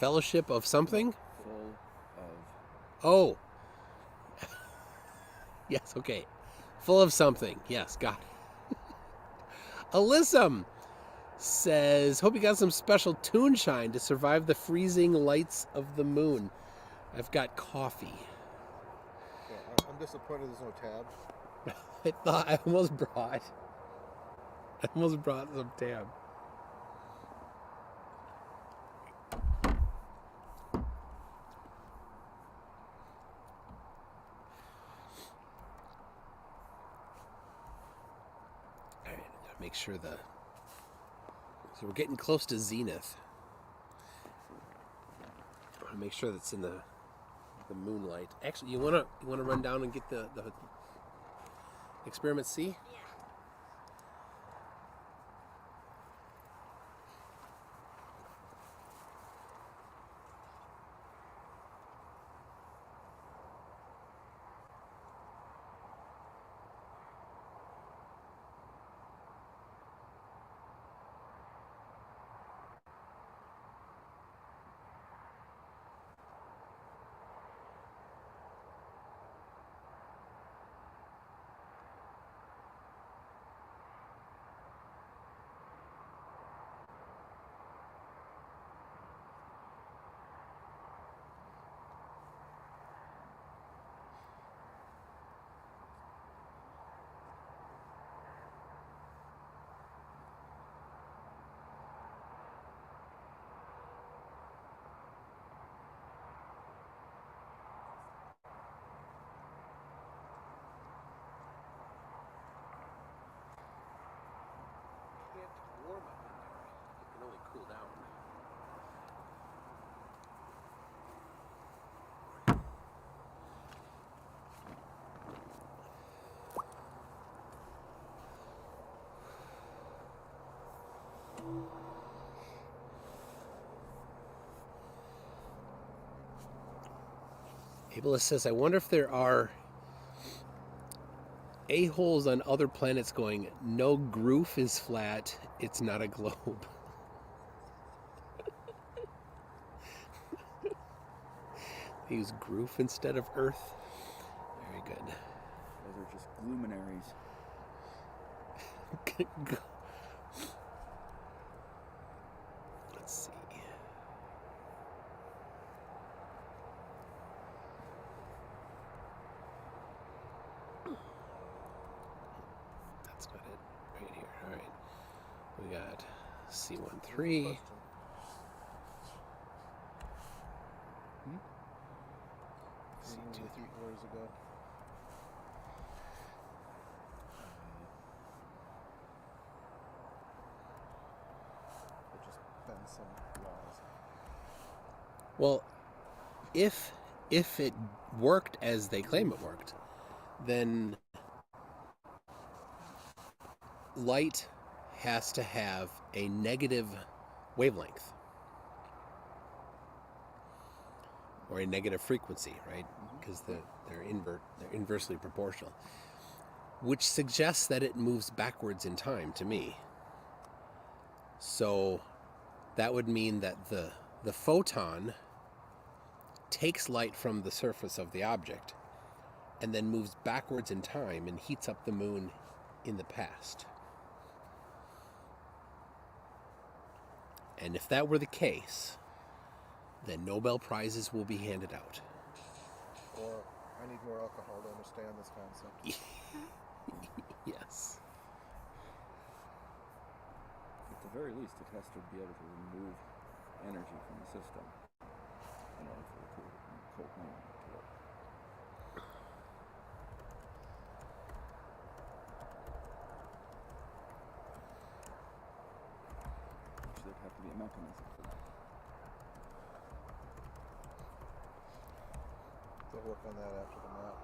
Fellowship of something? Full of... Oh. Yes, okay. Full of something. Yes, got it. Alyssum says, hope you got some special toonshine to survive the freezing lights of the moon. I've got coffee. Yeah, I'm disappointed there's no tab. I thought I almost brought some tab. Alright, gotta make sure so we're getting close to zenith. I wanna make sure that's in the moonlight. Actually, you wanna run down and get the experiment C? Yeah. cool down. Ableist says, I wonder if there are a-holes on other planets going, no Groof is flat, it's not a globe. They use Groof instead of Earth. Very good. Those are just luminaries. Let's see. That's not it. Right here. All right. We got C13. C2. 3 hours ago. It just bends some laws. Well, if it worked as they claim it worked, then light has to have a negative wavelength or a negative frequency, right? Because they're inversely proportional, which suggests that it moves backwards in time to me. So that would mean that the photon takes light from the surface of the object and then moves backwards in time and heats up the moon in the past. And if that were the case, then Nobel Prizes will be handed out. Or I need more alcohol to understand this concept. Yes. At the very least, it has to be able to remove energy from the system in order for the cold moon to work. Which there'd have to be a mechanism for that. They'll work on that after the map.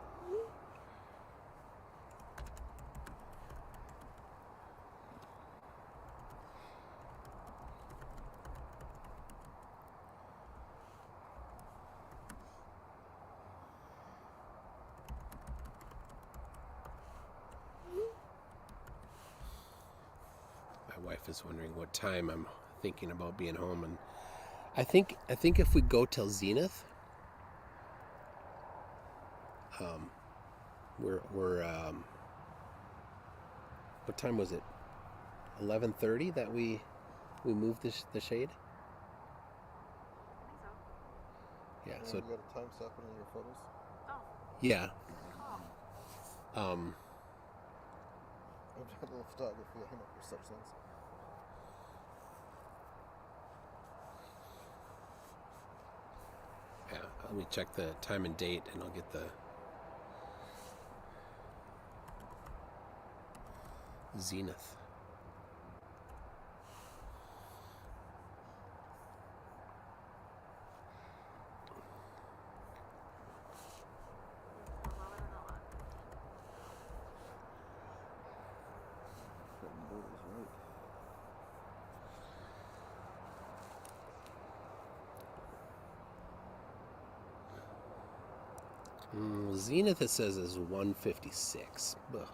My wife is wondering what time I'm thinking about being home, and I think if we go till zenith, we're what time was it? 11:30 that we moved the shade. Yeah. And So you got a time step in your photos? yeah. I've done a little photography. I know for such things. Yeah. Let me check the time and date, and I'll get the zenith. Putting the borders right. Zenith, it says, is 1:56. Ugh.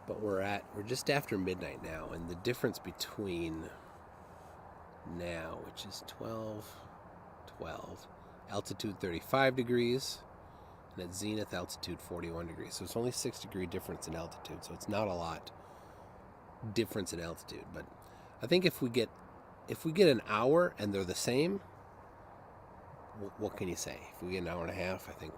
But we're just after midnight now, and the difference between now, which is 12, altitude 35 degrees, and at zenith altitude 41 degrees. So it's only 6-degree difference in altitude, so it's not a lot difference in altitude. But I think if we get an hour and they're the same, what can you say? If we get an hour and a half, I think.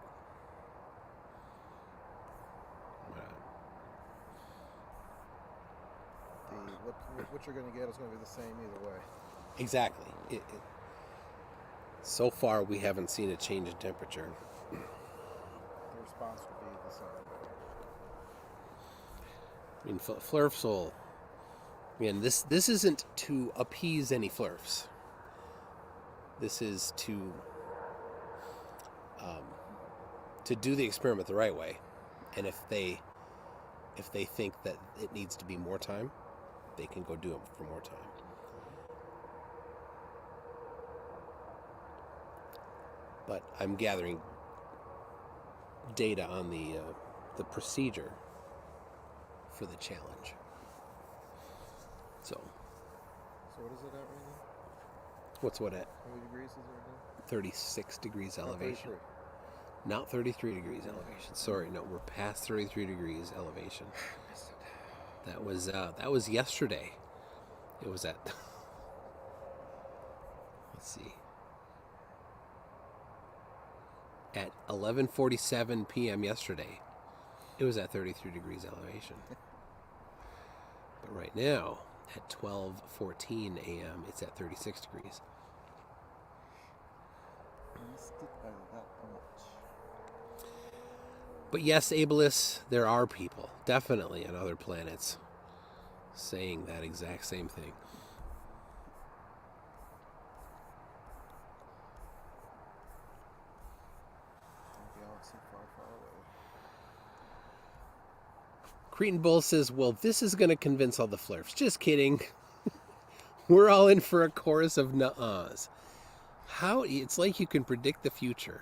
What you're going to get is going to be the same either way. Exactly. So far, we haven't seen a change in temperature. The response will be the same. I mean, Flurfs will And this isn't to appease any flurfs. This is to do the experiment the right way. And if they think that it needs to be more time, they can go do it for more time. But I'm gathering data on the procedure for the challenge. So what is it at right now? what's what at? How many degrees is it right now? 36 degrees elevation. 33. Not 33 degrees elevation. Sorry, no, we're past 33 degrees elevation. That was yesterday. It was at let's see. At 11:47 p.m. yesterday, it was at 33 degrees elevation. But right now, at 12:14 a.m., it's at 36 degrees. Missed it by that much. But yes, ableists, there are people, definitely on other planets, saying that exact same thing. A galaxy far, far away. Cretan Bull says, well, this is going to convince all the flurfs. Just kidding. We're all in for a chorus of nuh-ahs. How? It's like you can predict the future.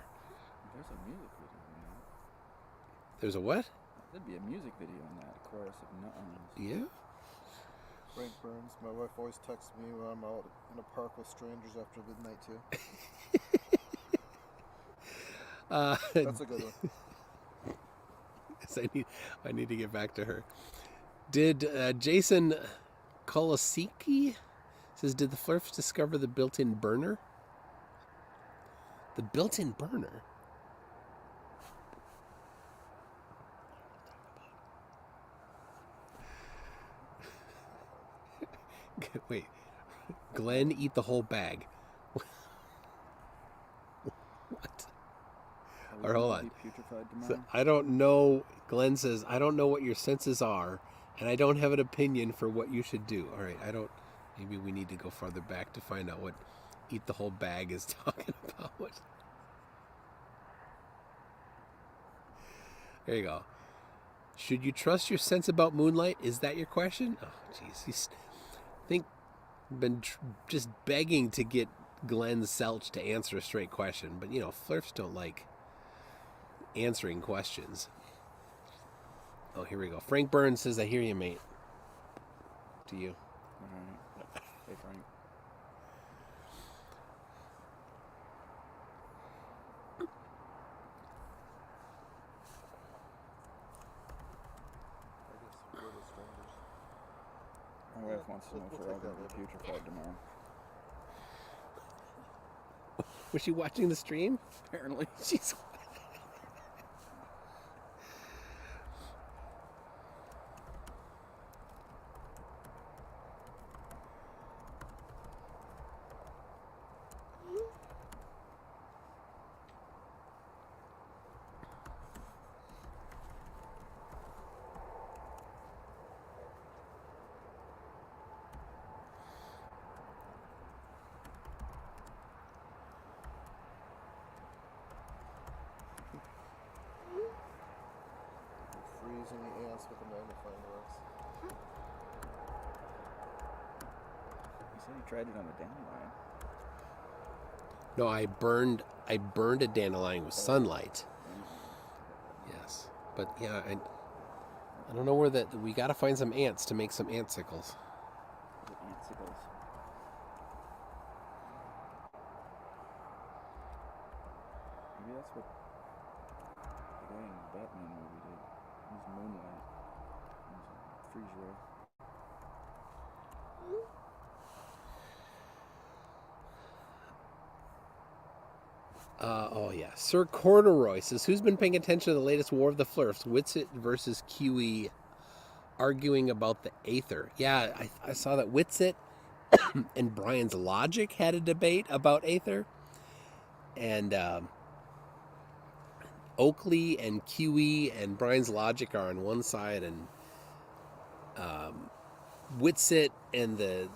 There's a music video on that. There's a what? There'd be a music video on that. A chorus of nuh-ahs. Yeah? Frank Burns, my wife always texts me when I'm out in a park with strangers after midnight too. That's a good one. Yes, I need to get back to her. Did Jason Kolosiki says, did the flurfs discover the built-in burner? The built-in burner? Wait, Glenn eat the whole bag. What? Or hold on. So, I don't know. Glenn says, I don't know what your senses are, and I don't have an opinion for what you should do. All right, I don't. Maybe we need to go farther back to find out what eat the whole bag is talking about. There you go. Should you trust your sense about Moonlight? Is that your question? Oh, jeez. I think I've been just begging to get Glenn Selch to answer a straight question, but you know, flurfs don't like answering questions. Oh, here we go. Frank Burns says, I hear you, mate. To you. All right. Hey, Frank. I guess we're the strangers. My wife wants to know if we're all going to be putrefied tomorrow. Was she watching the stream? Apparently. She's... Freezing the ass with a magnifying glass. He said he tried it on a dandelion. No, I burned a dandelion with sunlight. Yes. But yeah, I don't know where we got to find some ants to make some antsicles. The antsicles. Maybe that's what the guy in the Batman movie did. It was Moonlight. It was a freeze ray. Oh yeah, Sir Corduroy says, who's been paying attention to the latest War of the Flurfs? Witsit versus QE arguing about the Aether. Yeah, I saw that Witsit and Brian's Logic had a debate about Aether. And Oakley and QE and Brian's Logic are on one side, and Witsit and the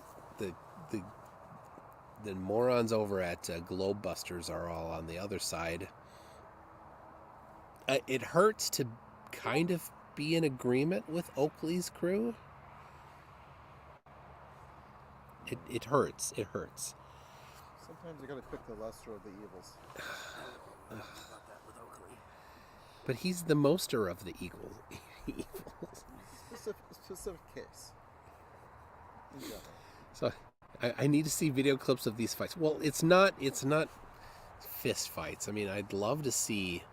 morons over at Globebusters are all on the other side. It hurts to kind of be in agreement with Oakley's crew. It hurts. It hurts. Sometimes you gotta pick the lesser of the evils. But he's the moster of the evils. Specific case. In general. So I need to see video clips of these fights. Well, it's not fist fights. I mean, I'd love to see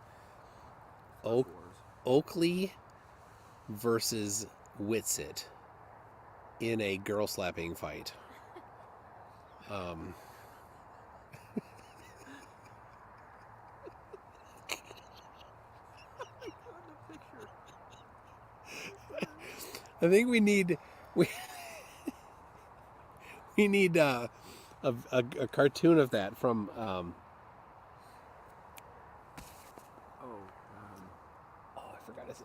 Oakley versus Witsit in a girl slapping fight. I think we need a cartoon of that from oh, I forgot his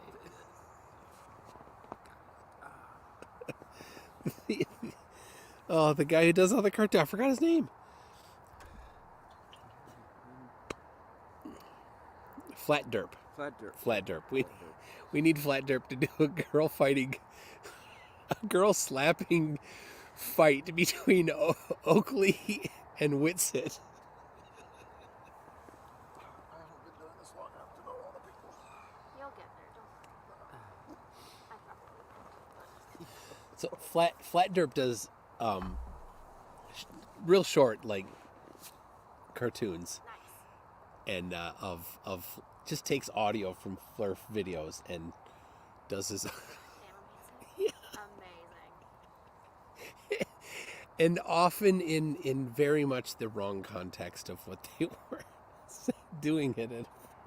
name. Oh, the guy who does all the cartoon. I forgot his name. Flat Derp. Flat Derp. We need Flat Derp to do a girl slapping fight between Oakley and Witsit. I haven't been doing this long enough to know all the people. You'll get there, don't worry. I probably So Flat Derp does real short, like, cartoons, Nice. and of just takes audio from Flurf videos and does his Damn Yeah. amazing. and often in very much the wrong context of what they were doing it in.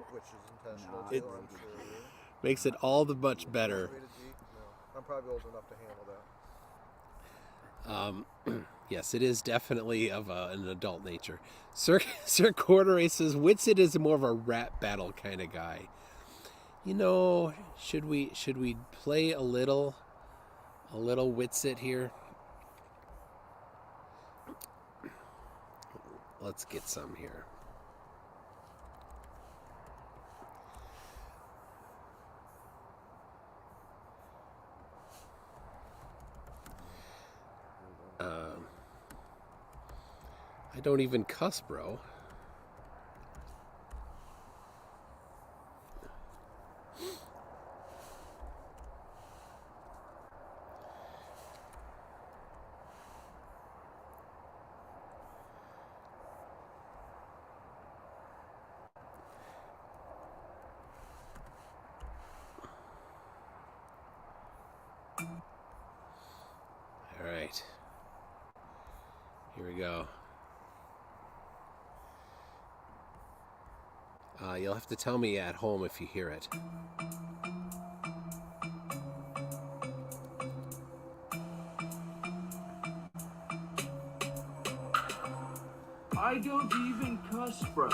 Which is intentional Nah, too, it- I'm sure. Makes it all the much better. Rated G? No. I'm probably old enough to handle that. Yes, it is definitely of an adult nature. Sir Corderay says Witsit is more of a rap battle kind of guy. You know, should we play a little Witsit here? Let's get some here. I don't even cuss, bro. All right. Here we go. You'll have to tell me at home if you hear it. I don't even cuss, bro.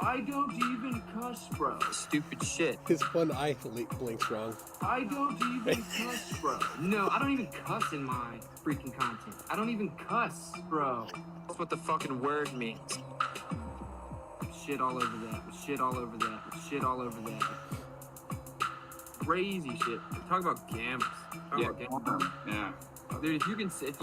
I don't even cuss, bro. Stupid shit. His one eye blinks wrong. I don't even cuss, bro. No, I don't even cuss in my freaking content. I don't even cuss, bro. That's what the fucking word means. Shit all over that. Shit all over that. Shit all over that. Crazy shit. Talk about gammas. Talk about gammas. Yeah. Dude, if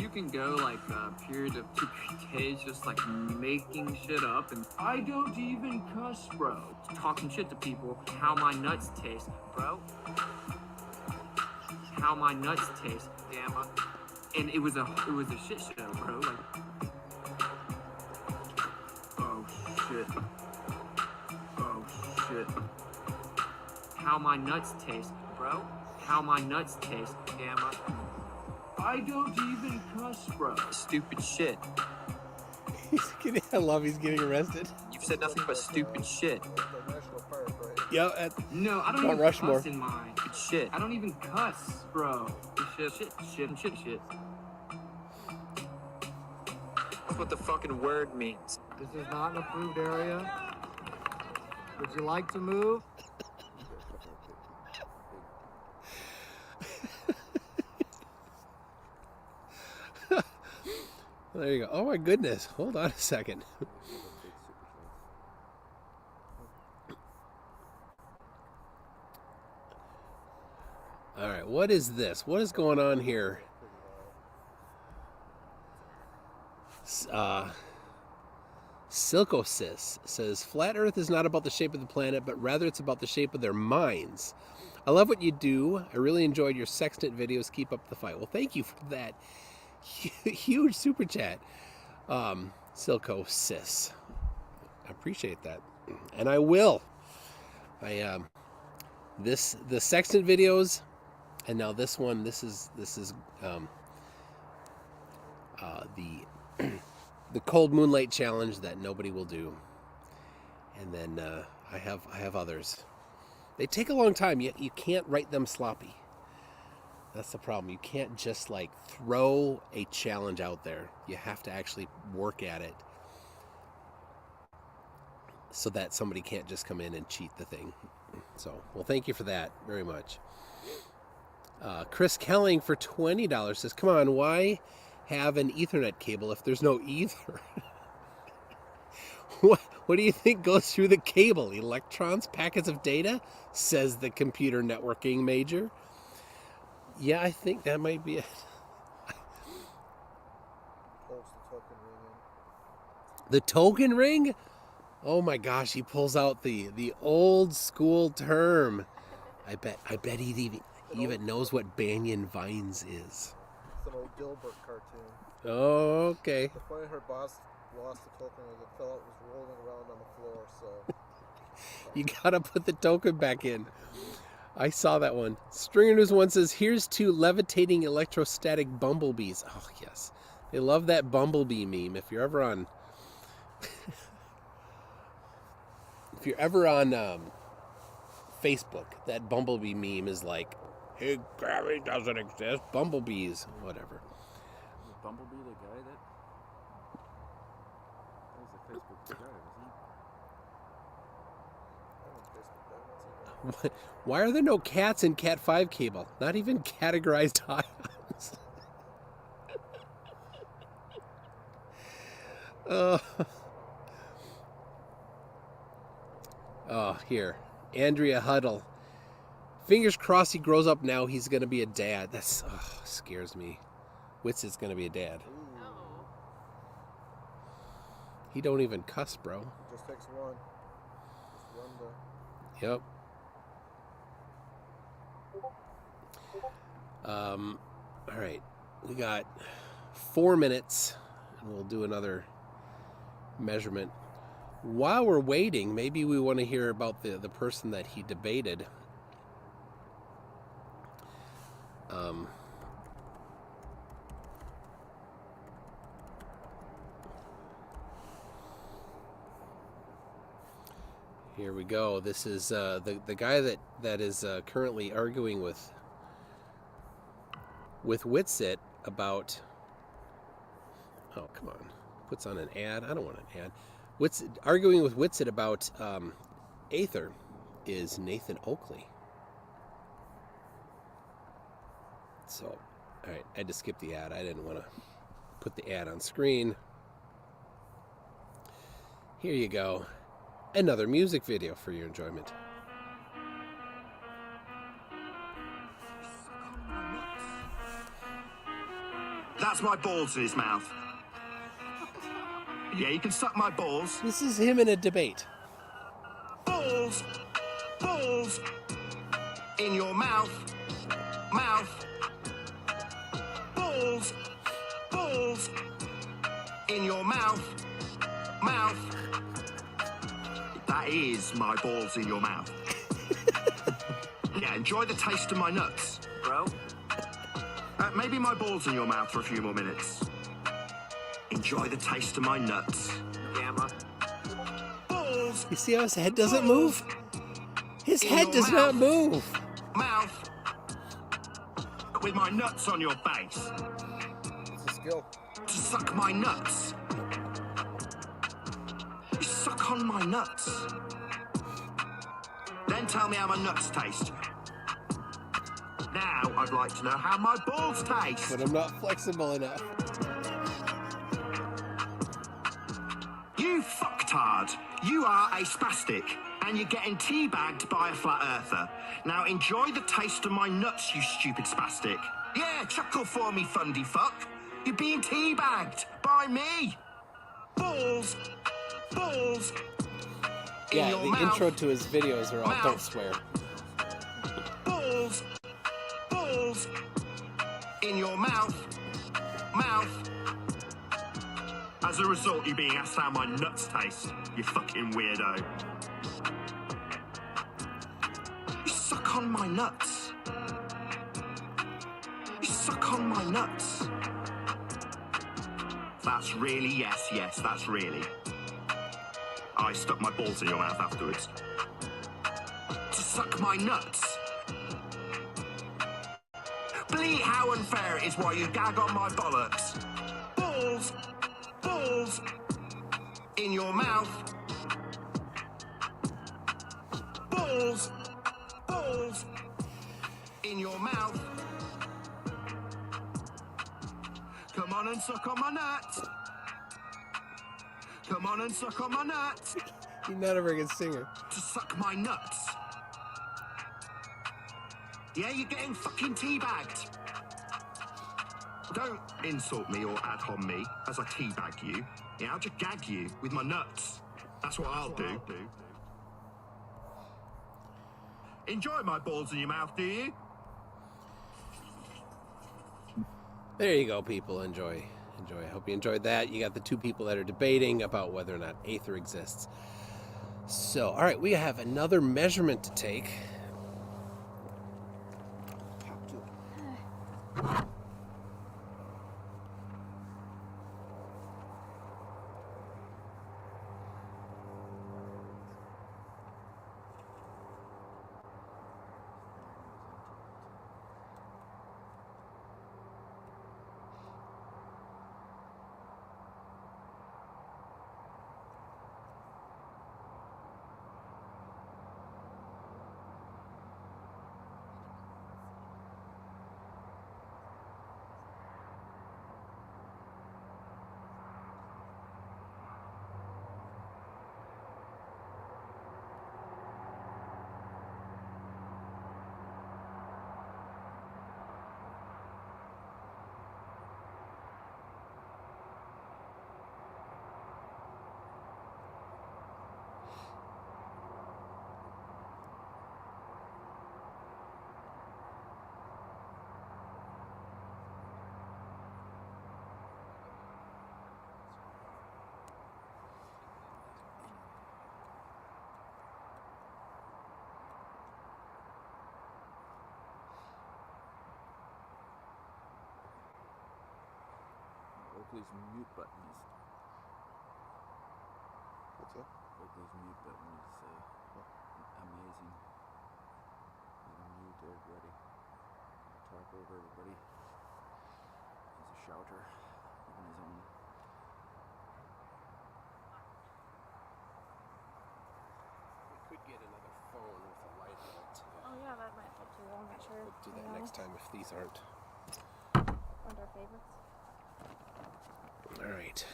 you can go like a period of 2 days just like making shit up and I don't even cuss, bro. Talking shit to people, how my nuts taste, bro. How my nuts taste, gamma. And it was a shit show, bro. Like, oh shit. Oh shit. How my nuts taste, bro. How my nuts taste, gamma. I don't even cuss, bro. Stupid shit. I love he's getting arrested. You've said nothing but stupid shit. The National Park, right? Yeah, No, I don't Mount even Rushmore. cuss in mine. Stupid shit. I don't even cuss, bro. Shit. That's what the fucking word means. This is not an approved area. Would you like to move? There you go. Oh my goodness. Hold on a second. All right, what is this? What is going on here? Silcosis says, Flat Earth is not about the shape of the planet, but rather it's about the shape of their minds. I love what you do. I really enjoyed your sextant videos. Keep up the fight. Well, thank you for that huge super chat, Silcosis. I appreciate that, and I will. The sextant videos, and now this one. This is the cold moonlight challenge that nobody will do, and then I have others. They take a long time. You can't write them sloppy. That's the problem. You can't just like throw a challenge out there. You have to actually work at it so that somebody can't just come in and cheat the thing. So, well, thank you for that very much. Chris Kelling for $20 says, come on, why have an Ethernet cable if there's no ether? What do you think goes through the cable? Electrons, packets of data? Says the computer networking major. Yeah, I think that might be it. The token ring? Oh my gosh, he pulls out the old school term. I bet he even knows what Banyan Vines is. It's an old Dilbert cartoon. Oh, okay. The point her boss lost the token as it fell out, was rolling around on the floor, so... You gotta put the token back in. I saw that one. Stringer News 1 says, here's to levitating electrostatic bumblebees. Oh, yes. They love that bumblebee meme. If you're ever on... if you're ever on Facebook, that bumblebee meme is like, hey, gravity doesn't exist. Bumblebees. Whatever. Was Bumblebee the guy that... That was the Facebook guy, wasn't he? Why are there no cats in Cat 5 cable? Not even categorized ions. Oh, here. Andrea Huddle. Fingers crossed he grows up now. He's going to be a dad. That's scares me. Wits is going to be a dad. Oh. He don't even cuss, bro. It just takes one. Just one to... Yep. All right. We got 4 minutes, and we'll do another measurement. While we're waiting, maybe we want to hear about the person that he debated. Here we go. This is the guy that is currently arguing with Witsit about... Oh, come on. Puts on an ad. I don't want an ad. Arguing with Witsit about Aether is Nathan Oakley. So, all right, I had to skip the ad. I didn't want to put the ad on screen. Here you go. Another music video for your enjoyment. That's my balls in his mouth. Yeah, you can suck my balls. This is him in a debate. Balls! Balls! In your mouth. Mouth. Balls! Balls! In your mouth. Mouth. That is my balls in your mouth. Yeah, enjoy the taste of my nuts, bro. Maybe my balls in your mouth for a few more minutes. Enjoy the taste of my nuts. Gamma. Balls. You see how his head doesn't move? His head does not move. Mouth. With my nuts on your face. It's a skill. To suck my nuts. You suck on my nuts. Then tell me how my nuts taste. Now I'd like to know how my balls taste. But I'm not flexible enough. You fucktard. You are a spastic, and you're getting teabagged by a flat earther. Now enjoy the taste of my nuts, you stupid spastic. Yeah, chuckle for me, fundy fuck. You're being teabagged by me. Balls. Balls. In Yeah, your the mouth. intro to his videos are all Mouth. don't swear. Balls. Balls. In your mouth. Mouth. As a result, you're being asked how my nuts taste, you fucking weirdo. You suck on my nuts. You suck on my nuts. That's really, yes, that's really. I stuck my balls in your mouth afterwards. To suck my nuts. Bleat how unfair it is while you gag on my bollocks. Balls. Balls. In your mouth. Balls. Balls. In your mouth. Come on and suck on my nuts. Come on and suck on my nuts. You're not a very good singer. To suck my nuts. Yeah, you're getting fucking teabagged. Don't insult me or ad hom me as I teabag you. Yeah, I'll just gag you with my nuts. That's what I'll do. Enjoy my balls in your mouth, do you? There you go, people. Enjoy. I hope you enjoyed that. You got the two people that are debating about whether or not Aether exists. So, all right, we have another measurement to take. Oakley's mute button is. What's that? Oakley's mute button is amazing. He's on mute everybody. Talk over everybody. He's a shouter, even his own. We could get another phone with a light on it. Oh yeah, that might help too. I'm not sure. We'll do that next time if these aren't. Aren't our favorites? All right.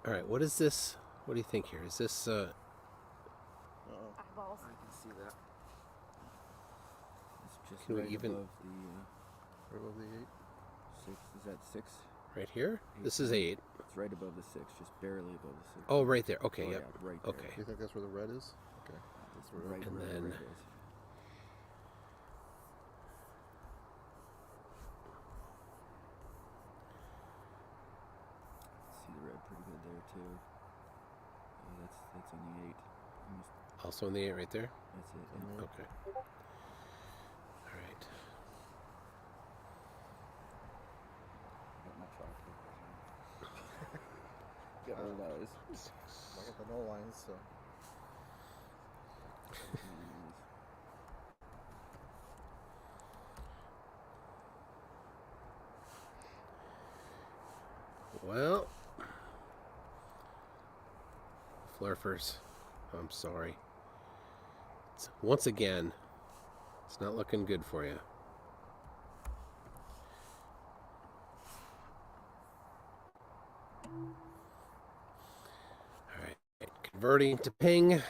All right, what is this? What do you think here? Is this Eyeballs. I can see that. It's just Can we right even- above the Right above the 8. 6. Is that 6? right here? This is 8. It's right above the 6, just barely above the 6. Oh, right there. Okay, Oh, yep. yeah, right there. Okay. Do you think that's where the red is? Okay. That's where Right, And right, then- right is. See the red pretty good there too. That's on the 8. Almost, Also in the 8 right there? that's it. Mhm. Okay. All right. Got my chocolate. Got old eyes. I got the no lines, so. Well, Flurfers, I'm sorry. Once again, it's not looking good for you. All right, converting to ping.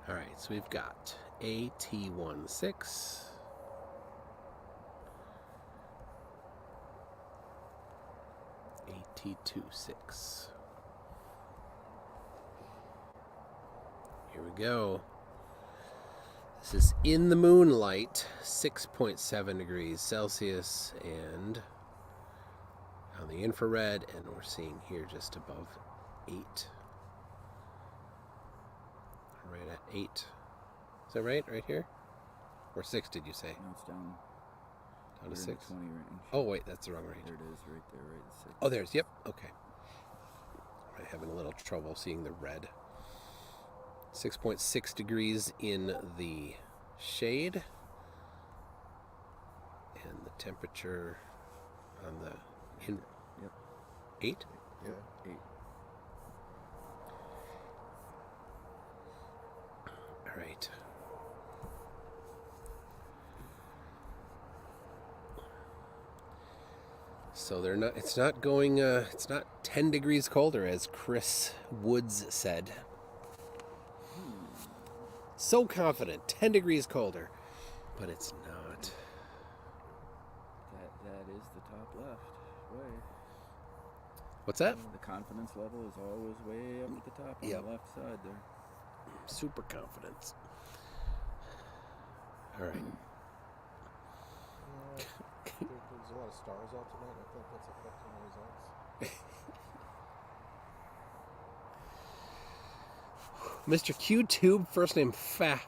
All right, so we've got AT16, AT26. Here we go. This is in the moonlight, 6.7 degrees Celsius, and on the infrared, and we're seeing here just above 8. Right at 8. Is that right? Right here? Or 6, did you say? No, it's down. Down to 6? 20 range. Oh, wait, that's the wrong range. There it is, right there, right at 6. Oh, there's, yep, okay. I'm having a little trouble seeing the red. 6.6 degrees in the shade. And the temperature on the... Yep. 8? Yeah. 8. All right. So they're not. It's not going. It's not 10 degrees colder, as Chris Woods said. So confident, 10 degrees colder, but it's not. That is the top left. Way. What's that? The confidence level is always way up at the top on the left side there. Super confidence. All right. There's a lot of stars out tonight. I think that's affecting the results. Mr. QTube, first name Fa,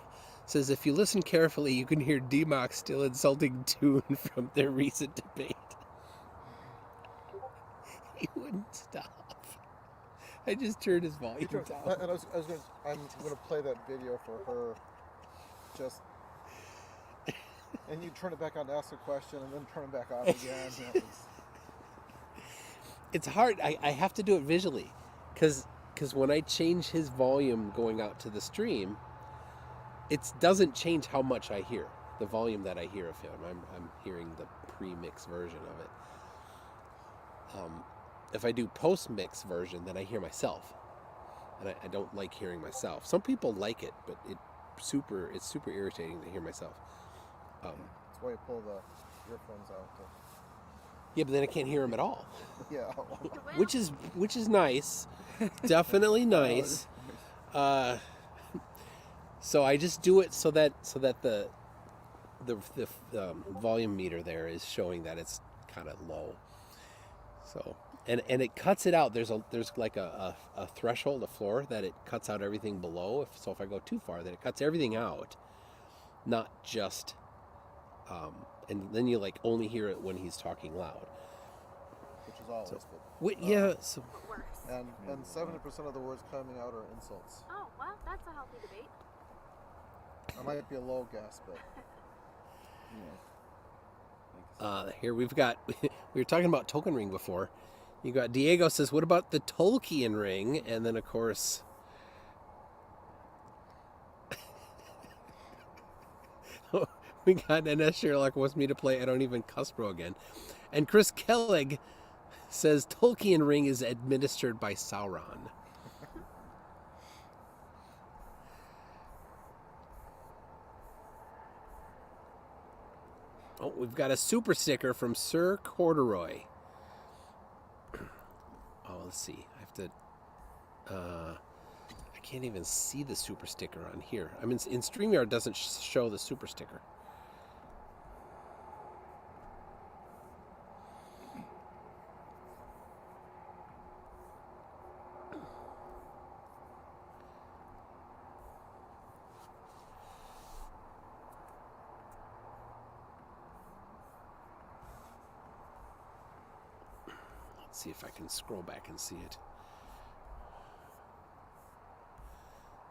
says if you listen carefully, you can hear D-Mox still insulting Toon from their recent debate. He wouldn't stop. I just turned his volume down. And I'm gonna play that video for her. Just. And you turn it back on to ask a question, and then turn it back off again. It's hard. I have to do it visually, because when I change his volume going out to the stream, it doesn't change how much I hear. The volume that I hear of him, I'm hearing the pre-mix version of it. If I do post-mix version, then I hear myself, and I don't like hearing myself. Some people like it, but it's super irritating to hear myself. That's why you pull the earphones out. Yeah, but then I can't hear him at all. Yeah. which is nice, definitely nice. So I just do it so that the volume meter there is showing that it's kind of low. So and it cuts it out. There's like a threshold, a floor that it cuts out everything below. So if I go too far, then it cuts everything out, not just. And then you like only hear it when he's talking loud. Which is always. So, but, yeah. So. Worse. And 70% of the words coming out are insults. Oh, well, that's a healthy debate. I might be a low guess, but. Here we've got. We were talking about token ring before. You got Diego says, "What about the Tolkien ring?" And then of course. We got NS Sherlock wants me to play I Don't Even Cuss Bro again. And Chris Kellig says Tolkien ring is administered by Sauron. Oh, we've got a super sticker from Sir Corduroy. Oh, let's see. I can't even see the super sticker on here. I mean, in StreamYard it doesn't show the super sticker. Let's see if I can scroll back and see it.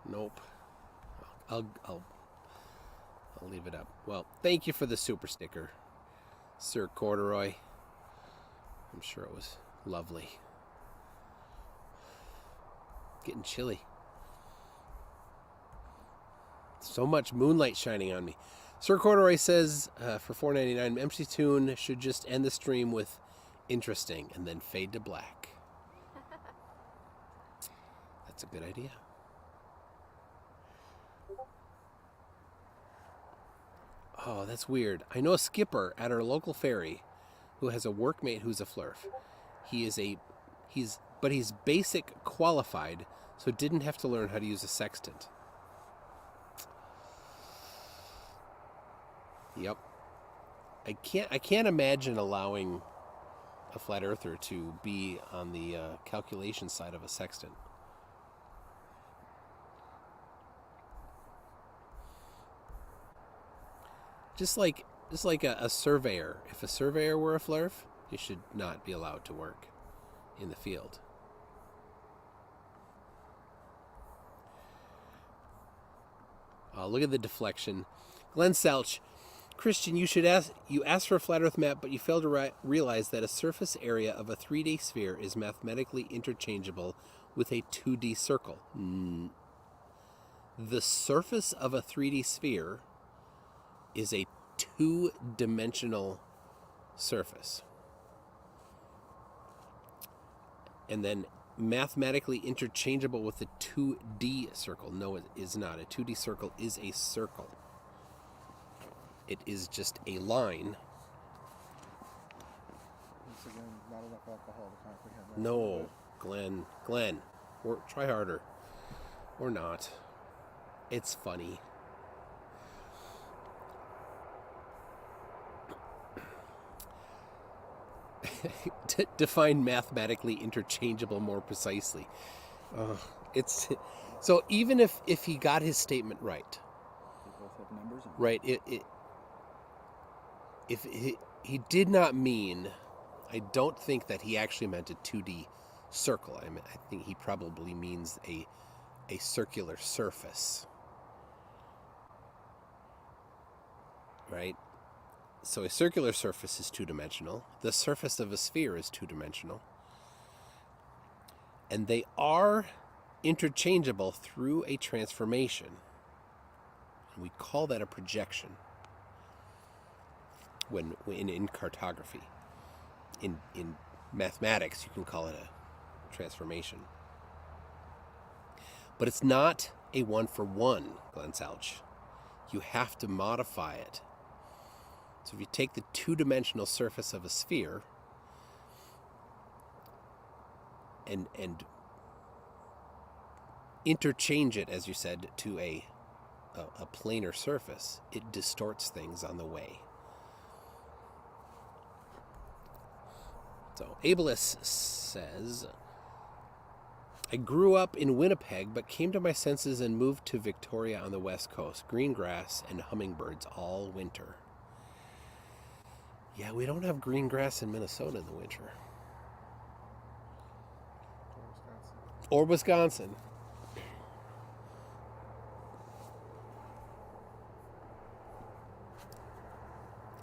Nope. I'll leave it up. Well, thank you for the super sticker, Sir Corduroy. I'm sure it was lovely. Getting chilly. So much moonlight shining on me. Sir Corduroy says for $4.99, MC Toon should just end the stream with interesting and then fade to black. That's a good idea. Oh, that's weird. I know a skipper at our local ferry who has a workmate who's a flurf. He's basic qualified, so didn't have to learn how to use a sextant. Yep. I can't imagine allowing a flat earther to be on the calculation side of a sextant. Just like a surveyor. If a surveyor were a flurf, he should not be allowed to work in the field. Look at the deflection. Glenn Selch, Christian, you asked for a flat Earth map, but you failed to realize that a surface area of a 3D sphere is mathematically interchangeable with a 2D circle. The surface of a 3D sphere is a 2-dimensional surface. And then mathematically interchangeable with a 2D circle. No, it is not. A 2D circle is a circle. It is just a line. Once again, not enough alcohol to comprehend that. No, Glenn, try harder. Or not. It's funny. Define mathematically interchangeable more precisely. It's so even if he got his statement right, They both have numbers on them. right? If he did not mean, I don't think that he actually meant a 2D circle. I think he probably means a circular surface, right? So a circular surface is 2-dimensional. The surface of a sphere is 2-dimensional. And they are interchangeable through a transformation. And we call that a projection when in cartography. In mathematics, you can call it a transformation. But it's not a one-for-one, Glenn Salch. You have to modify it. So if you take the 2-dimensional surface of a sphere and interchange it, as you said, to a planar surface, it distorts things on the way. So Abelus says, I grew up in Winnipeg, but came to my senses and moved to Victoria on the west coast. Green grass and hummingbirds all winter. Yeah, we don't have green grass in Minnesota in the winter. Or Wisconsin.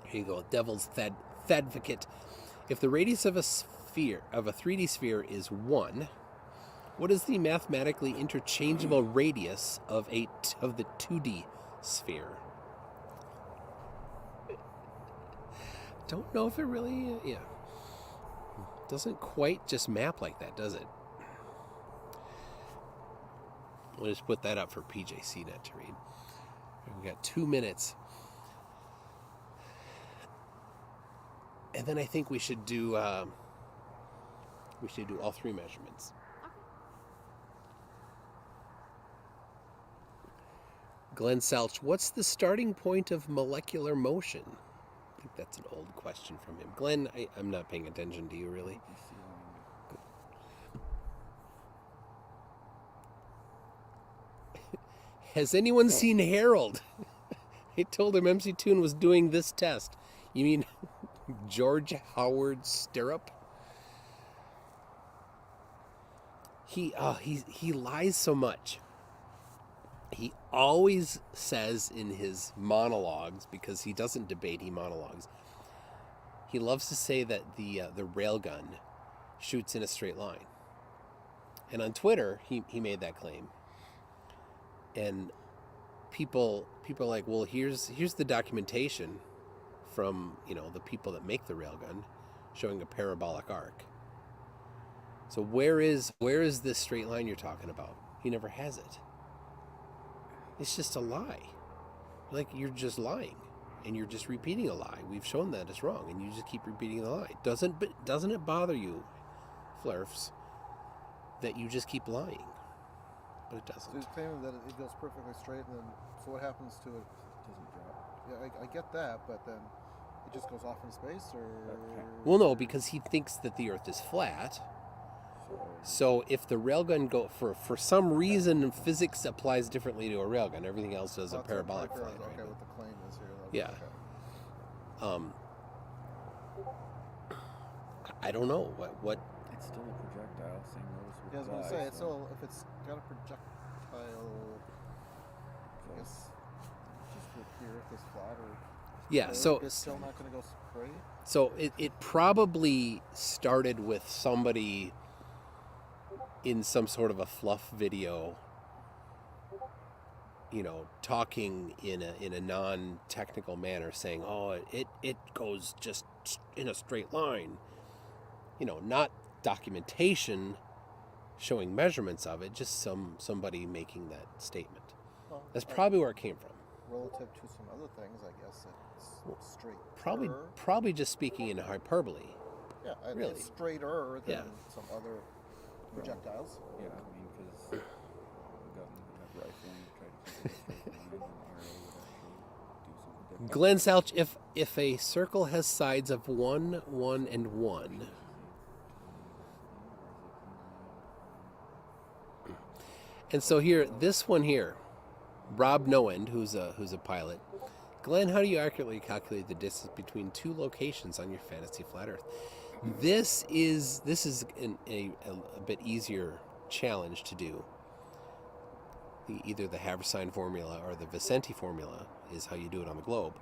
Here you go, Devil's Advocate. If the radius of a sphere, of a 3D sphere is 1, what is the mathematically interchangeable radius of the 2D sphere? Don't know if it really, doesn't quite just map like that, does it? We'll just put that up for PJCnet to read. We've got 2 minutes. And then I think we should do all 3 measurements. Glenn Salch, what's the starting point of molecular motion? I think that's an old question from him. Glenn, I'm not paying attention to you, really. Has anyone seen Harold? I told him MC Toon was doing this test. You mean George Howard Stirrup? He lies so much. He always says in his monologues, because he doesn't debate, he monologues. He loves to say that the railgun shoots in a straight line. And on Twitter, he made that claim. And people are like, well, here's the documentation from, the people that make the railgun showing a parabolic arc. So where is this straight line you're talking about? He never has it. It's just a lie. Like, you're just lying, and you're just repeating a lie. We've shown that it's wrong, and you just keep repeating the lie. Doesn't it bother you, Flurfs, that you just keep lying? But it doesn't. So he's claiming that it goes perfectly straight, and then so what happens to it? It doesn't drop. Yeah, I get that, but then it just goes off in space, or? Well, no, because he thinks that the Earth is flat. So if the railgun for some reason physics applies differently to a railgun, everything else does a parabolic flight. Okay, Right? what the claim is here. Yeah. Okay. I don't know what. It's still a projectile, same rules with Yeah, I was the gonna eye, say, it's so still, if it's got a projectile, I guess just with the Earth is flat, or Yeah. So it's still not gonna go straight. So it probably started with somebody in some sort of a fluff video, talking in a non-technical manner, saying, "Oh, it goes just in a straight line," not documentation showing measurements of it, just somebody making that statement. Well, That's probably where it came from. relative to some other things, I guess it's straight. Probably just speaking in hyperbole. Yeah, really. It's straighter than Yeah. some other projectiles. yeah, I mean, because the gun had rifling, tried to keep it a straight line, and the arrow would actually do something different. Glenn Salch, if a circle has sides of 1, 1, and 1, and so here, this one here, Rob Noend, who's a pilot. Glenn, how do you accurately calculate the distance between two locations on your fantasy flat Earth? This is a bit easier challenge to do. Either the Haversine formula or the Vicente formula is how you do it on the globe.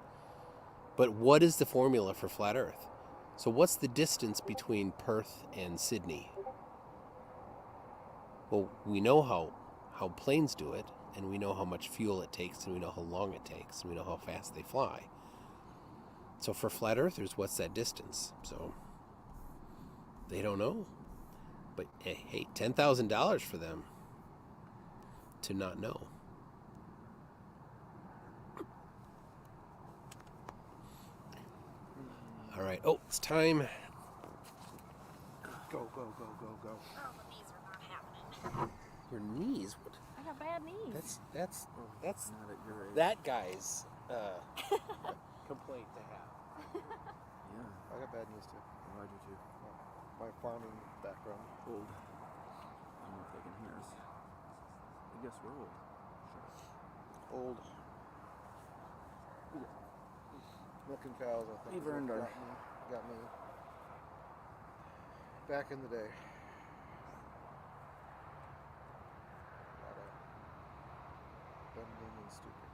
But what is the formula for flat Earth? So what's the distance between Perth and Sydney? Well, we know how planes do it, and we know how much fuel it takes, and we know how long it takes, and we know how fast they fly. So for flat earthers, what's that distance? So they don't know. But hey, $10,000 for them to not know. All right. Oh, it's time. Go, go, go, go, go. Oh, the knees are not happening. Your knees. What? I got bad knees. That's Not at your age. that guy's complaint to have. Yeah, I got bad news too. I do too. My farming background. Old. I don't know if they can hear us. I guess we're old. Sure. Old. Milking cows, I think. We've is what earned our- got me. Back in the day. A lot of bending and stooping.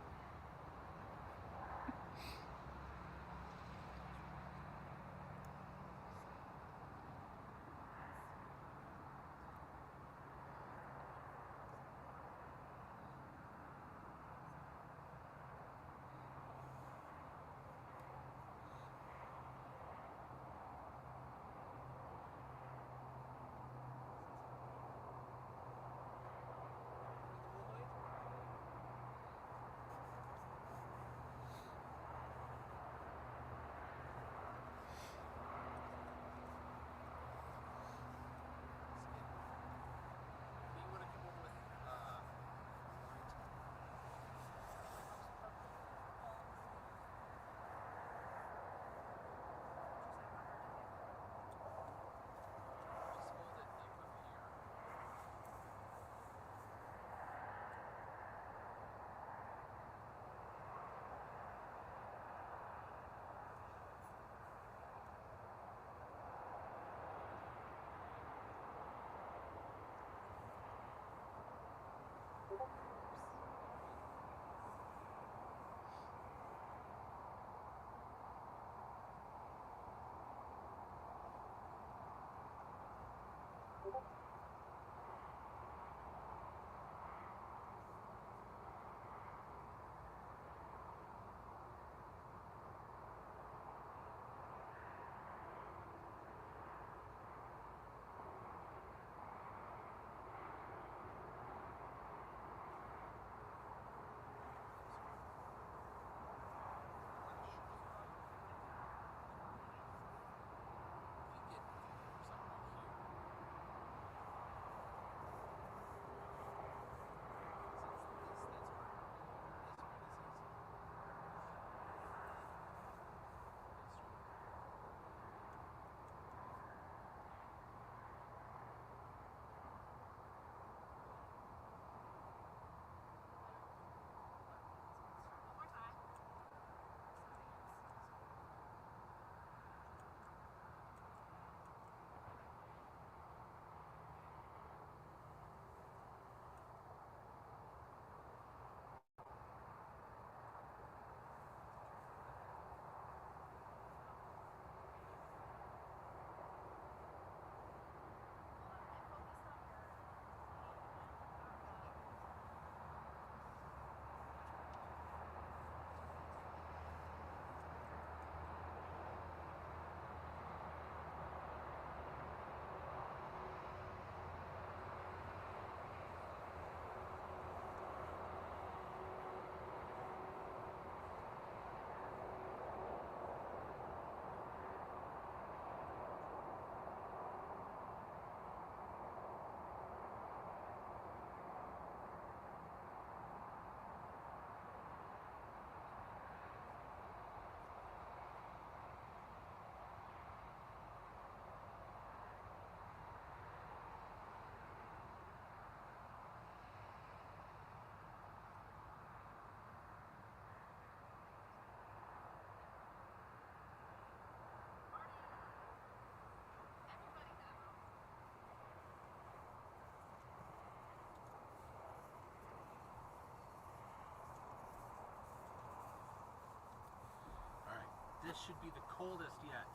This should be the coldest yet.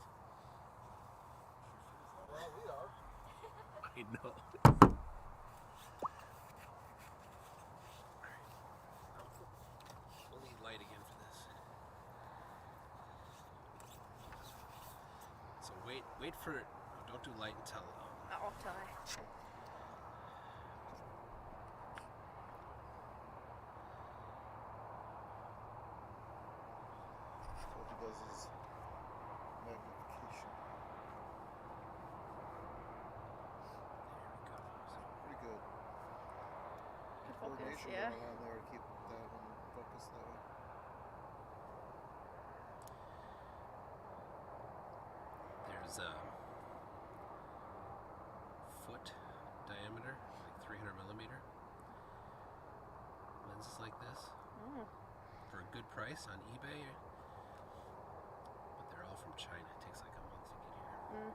Well, we are. I know. We'll need light again for this. So wait for it. Don't do light until. Oh, till I. So what he does is magnification. Pretty good. Good focus, Coordination yeah. going on there to keep that one focused that way. There's a foot diameter, like 300 millimeter lenses like this Mm. for a good price on eBay, but they're all from China. It takes like a month to get here. Mm.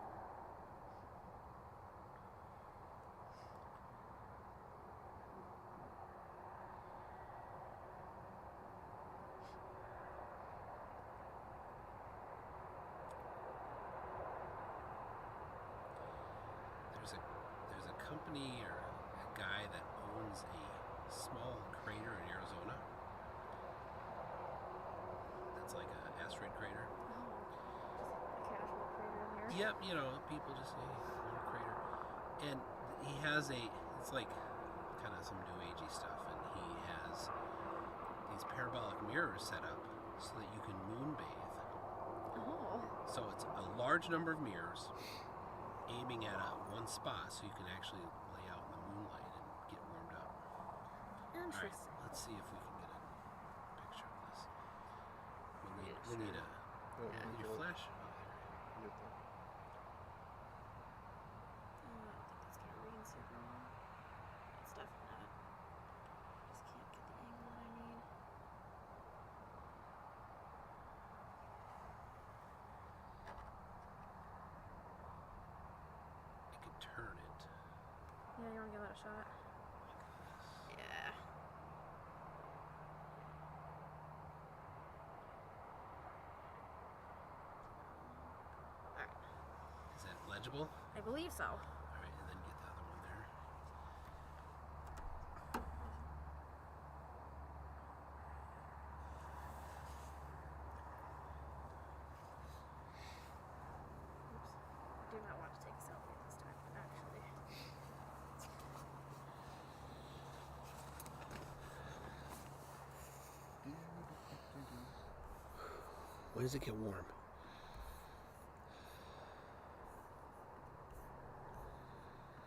There's a company or a guy that owns a small crater in Arizona. That's like an asteroid crater. Oh. Just a casual crater in here. Yep, you know, people just say one crater. And he has it's like kind of some new agey stuff, and he has these parabolic mirrors set up so that you can moonbathe. Oh. So it's a large number of mirrors aiming at one spot so you can actually lay out in the moonlight and get warmed up. All right, Interesting. let's see if we can get a picture of this. We Yeah, need a Yeah, need your flash. Oh, you get there. I don't think that's gonna read super well. It's definitely not. Just can't get the angle that I need. I could turn it. Yeah, you wanna give that a shot? Yeah. Alright. Is that legible? I believe so. All right, and then get the other one there. Oops. Do not want to take a selfie at this time, actually. When does it get warm?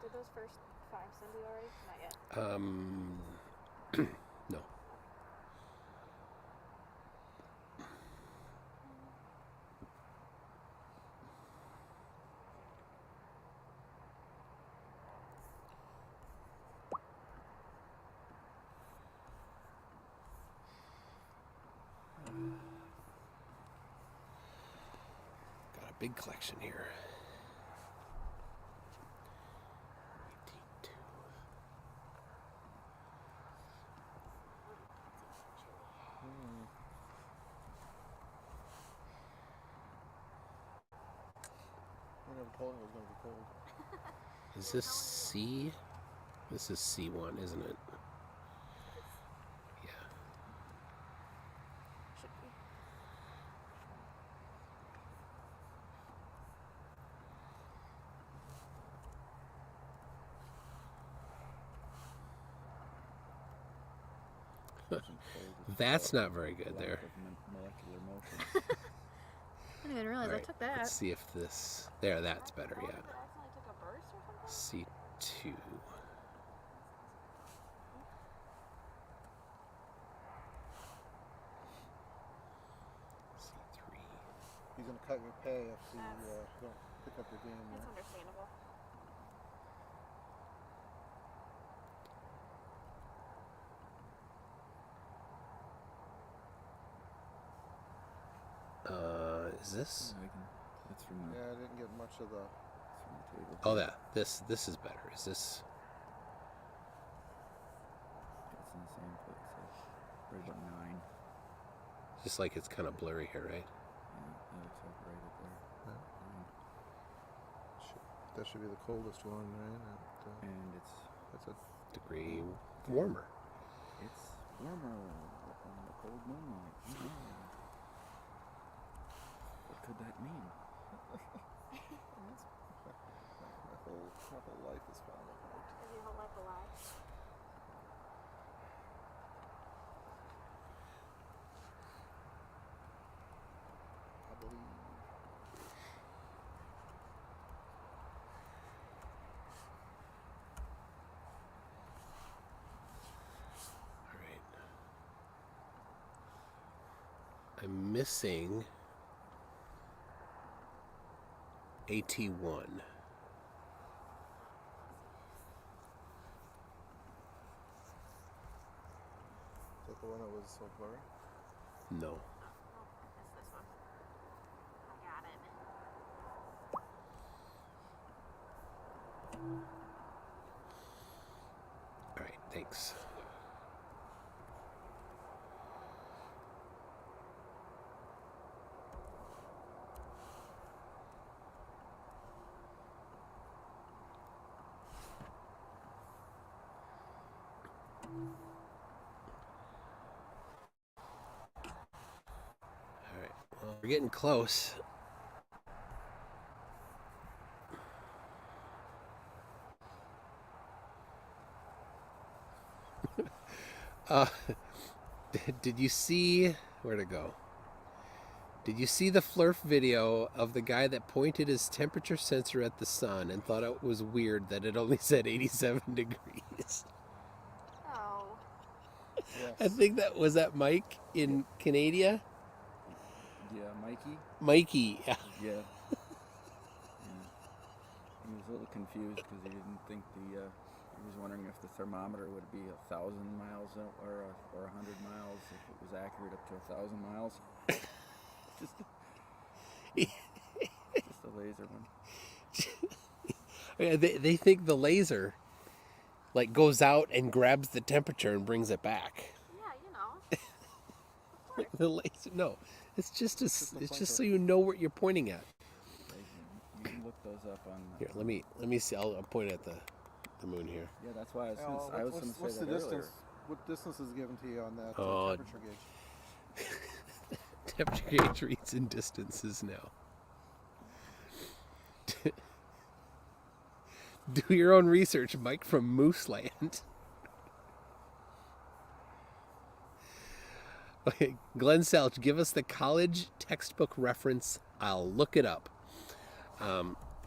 Did those first 5 send you already? Not yet. No. Got a big collection here. 82. I never told him it was going to be cold. Is this C? This is C1, isn't it? Yeah. Should be. That's not very good there. Molecular motion. I didn't even realize All right, I took that. let's see if this... There, that's better, Oh, yeah. did it accidentally took a burst or something? C2. C3. He's going to cut your pay if you That's- don't pick up your game It's there. understandable. Is this? That's from the, Yeah, I didn't get much of the... that's from the table. Oh, that. This is better. Is this? It's in the same place. So right about 9. Just like it's kind of blurry here, right? Yeah, that looks That should be the coldest one, right? And That's a Degree warmer. it's warmer on the cold moonlight. What could that mean? my whole life is falling apart. Is your whole life a lie? I believe. All right. I'm missing AT1. Is that the one that was so blurry? No. Oh, it's this one. I got it. All right, thanks. All right, well, we're getting close. uh, did you see where to go? Did you see the Flurf video of the guy that pointed his temperature sensor at the sun and thought it was weird that it only said 87 degrees? Oh. Yes. I think that was that Mike in Canada. Yeah, Mikey. Mikey. Yeah. Yeah. He was a little confused because he didn't think he was wondering if the thermometer would be 1,000 miles or 100 miles if it was accurate up to 1,000 miles. just a laser one. Yeah, they think the laser like goes out and grabs the temperature and brings it back. Yeah, you know. The laser, no, it's just Just a it's just pointer. so you know what you're pointing at. You can look those up on. Here, let me see. I'll point at the moon here. Yeah, that's why I was Al, going to say what's that the distance? earlier. What distance is given to you on that Oh. temperature gauge? Temperature gauge reads in distances now. Do your own research, Mike from Mooseland. Okay, Glenn Selch, give us the college textbook reference. I'll look it up.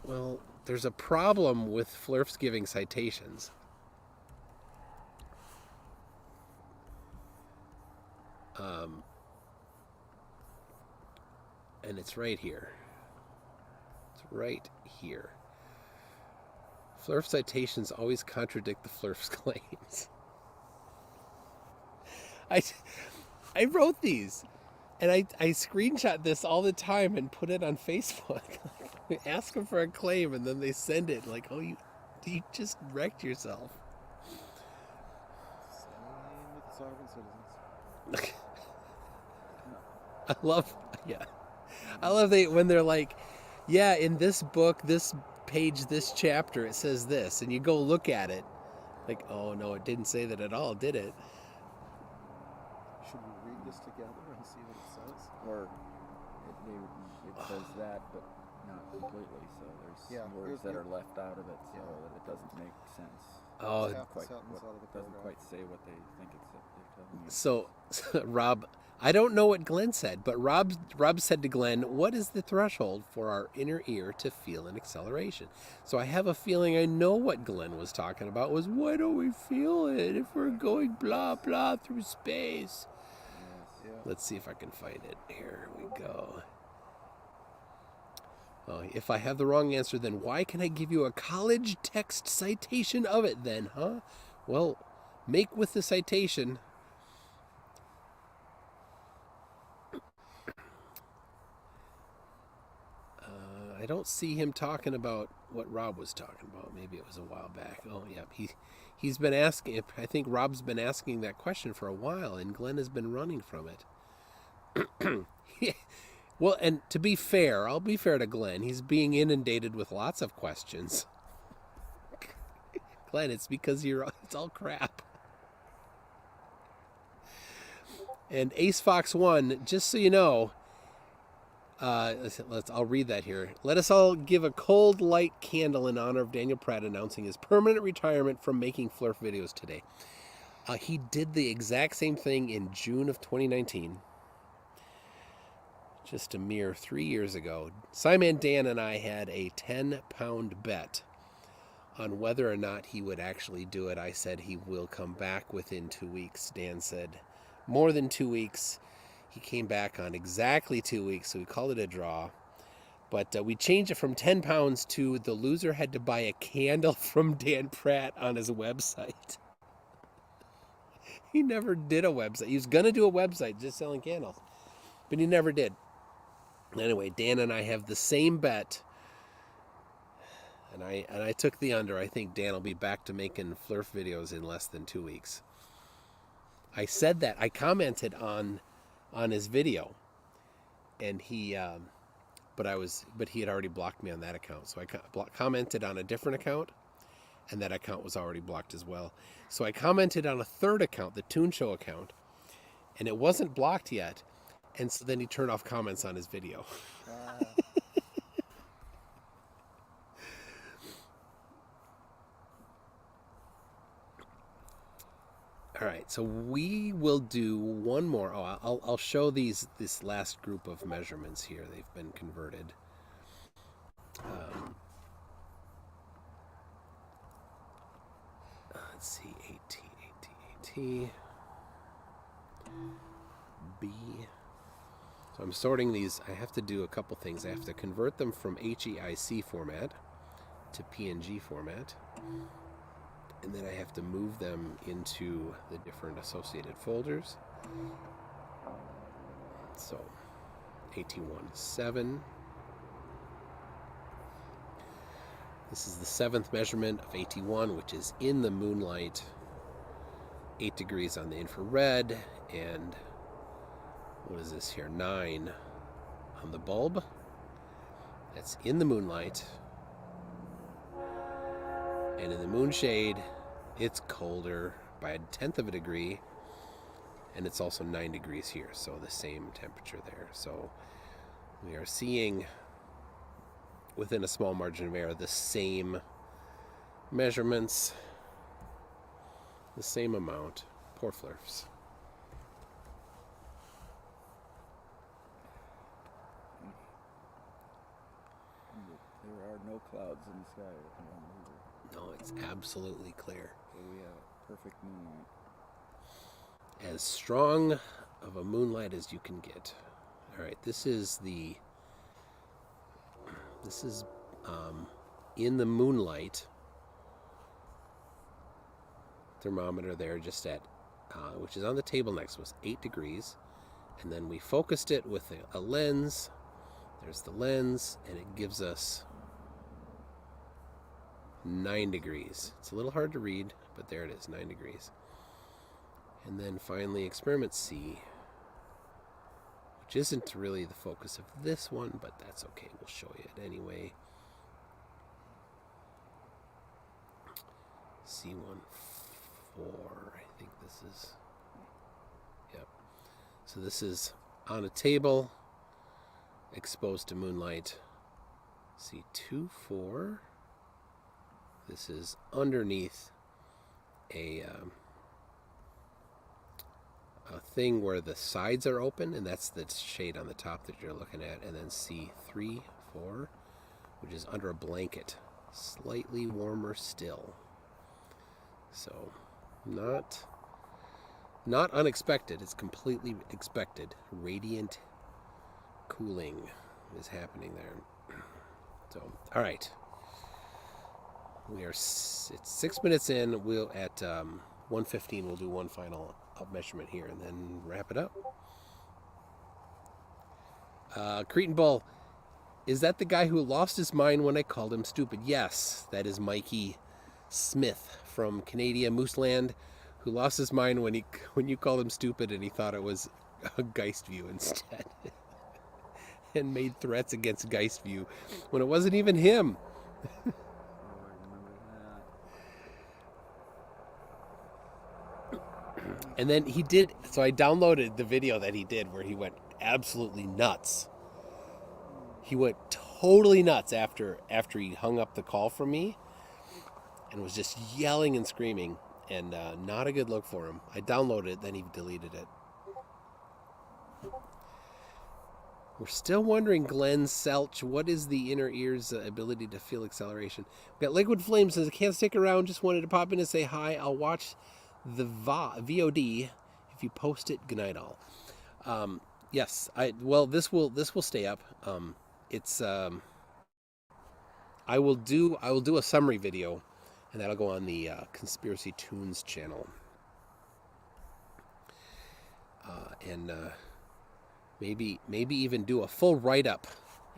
Well, there's a problem with Flurf's giving citations. And it's right here. It's right here. Flurf citations always contradict the Flurf's claims. I wrote these, and I screenshot this all the time and put it on Facebook. Ask them for a claim, and then they send it like, "Oh, you just wrecked yourself." Same with the sovereign citizens. I love when they're like, yeah, in this book, this page, this chapter, it says this, and you go look at it, like, oh no, it didn't say that at all, did it? Should we read this together and see what it says? Or it says that, but not completely. So there's Yeah, words you're- that are left out of it, so Yeah. that it doesn't make sense. Oh, Half the Quite, sentence out of the doesn't paragraph. quite say what they think they're telling you. so Rob, I don't know what Glenn said, but Rob said to Glenn, what is the threshold for our inner ear to feel an acceleration? So I have a feeling I know what Glenn was talking about was, why don't we feel it if we're going blah blah through space? Yes. Yeah. Let's see if I can find it. Here we go. If I have the wrong answer, then why can I give you a college text citation of it then, huh? Well, make with the citation. I don't see him talking about what Rob was talking about. Maybe it was a while back. Oh, yeah. He's been asking. I think Rob's been asking that question for a while, and Glenn has been running from it. Well, and to be fair, I'll be fair to Glenn. He's being inundated with lots of questions. Glenn, it's because it's all crap. And Ace Fox 1, just so you know, I'll read that here. Let us all give a cold light candle in honor of Daniel Pratt announcing his permanent retirement from making Flurf videos today. He did the exact same thing in June of 2019. Just a mere 3 years ago. Simon, Dan, and I had a 10-pound bet on whether or not he would actually do it. I said he will come back within 2 weeks. Dan said more than 2 weeks. He came back on exactly 2 weeks, so we called it a draw. But we changed it from 10 pounds to the loser had to buy a candle from Dan Pratt on his website. He never did a website. He was going to do a website just selling candles, but he never did. Anyway, Dan and I have the same bet, and I took the under. I think Dan will be back to making Flurf videos in less than 2 weeks. I said that. I commented on his video, and he but he had already blocked me on that account. So I commented on a different account, and that account was already blocked as well. So I commented on a third account, the Toon Show account, and it wasn't blocked yet. And so then he turned off comments on his video. All right, so we will do one more. Oh, I'll show this last group of measurements here. They've been converted. Let's see, AT, B. So I'm sorting these. I have to do a couple things. I have to convert them from HEIC format to PNG format. And then I have to move them into the different associated folders. So AT17. This is the 7th measurement of AT1, which is in the Moonlight. 8 degrees on the infrared, and what is this here? 9 on the bulb. That's in the Moonlight. And in the moonshade, it's colder by a 1/10 of a degree, and it's also 9 degrees here, so the same temperature there. So we are seeing, within a small margin of error, the same measurements, the same amount. Poor Flurfs. There are no clouds in the sky at the moment either. No, it's absolutely clear. So we have perfect moonlight. As strong of a moonlight as you can get. All right, this is in the Moonlight thermometer there, just at which is on the table next to us, 8 degrees, and then we focused it with a lens. There's the lens, and it gives us 9 degrees. It's a little hard to read, but there it is, 9 degrees. And then finally, experiment C, which isn't really the focus of this one, but that's okay. We'll show you it anyway. C14, I think this is. Yep. So this is on a table, exposed to moonlight. C24. This is underneath a thing where the sides are open, and that's the shade on the top that you're looking at. And then C3, 4, which is under a blanket, slightly warmer still. So not unexpected. It's completely expected. Radiant cooling is happening there. So, all right. It's 6 minutes in. We'll at 1:15. We'll do one final up measurement here and then wrap it up. Cretan Bull, is that the guy who lost his mind when I called him stupid? Yes, that is Mikey Smith from Canada Mooseland, who lost his mind when you called him stupid and he thought it was a Geist view instead. and made threats against Geistview when it wasn't even him. Oh, I remember that. And then he did, so I downloaded the video that he did where he went absolutely nuts. He went totally nuts after he hung up the call from me and was just yelling and screaming, and not a good look for him. I downloaded it, then he deleted it. We're still wondering, Glenn Selch, what is the inner ear's ability to feel acceleration? We've got Liquid Flame says, I can't stick around, just wanted to pop in and say hi. I'll watch the VOD if you post it. Good night, all. Yes, this will stay up. I will do a summary video, and that'll go on the Conspiracy Tunes channel. And maybe even do a full write-up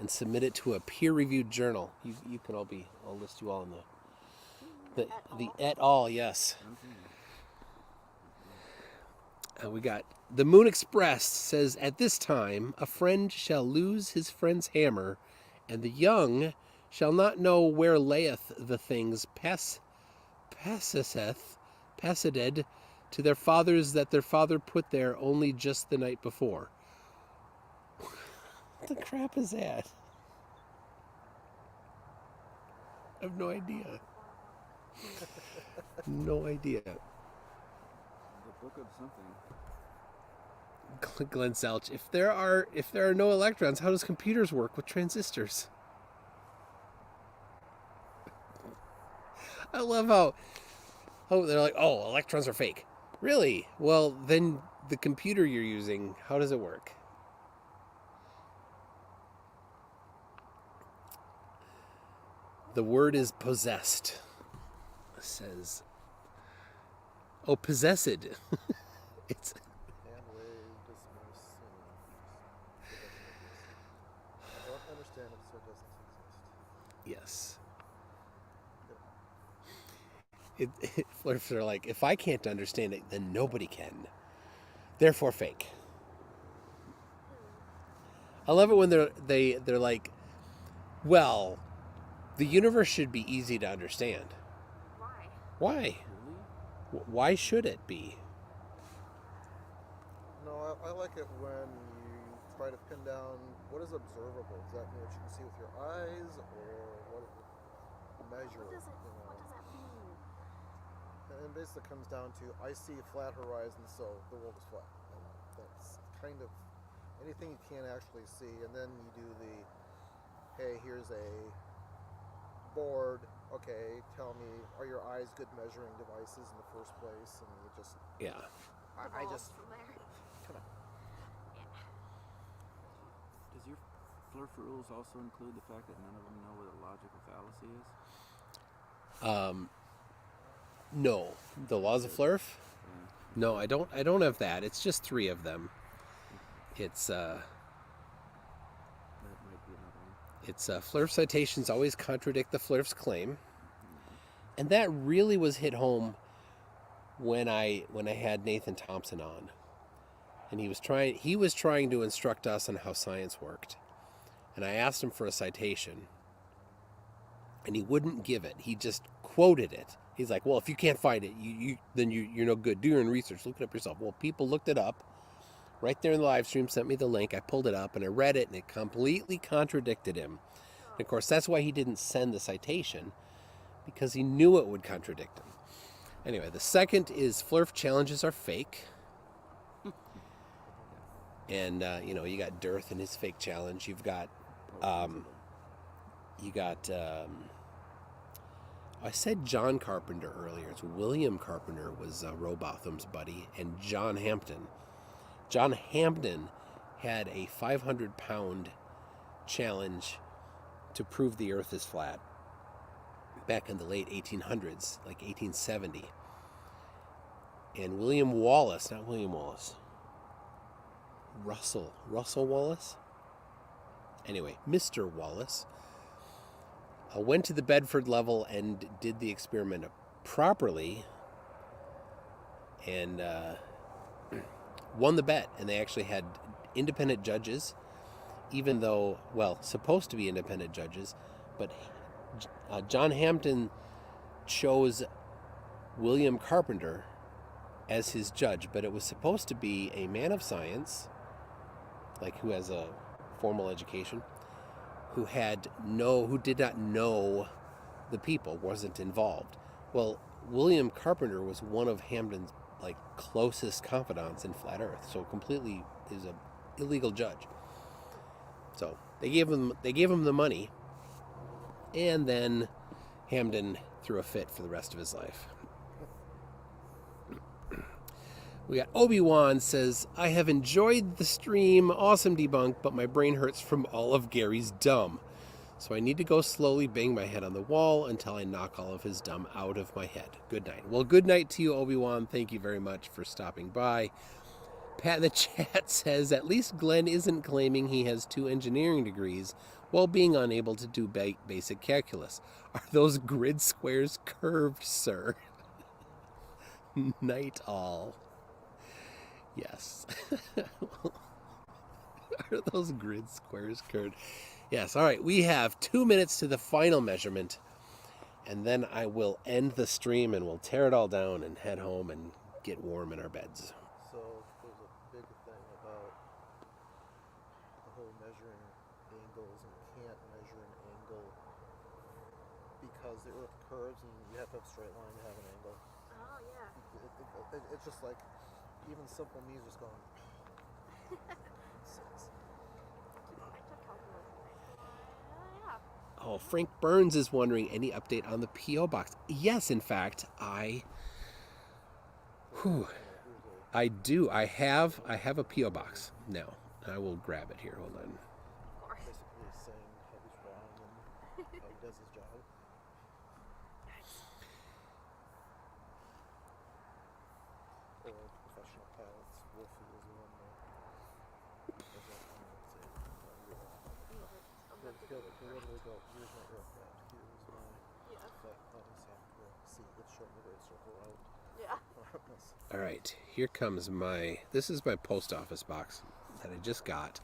and submit it to a peer-reviewed journal. You can all I'll list you all in the et al. Yes. We got the Moon Express says, at this time a friend shall lose his friend's hammer, and the young shall not know where layeth the things passeded to their fathers that their father put there only just the night before. What the crap is that? I have no idea. No idea. The book of something. Glenn Selch, if there are no electrons, how does computers work with transistors? I love how they're like, oh, electrons are fake. Really? Well, then the computer you're using, how does it work? The word is possessed. It says, oh, possessed. It's Hand wave, dismiss, and don't understand it, so it doesn't exist. yes. Flirts are like, if I can't understand it, then nobody can. Therefore, fake. I love it when they're like, well, the universe should be easy to understand. Why? Why should it be? No, I like it when you try to pin down what is observable. Does that mean what you can see with your eyes, or what is it measure? What does that mean? And it basically comes down to, I see a flat horizon, so the world is flat. And that's kind of anything you can't actually see. And then you do the, hey, here's a board. Okay, tell me, are your eyes good measuring devices in the first place? And you just, Yeah. I just, From there. come on. Does your Flurf rules also include the fact that none of them know what a logical fallacy is? No. The laws of Flurf? Yeah. No, I don't have that. It's just 3 of them. It's That might be another one. It's Flurf citations always contradict the Flurf's claim, and that really was hit home when I had Nathan Thompson on, and he was trying to instruct us on how science worked, and I asked him for a citation, and he wouldn't give it. He just quoted it. He's like, well, if you can't find it, you're no good. Do your own research. Look it up yourself. Well, people looked it up. Right there in the live stream, sent me the link. I pulled it up and I read it, and it completely contradicted him. And of course, that's why he didn't send the citation, because he knew it would contradict him. Anyway, the second is Flurf challenges are fake. And, you got Dearth and his fake challenge. You've got, I said John Carpenter earlier. It's William Carpenter was Rowbotham's buddy, and John Hampton. John Hampton had a 500-pound challenge to prove the Earth is flat back in the late 1800s, like 1870. And William Wallace, not William Wallace, Russell Wallace? Anyway, Mr. Wallace went to the Bedford level and did the experiment properly, and won the bet. And they actually had independent judges, even though, well, supposed to be independent judges, but John Hampden chose William Carpenter as his judge, but it was supposed to be a man of science, like who has a formal education, who did not know the people, wasn't involved. Well, William Carpenter was one of Hampden's like closest confidants in flat Earth, so completely is a illegal judge. So they gave him the money, and then Hampden threw a fit for the rest of his life. We got Obi-Wan says, I have enjoyed the stream, awesome debunk, but my brain hurts from all of Gary's dumb. So I need to go slowly bang my head on the wall until I knock all of his dumb out of my head. Good night. Well, good night to you, Obi-Wan. Thank you very much for stopping by. Pat in the chat says, at least Glenn isn't claiming he has 2 engineering degrees while being unable to do basic calculus. Are those grid squares curved, sir? Night all. Yes. Are those grid squares curved? Yes. All right. We have 2 minutes to the final measurement, and then I will end the stream and we'll tear it all down and head home and get warm in our beds. So there's a big thing about the whole measuring angles, and you can't measure an angle because the Earth curves, and you have to have a straight line to have an angle. Oh, yeah. It's just like, even simple me is just going. Oh, Frank Burns is wondering, any update on the P.O. box? Yes, in fact, I do. I have a P.O. box now. I will grab it here. Hold on. Basically saying how he's wrong and how he does his job. Or professional pilots. Wolfie is one that he'll literally go, here's my aircraft, here's my flight planning software. See, it's showing the great circle out. Yeah. All right, here comes this is my post office box that I just got.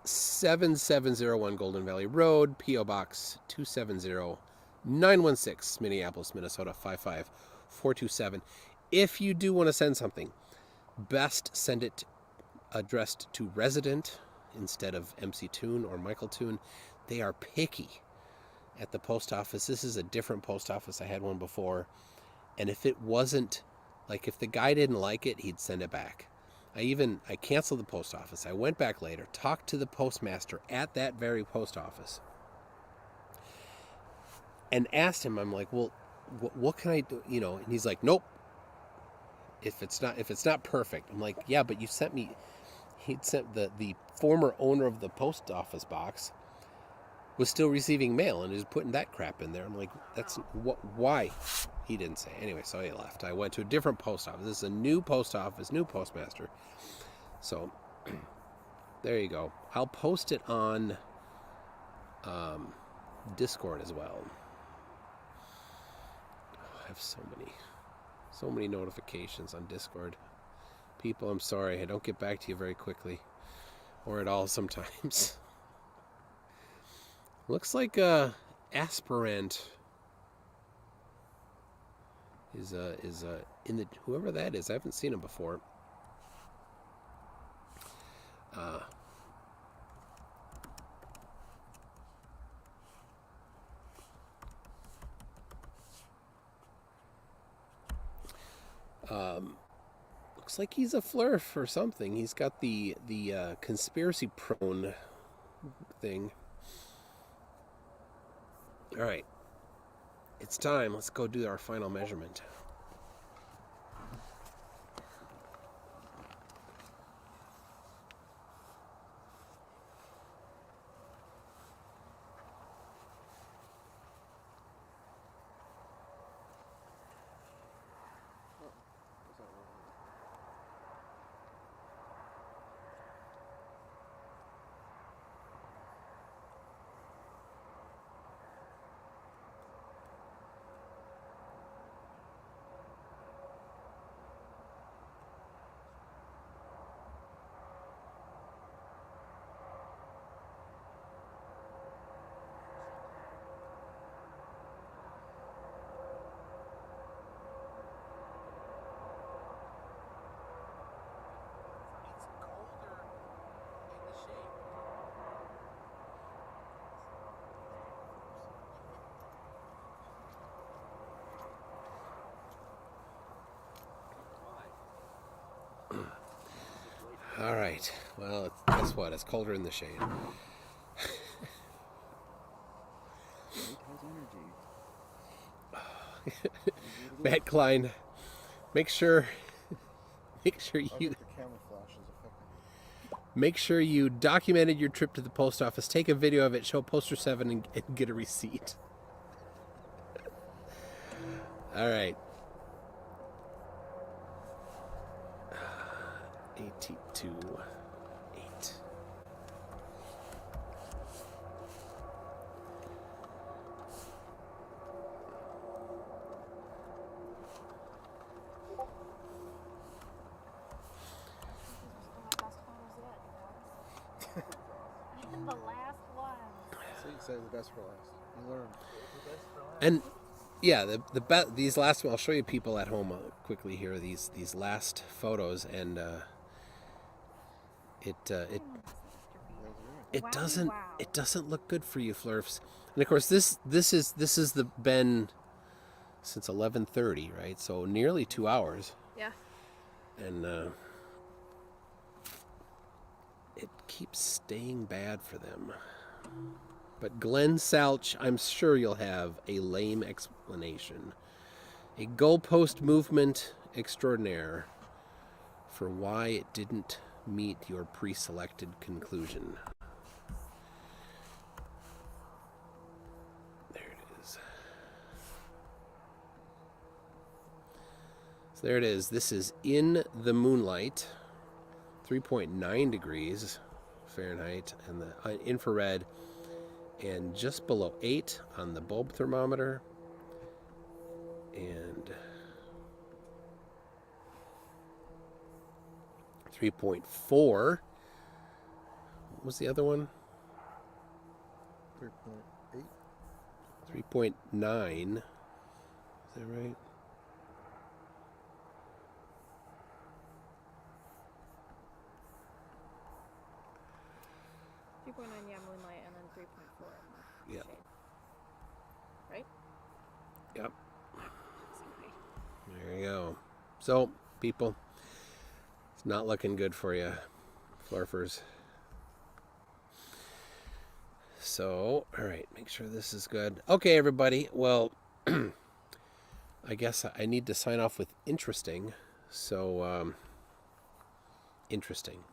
7701 Golden Valley Road, P.O. Box 270916, Minneapolis, Minnesota 55427. If you do want to send something, best send it addressed to resident instead of MC Toon or Michael Toon. They are picky at the post office. This is a different post office. I had one before. And if it wasn't, like if the guy didn't like it, he'd send it back. I canceled the post office. I went back later, talked to the postmaster at that very post office, and asked him, I'm like, well, what can I do? You know, and he's like, nope. If it's not perfect. I'm like, yeah, but you sent me, he'd sent the former owner of the post office box was still receiving mail and is putting that crap in there. I'm like, why? He didn't say. Anyway, so he left. I went to a different post office. This is a new post office, new postmaster. So there you go. I'll post it on Discord as well. I have so many notifications on Discord. People, I'm sorry, I don't get back to you very quickly, or at all sometimes. Looks like aspirant is in the, whoever that is. I haven't seen him before. Looks like he's a flurf or something. He's got the conspiracy prone thing. All right, it's time. Let's go do our final measurement. All right. Well, guess what? It's colder in the shade. Light has energy. Matt Klein, make sure I you think the camouflage is effective. make sure you documented your trip to the post office. Take a video of it. Show Poster 7 and get a receipt. All right. 82. 8. The last one. So you say the best for last. You learn. And yeah, these last one, I'll show you people at home quickly here. These last photos, and it doesn't look good for you, Flurfs. And of course, this is the been since 11:30, right? So nearly 2 hours. Yeah. And it keeps staying bad for them. But Glenn Salch, I'm sure you'll have a lame explanation. A goalpost movement extraordinaire for why it didn't meet your pre-selected conclusion. There it is. So there it is. This is in the moonlight. 3.9 degrees Fahrenheit, and the infrared, and just below 8 on the bulb thermometer, and 3.4. What was the other one? 3.8. 3.9. Is that right? Yeah, moonlight, and then 3.4 in the Yep. shade. Right? Yep. Sorry. There you go. So, people, it's not looking good for you, flurfers. So, all right, make sure this is good. Okay, everybody. Well, I guess I need to sign off with interesting. So, interesting.